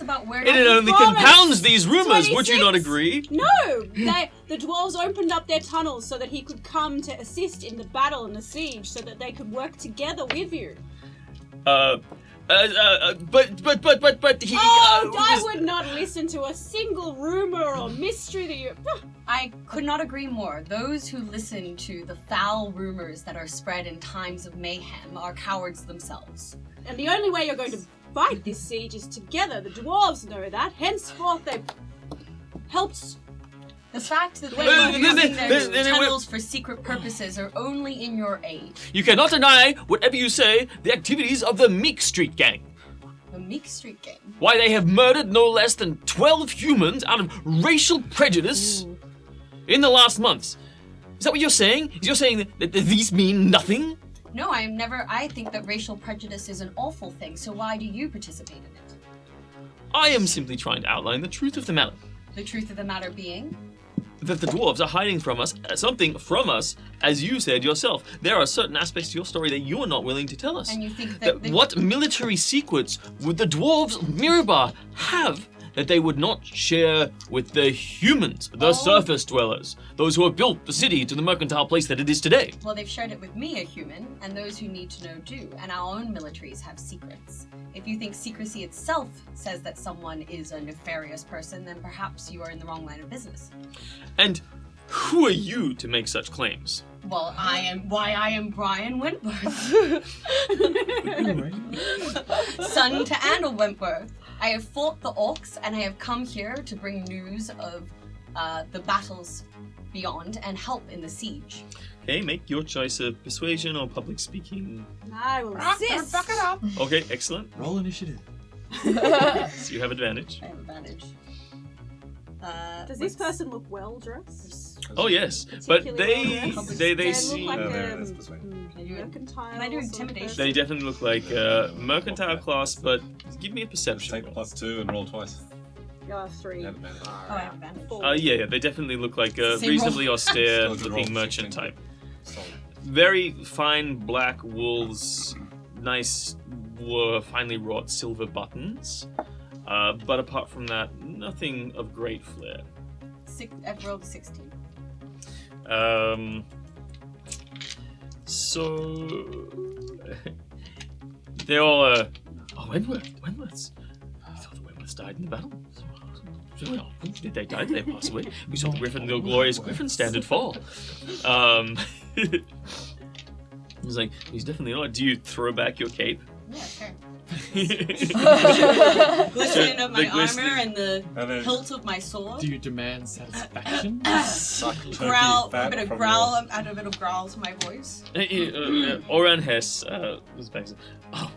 about where. It only compounds these rumors, would you not 26? agree? No! The dwarves opened up their tunnels so that he could come to assist in the battle and the siege, so that they could work together with you. But he... I would not listen to a single rumor or mystery that you... I could not agree more. Those who listen to the foul rumors that are spread in times of mayhem are cowards themselves. And the only way you're going to fight this siege is together. The dwarves know that. Henceforth, they've helped... The fact that they are using their tunnels for secret purposes are only in your aid. You cannot deny, whatever you say, the activities of the Meek Street Gang. The Meek Street Gang? Why, they have murdered no less than 12 humans out of racial prejudice in the last months. Is that what you're saying? You're saying that these mean nothing? No, I think that racial prejudice is an awful thing, so why do you participate in it? I am simply trying to outline the truth of the matter. The truth of the matter being? That the dwarves are hiding from us, something from us, as you said yourself. There are certain aspects to your story that you are not willing to tell us. And you think that... What military secrets would the dwarves of Mirabar have that they would not share with the humans, the surface dwellers, those who have built the city to the mercantile place that it is today? Well, they've shared it with me, a human, and those who need to know do, and our own militaries have secrets. If you think secrecy itself says that someone is a nefarious person, then perhaps you are in the wrong line of business. And who are you to make such claims? Well, I am Brian Wentworth. Son to Andal Wentworth. I have fought the orcs, and I have come here to bring news of the battles beyond and help in the siege. Okay, make your choice of persuasion or public speaking. I will assist. Fuck it up. Okay, excellent. Roll initiative. So you have advantage. I have advantage. Does this person look well dressed? Oh yes, but Particularly well dressed? they They seem... look like that's persuasion. mercantile. Can I do sort of intimidation? person? They definitely look like mercantile class, but give me a perception Take roll. +2 and roll twice. 3. And advantage. Oh, I have advantage. 4. Yeah, they definitely look like a Same reasonably roll. austere Still a good roll. looking merchant type. Solid. Very fine black wools, nice finely wrought silver buttons. But apart from that, nothing of great flair. I've rolled 16. So they're all Wentworths. I thought the Wentworths died in the battle. Did they die? Did they pass away? We saw the glorious Griffin standard fall. He's like, he's definitely not. Do you throw back your cape? Yeah, sure. The Glisten of my glistening- armor and the And then hilt of my sword. Do you demand satisfaction? suck turkey Growl, a fat bit of from growl, add a bit of growl to my voice. Oran Hess was back. Oh,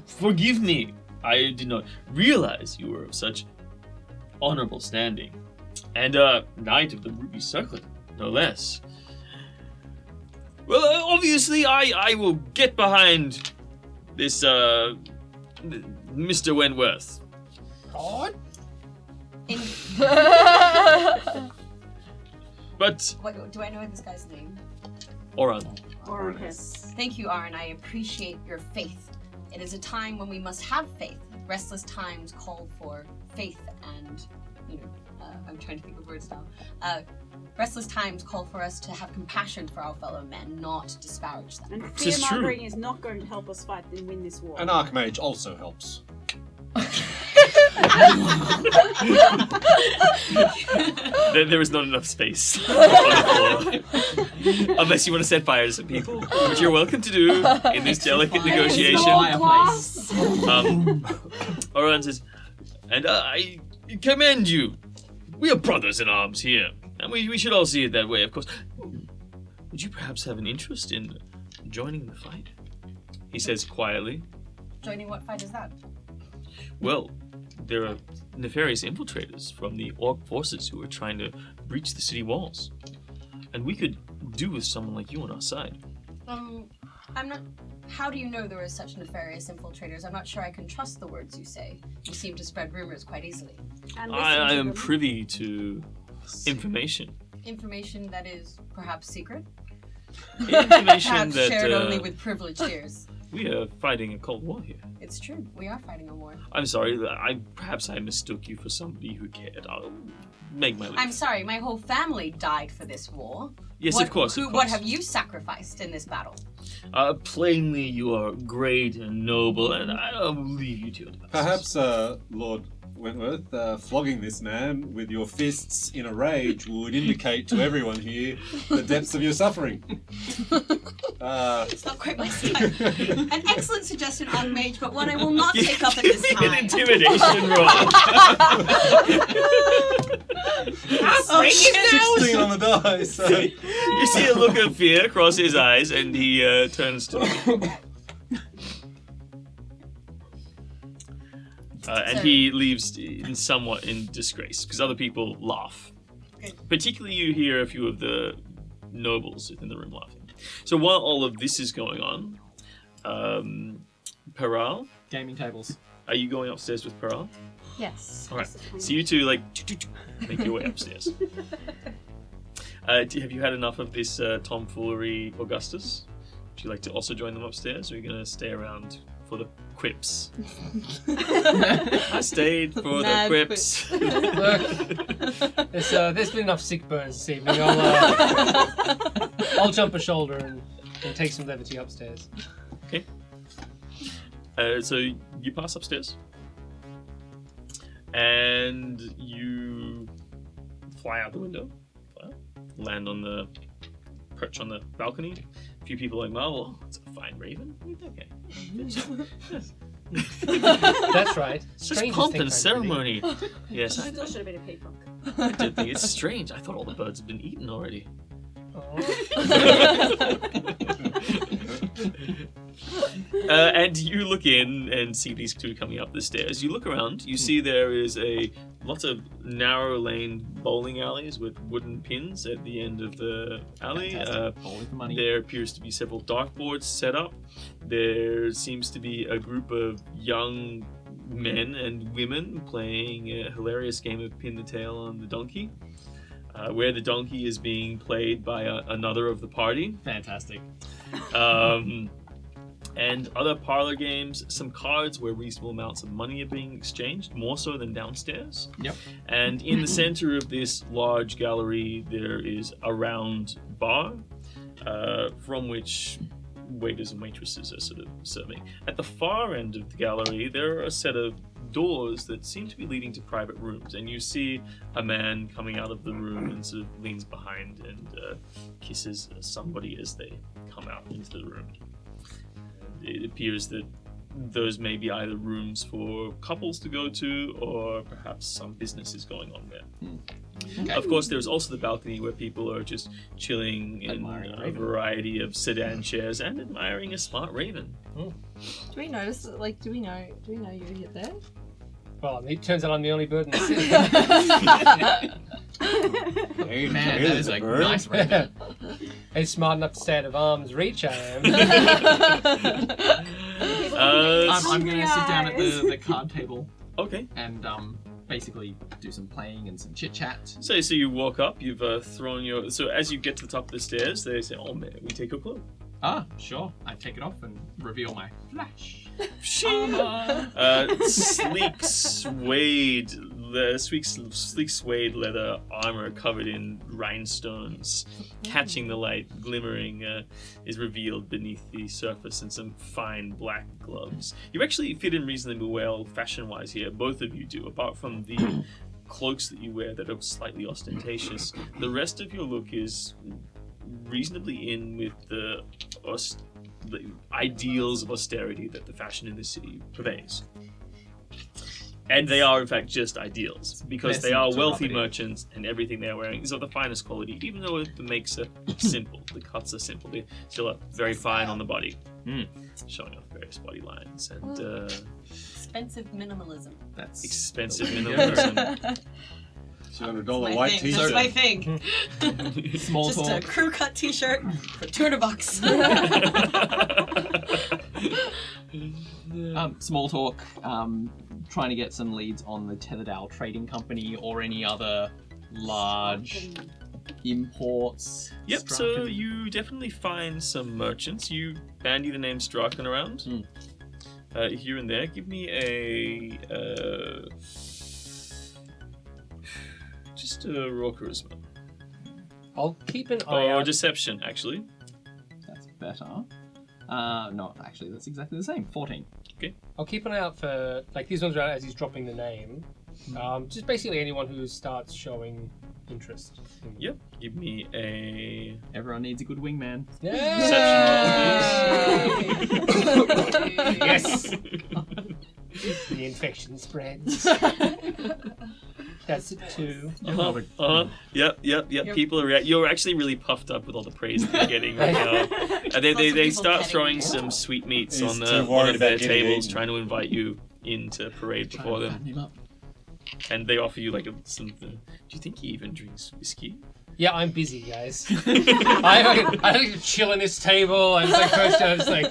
forgive me. I did not realize you were of such honorable standing, and knight of the Ruby Circlet, no less. Well, obviously, I will get behind this Mr. Wentworth. God? But What, do I know this guy's name? Oran, Or yes. Thank you, Aaron. I appreciate your faith. It is a time when we must have faith. Restless times call for faith and, I'm trying to think of words now. Restless times call for us to have compassion for our fellow men, not disparage them. And This is true. fear-mongering is not going to help us fight and win this war. An archmage also helps. There is not enough space on the floor. Unless you want to set fire to some people, which you're welcome to do in this delicate negotiation. Fireplace. Oran says, and I commend you. We are brothers in arms here, and we should all see it that way, of course. Would you perhaps have an interest in joining the fight? He says quietly. Joining what fight is that? Well, there are nefarious infiltrators from the orc forces who are trying to breach the city walls. And we could do with someone like you on our side. I'm not... How do you know there are such nefarious infiltrators? I'm not sure I can trust the words you say. You seem to spread rumors quite easily. And listen I to am them. privy to information. Information that is perhaps secret? Information Perhaps that shared only with privileged ears. we are fighting a cold war here. It's true. We are fighting a war. I'm sorry, perhaps I mistook you for somebody who cared. I'll make my leave. I'm sorry, my whole family died for this war. Yes, What- of course. What have you sacrificed in this battle? Plainly, you are great and noble, and I'll leave you to your devices. Perhaps, Lord Wentworth, flogging this man with your fists in a rage would indicate to everyone here the depths of your suffering. It's not quite my style. An excellent suggestion, Archmage, but one I will not take up at this An time. intimidation roll. 16 on the dice. So. You see a look of fear cross his eyes, and he turns to me. And he leaves somewhat in disgrace, because other people laugh. Good. Particularly you hear a few of the nobles within the room laughing. So while all of this is going on, Peral, Gaming tables. are you going upstairs with Peral? Yes. Alright, so you two, like, make your way upstairs. Have you had enough of this tomfoolery, Augustus? Would you like to also join them upstairs, or are you going to stay around for the quips? I stayed for the Mad quips. Look, there's been enough sick burns this evening. I'll jump a shoulder and take some levity upstairs. Okay. So you pass upstairs, and you fly out the window, land on the perch on the balcony. A few people are like, "Well, it's a fine raven." Okay. That's right. Just Strangers pomp think and I'm ceremony. Yes, I Still should have been a peacock. did think it's strange. I thought all the birds had been eaten already. And you look in and see these two coming up the stairs. You look around, you see there is lots of narrow lane bowling alleys with wooden pins at the end of the alley. Bowling for money. There appears to be several dartboards set up. There seems to be a group of young men and women playing a hilarious game of pin the tail on the donkey, where the donkey is being played by another of the party. Fantastic. And other parlor games, some cards where reasonable amounts of money are being exchanged, more so than downstairs. Yep. And in the center of this large gallery, there is a round bar from which waiters and waitresses are sort of serving. At the far end of the gallery, there are a set of doors that seem to be leading to private rooms, and you see a man coming out of the room and sort of leans behind and kisses somebody as they come out into the room. It appears that those may be either rooms for couples to go to, or perhaps some business is going on there. Okay. Of course, there's also the balcony where people are just chilling in Admiring a a raven. variety of sedan chairs and admiring a smart raven. Do we notice? Like, do we know you're here there? Well, it turns out I'm the only bird in the city. Hey, Man, hey, that is a bird. nice raven. It's smart enough to stay out of arm's reach, I am. I'm going to sit down at the card table Okay. and basically do some playing and some chit chat. So you walk up, you've thrown your... So as you get to the top of the stairs, they say, "Oh, man, we take your clothes." Ah, sure. I take it off and reveal my flash. Sleek, suede the sleek suede leather armor covered in rhinestones, catching the light, glimmering, is revealed beneath the surface, and some fine black gloves. You actually fit in reasonably well fashion-wise here. Both of you do, apart from the cloaks that you wear that are slightly ostentatious. The rest of your look is reasonably in with the ideals of austerity that the fashion in this city purveys. And they are, in fact, just ideals, because they are wealthy merchants, and everything they're wearing is of the finest quality, even though the makes are simple. The cuts are simple. They still are very fine on the body, showing off various body lines. And Expensive minimalism. That's expensive minimalism. $200 white That's t-shirt. my thing. small Just talk. a crew cut t-shirt for $200. Small talk. Trying to get some leads on the Tetherdale Trading Company or any other large imports. Yep, so you definitely find some merchants. You bandy the name Srakens around. Here and there. Give me a just a raw charisma. I'll keep an eye Or out. deception, actually. That's better. No, actually, that's exactly the same. 14. I'll keep an eye out for like these ones are out as he's dropping the name. Just basically anyone who starts showing interest. Yep. Give me a Everyone needs a good wingman. Yes. The infection spreads. That's it too. Yep. People are you're actually really puffed up with all the praise that you're getting right now. And they start throwing some sweetmeats He's on too one worried of their about getting tables, eaten. trying to invite you in to parade before them. Fatten him up. And they offer you like something. Do you think he even drinks whiskey? Yeah, I'm busy, guys. I like to chill on this table. And it's like first, I was like,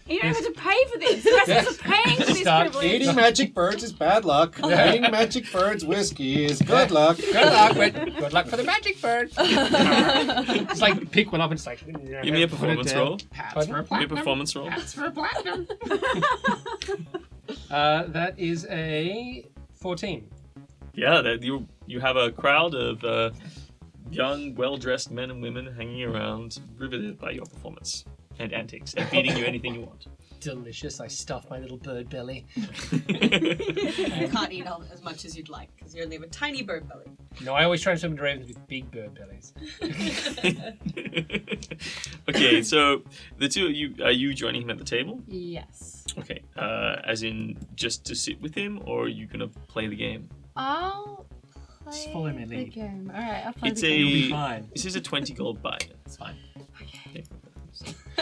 You don't have to pay for this. The rest of us are paying for this Start privilege. Eating magic birds is bad luck. Eating magic birds whiskey is good luck. good luck, good luck for the magic bird. It's like pick one up and it's like. Give me a performance roll. Pardon? Give me a performance roll. That is a 14. Yeah, that you have a crowd of young, well-dressed men and women hanging around, riveted by your performance and antics, and feeding you anything you want. Delicious. I stuff my little bird belly. You can't eat as much as you'd like because you only have a tiny bird belly. No, I always try to swim to ravens with big bird bellies. Okay, so the two of you, are you joining him at the table? Yes. Okay, as in just to sit with him, or are you going to play the game? I'll play Just follow my the lead. game. Alright, I'll play It's the game. You'll be fine. This is a 20 gold buy. It's fine.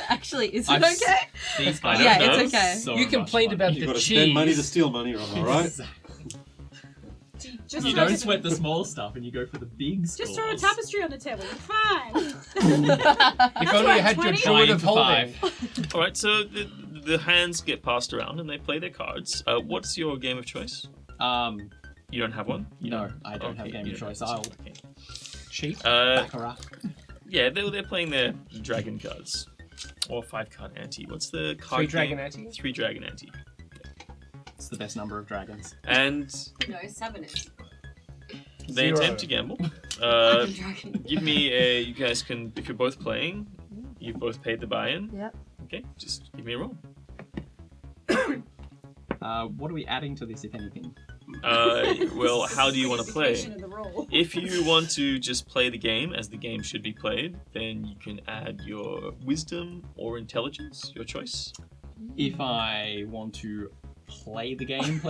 Actually, is it I've s- okay? These guys Yeah, know. it's okay. so You much complained fun. about You've the got to cheese. spend money to steal money, Ron, alright? Just You throw don't a- sweat the small stuff and you go for the big scores. Just throw a tapestry on the table. You're fine. If only you had your 20. druid of 9 for holding. 5. All right, so the hands get passed around and they play their cards. What's your game of choice? You don't have one? You No, don't? I don't have Okay, game you of don't choice. have- I'll okay. Cheat. Baccarat. Yeah, they're playing their dragon cards. Or 5-card ante. What's the card 3 dragon game? ante? 3 dragon ante. It's the best number of dragons. And No, 7 is. they 0. attempt to gamble. Dragon. Give me a... You guys can... If you're both playing, you've both paid the buy-in. Yep. Okay, just give me a roll. What are we adding to this, if anything? Well, how do you want to play? Sophistication of the roll. If you want to just play the game as the game should be played, then you can add your wisdom or intelligence, your choice. If I want to play the game,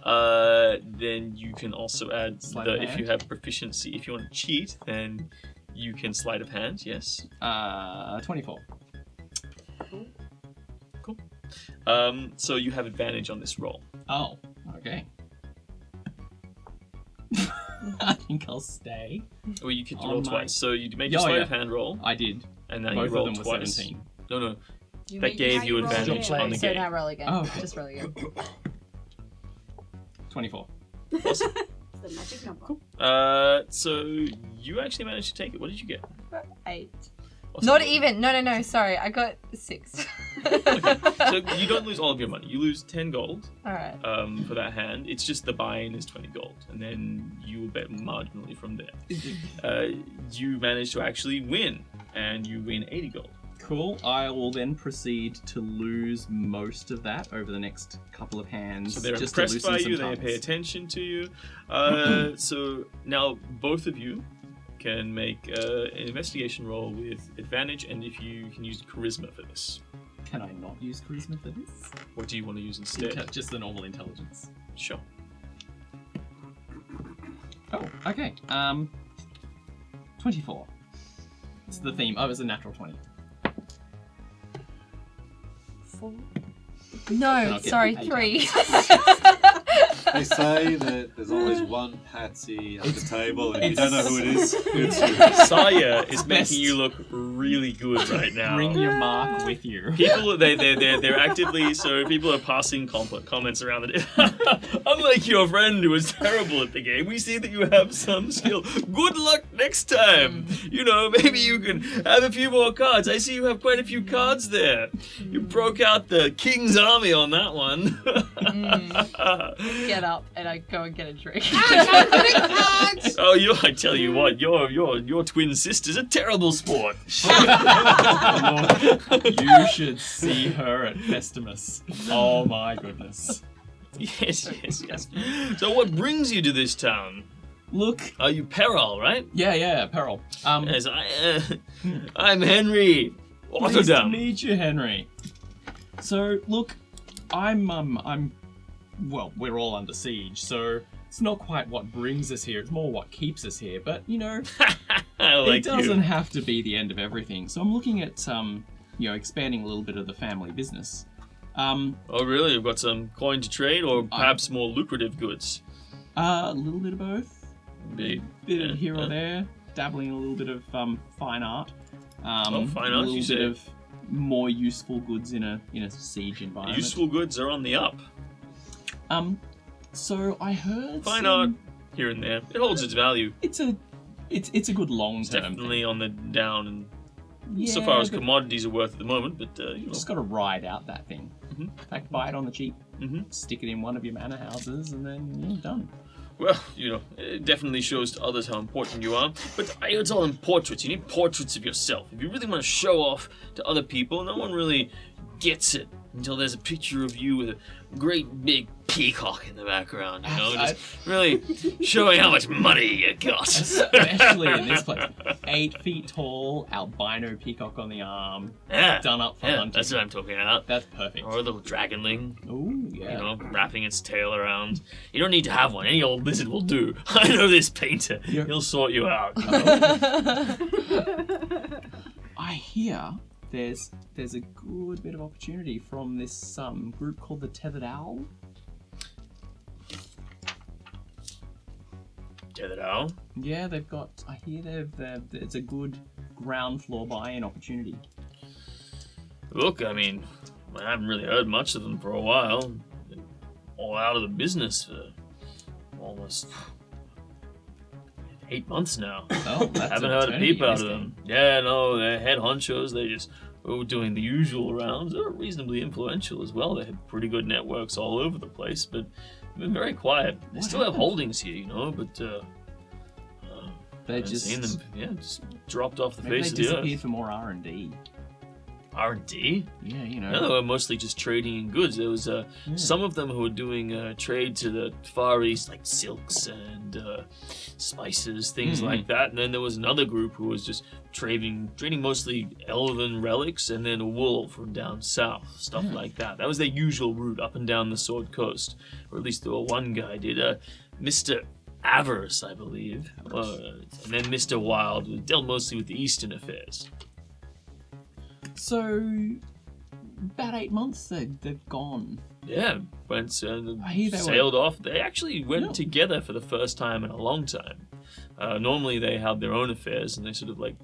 Then you can also add Sleight of if you hand? have proficiency. If you want to cheat, then you can sleight of hand. Yes. 24. So you have advantage on this roll. Oh, okay. I think I'll stay. Or you could On roll my- twice. So you make your Oh, sleight yeah. of hand roll, I did. and then Both you roll of them were twice. 17. No. You That make- gave how you roll advantage again. on the So game. now roll again. Oh, okay. Just roll again. 24. It's the magic number. So you actually managed to take it. What did you get? 8. Not even. No. Sorry, I got 6. Okay. So you don't lose all of your money. You lose 10 gold All right. for that hand. It's just the buy-in is 20 gold, and then you will bet marginally from there. You manage to actually win, and you win 80 gold. Cool. I will then proceed to lose most of that over the next couple of hands. So they're just to impressed by loosen you. some They tongues. pay attention to you. So now both of you can make an investigation roll with advantage, and if you can use charisma for this. Can I not use charisma for this? What do you want to use instead? Just the normal intelligence. Sure. Oh, okay. 24. It's the theme. Oh, it was a natural 20. 4. Then No, I'll get sorry, 8. 3. They say that there's always one patsy at the table, and you it's- don't know who it is. It's you. Saya is Best. making you look really good right now. Bring your mark with you. People, they're actively, so people are passing comments around the Unlike your friend who was terrible at the game, we see that you have some skill. Good luck next time. You know, maybe you can have a few more cards. I see you have quite a few cards there. You broke out the King's Army on that one. Get up and I go and get a drink. Oh, I tell you what, your twin sister's a terrible sport. You should see her at Festimus. Oh my goodness. Yes. So what brings you to this town? Look. Are you Peril, right? Yeah, Peril. Yes, I'm Henry Nice to Otterdam. meet you, Henry. So, look, well, we're all under siege, so it's not quite what brings us here, it's more what keeps us here, but, you know, I like it doesn't you. have to be the end of everything. So I'm looking at, expanding a little bit of the family business. Oh, really? You've got some coin to trade, or perhaps more lucrative goods? A little bit of both. Big. Bit of here or there, dabbling in a little bit of fine art. Fine art, a little you bit say? of more useful goods in a siege environment. Useful goods are on the up. So I heard Fine some- art here and there. It holds its value. It's a good long It's term. definitely on the down, and Yeah, so far as but commodities are worth at the moment, but you you know. just got to ride out that thing. Mhm. In fact, buy it on the cheap, Mhm. stick it in one of your manor houses, and then you're done. Well, you know, it definitely shows to others how important you are. But it's all in portraits. You need portraits of yourself. If you really want to show off to other people, no one really gets it until there's a picture of you with a great big peacock in the background. You know, just really showing how much money you got. Especially in this place. 8 feet tall, albino peacock on the arm, Yeah, done up for yeah, hunting. that's what I'm talking about. That's perfect. Or a little dragonling. Ooh, yeah. You know, wrapping its tail around. You don't need to have one. Any old lizard will do. I know this painter. You're- He'll sort you out. I hear there's a good bit of opportunity from this group called the Tethered Owl. Tethered owl. Yeah, they've got. I hear it's a good ground floor buy-in opportunity. Look, I mean, I haven't really heard much of them for a while. They're all out of the business for almost 8 months now. Oh, that's Haven't heard a peep out of them. Yeah, no, they're head honchos. They just doing the usual rounds. They're reasonably influential as well. They have pretty good networks all over the place, but they've been very quiet. They still have holdings here, you know, but They I haven't just seen them. Yeah, just dropped off the maybe face they of the disappeared earth. for more R&D. R&D? Yeah, you know. No, they were mostly just trading in goods. There was some of them who were doing trade to the Far East, like silks and spices, things like that. And then there was another group who was just trading mostly elven relics and then wool from down south, stuff like that. That was their usual route up and down the Sword Coast, or at least the one guy did. Mr. Avarice, I believe, and then Mr. Wild, who dealt mostly with the Eastern affairs. So, about 8 months they've gone. Yeah, went I hear they sailed off. They actually went Yeah. together for the first time in a long time. Normally they had their own affairs and they sort of like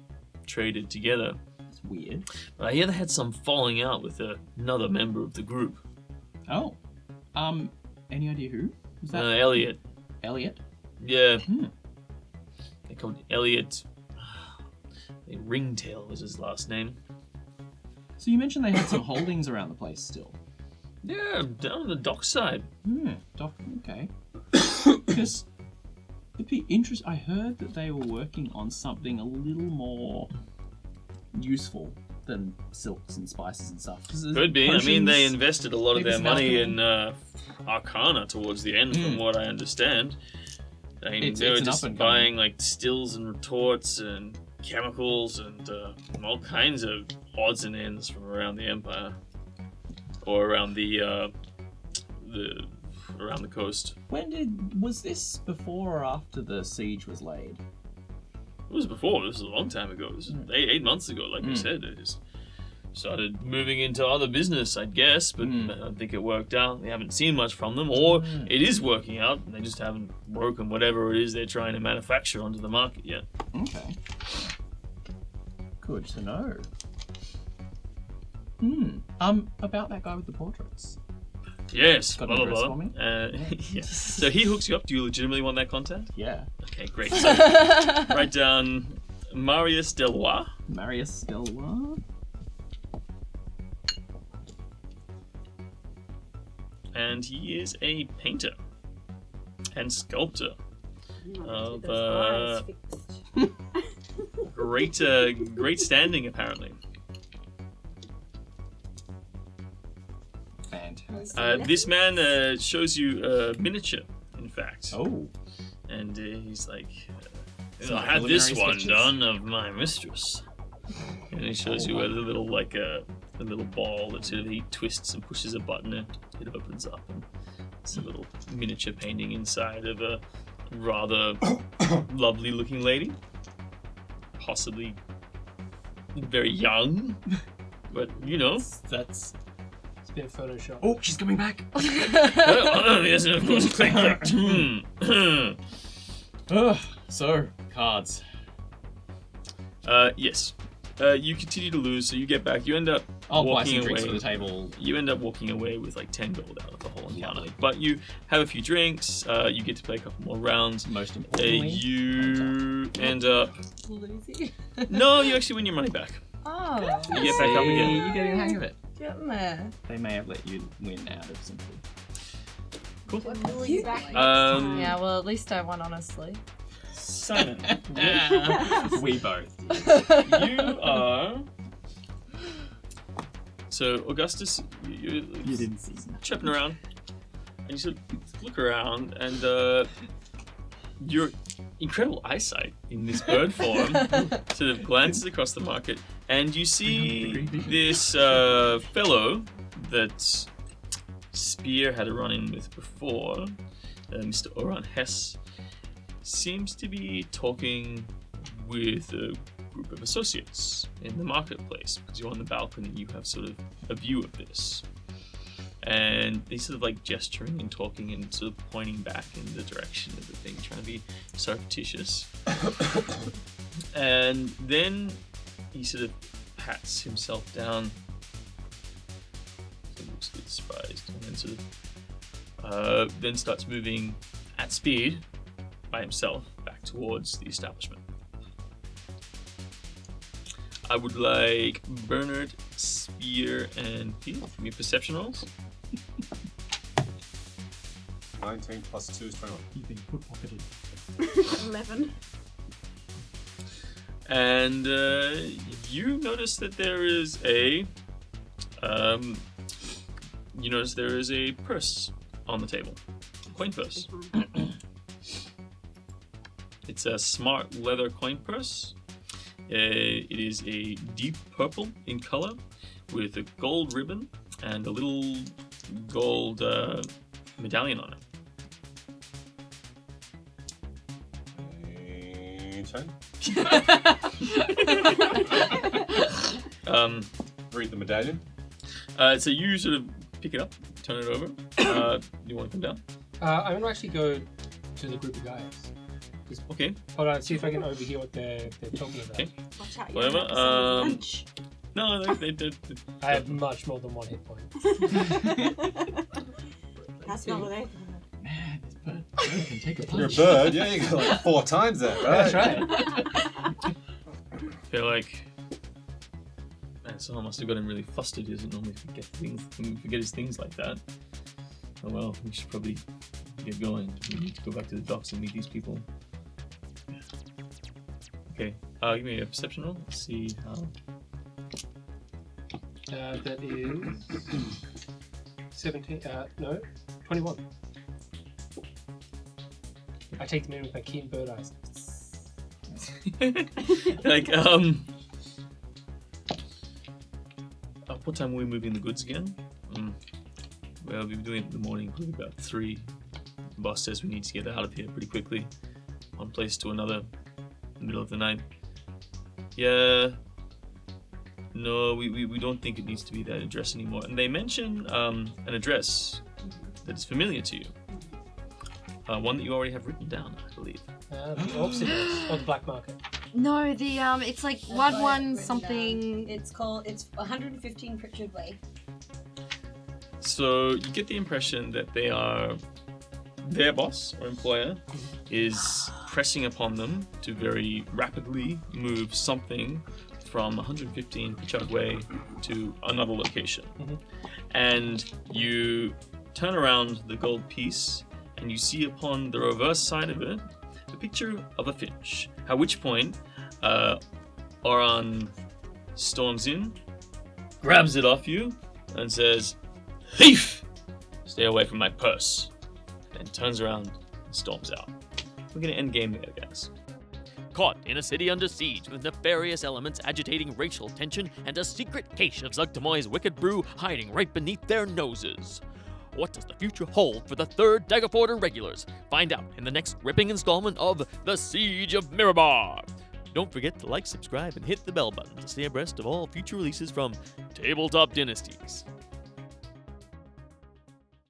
traded together. It's weird. But I hear they had some falling out with another member of the group. Oh. Any idea who? Was that Elliot. Elliot? Yeah. Hmm. They called Elliot. Ringtail was his last name. So you mentioned they had some holdings around the place still. Yeah, down on the dockside. Okay. Because it'd be interesting. I heard that they were working on something a little more useful than silks and spices and stuff. Could be. I mean, they invested a lot of their Maybe money some in Arcana towards the end, from what I understand. I mean, It's they were an just up-and-coming. buying like stills and retorts and chemicals and all kinds of odds and ends from around the Empire or around the around the coast. Was this before or after the siege was laid? It was before. This was a long time ago. This was 8 months ago, like I said. They just started moving into other business, I guess, but I don't think it worked out. They haven't seen much from them, or it is working out, and they just haven't broken whatever it is they're trying to manufacture onto the market yet. Okay. Good to know. About that guy with the portraits. Yes, Got blah, an blah, address blah. for me? Yeah. So he hooks you up. Do you legitimately want that contact? Yeah. Okay, great. So write down Marius Delois. Marius Delois. And he is a painter and sculptor of Those eyes fixed. great standing, apparently. Fantastic. This man shows you a miniature, in fact. Oh. And he's like, Some I had this preliminary one sketches? done of my mistress. And he shows you a little, like a little ball that sort of he twists and pushes a button and it opens up. And it's a little miniature painting inside of a rather lovely looking lady. Possibly very young, but you know. That's. It's been Photoshop. Oh, she's coming back. Yes, and of course, click, click. So, cards. Yes. You continue to lose, so you get back. You end up I'll buy walking some away. drinks for the table. You end up walking away with like 10 gold out of the whole encounter. But you have a few drinks. You get to play a couple more rounds. Most importantly. You end up. Losing. No, you actually win your money back. Oh. You get back up again. You're getting the hang of it. Getting there. They may have let you win out of sympathy. Yeah, well, at least I won, honestly. Simon, We both. you are. So Augustus, you're You didn't see. tripping around, and you sort of look around, and your incredible eyesight in this bird form sort of glances across the market, and you see this fellow that Spear had a run-in with before, Mr. Oran Hess, seems to be talking with a group of associates in the marketplace, because you're on the balcony, you have sort of a view of this. And he's sort of like gesturing and talking and sort of pointing back in the direction of the thing, trying to be surreptitious. And then he sort of pats himself down, sort of looks a bit surprised, and then sort of then starts moving at speed by himself back towards the establishment. I would like Bernard, Spear, and Pete. Give me perception rolls. 19 plus 2 is 21. You've been foot pocketed. 11. And you notice that there is a purse on the table, coin purse. It's a smart leather coin purse. It is a deep purple in color with a gold ribbon and a little gold medallion on it. 10. Read the medallion. So you sort of pick it up, turn it over. You want to come down? I'm going to actually go to the group of guys. Okay. Hold on, see if I can overhear what they're talking about. Okay. Watch out, Whatever, you're gonna have to No, they I have much more than one hit point. That's not what they Man, this bird can take a You're a punch. bird, yeah, you got like 4 times that, right? That's right. feel like... Man, someone must have got him really flustered. He doesn't normally forget his things like that. Oh well, we should probably get going. We need to go back to the docks and meet these people. Okay, give me a perception roll. Let's see how... That is 17. No, 21. I take them in with my keen bird eyes. Like, what time are we moving the goods again? Well, we'll be doing it in the morning, probably about 3. The boss says we need to get out of here pretty quickly. One place to another in the middle of the night. Yeah. No, we don't think it needs to be that address anymore. And they mention an address that is familiar to you. One that you already have written down, I believe. The Oxidus, or the black market. No, the it's like I've got it 1 written something. It's 115 Pritchard Way. So you get the impression that they are... Their boss or employer is pressing upon them to very rapidly move something from 115 Pritchard Way to another location. Mhm. And you turn around the gold piece and you see upon the reverse side of it the picture of a finch. At which point, Oran storms in, grabs it off you, and says, "Thief! Stay away from my purse." Then turns around and storms out. We're gonna end game there, guys. Caught in a city under siege with nefarious elements agitating racial tension and a secret cache of Zugtamoy's wicked brew hiding right beneath their noses. What does the future hold for the 3rd Daggerford irregulars? Find out in the next gripping installment of The Siege of Mirabar. Don't forget to like, subscribe, and hit the bell button to stay abreast of all future releases from Tabletop Dynasties.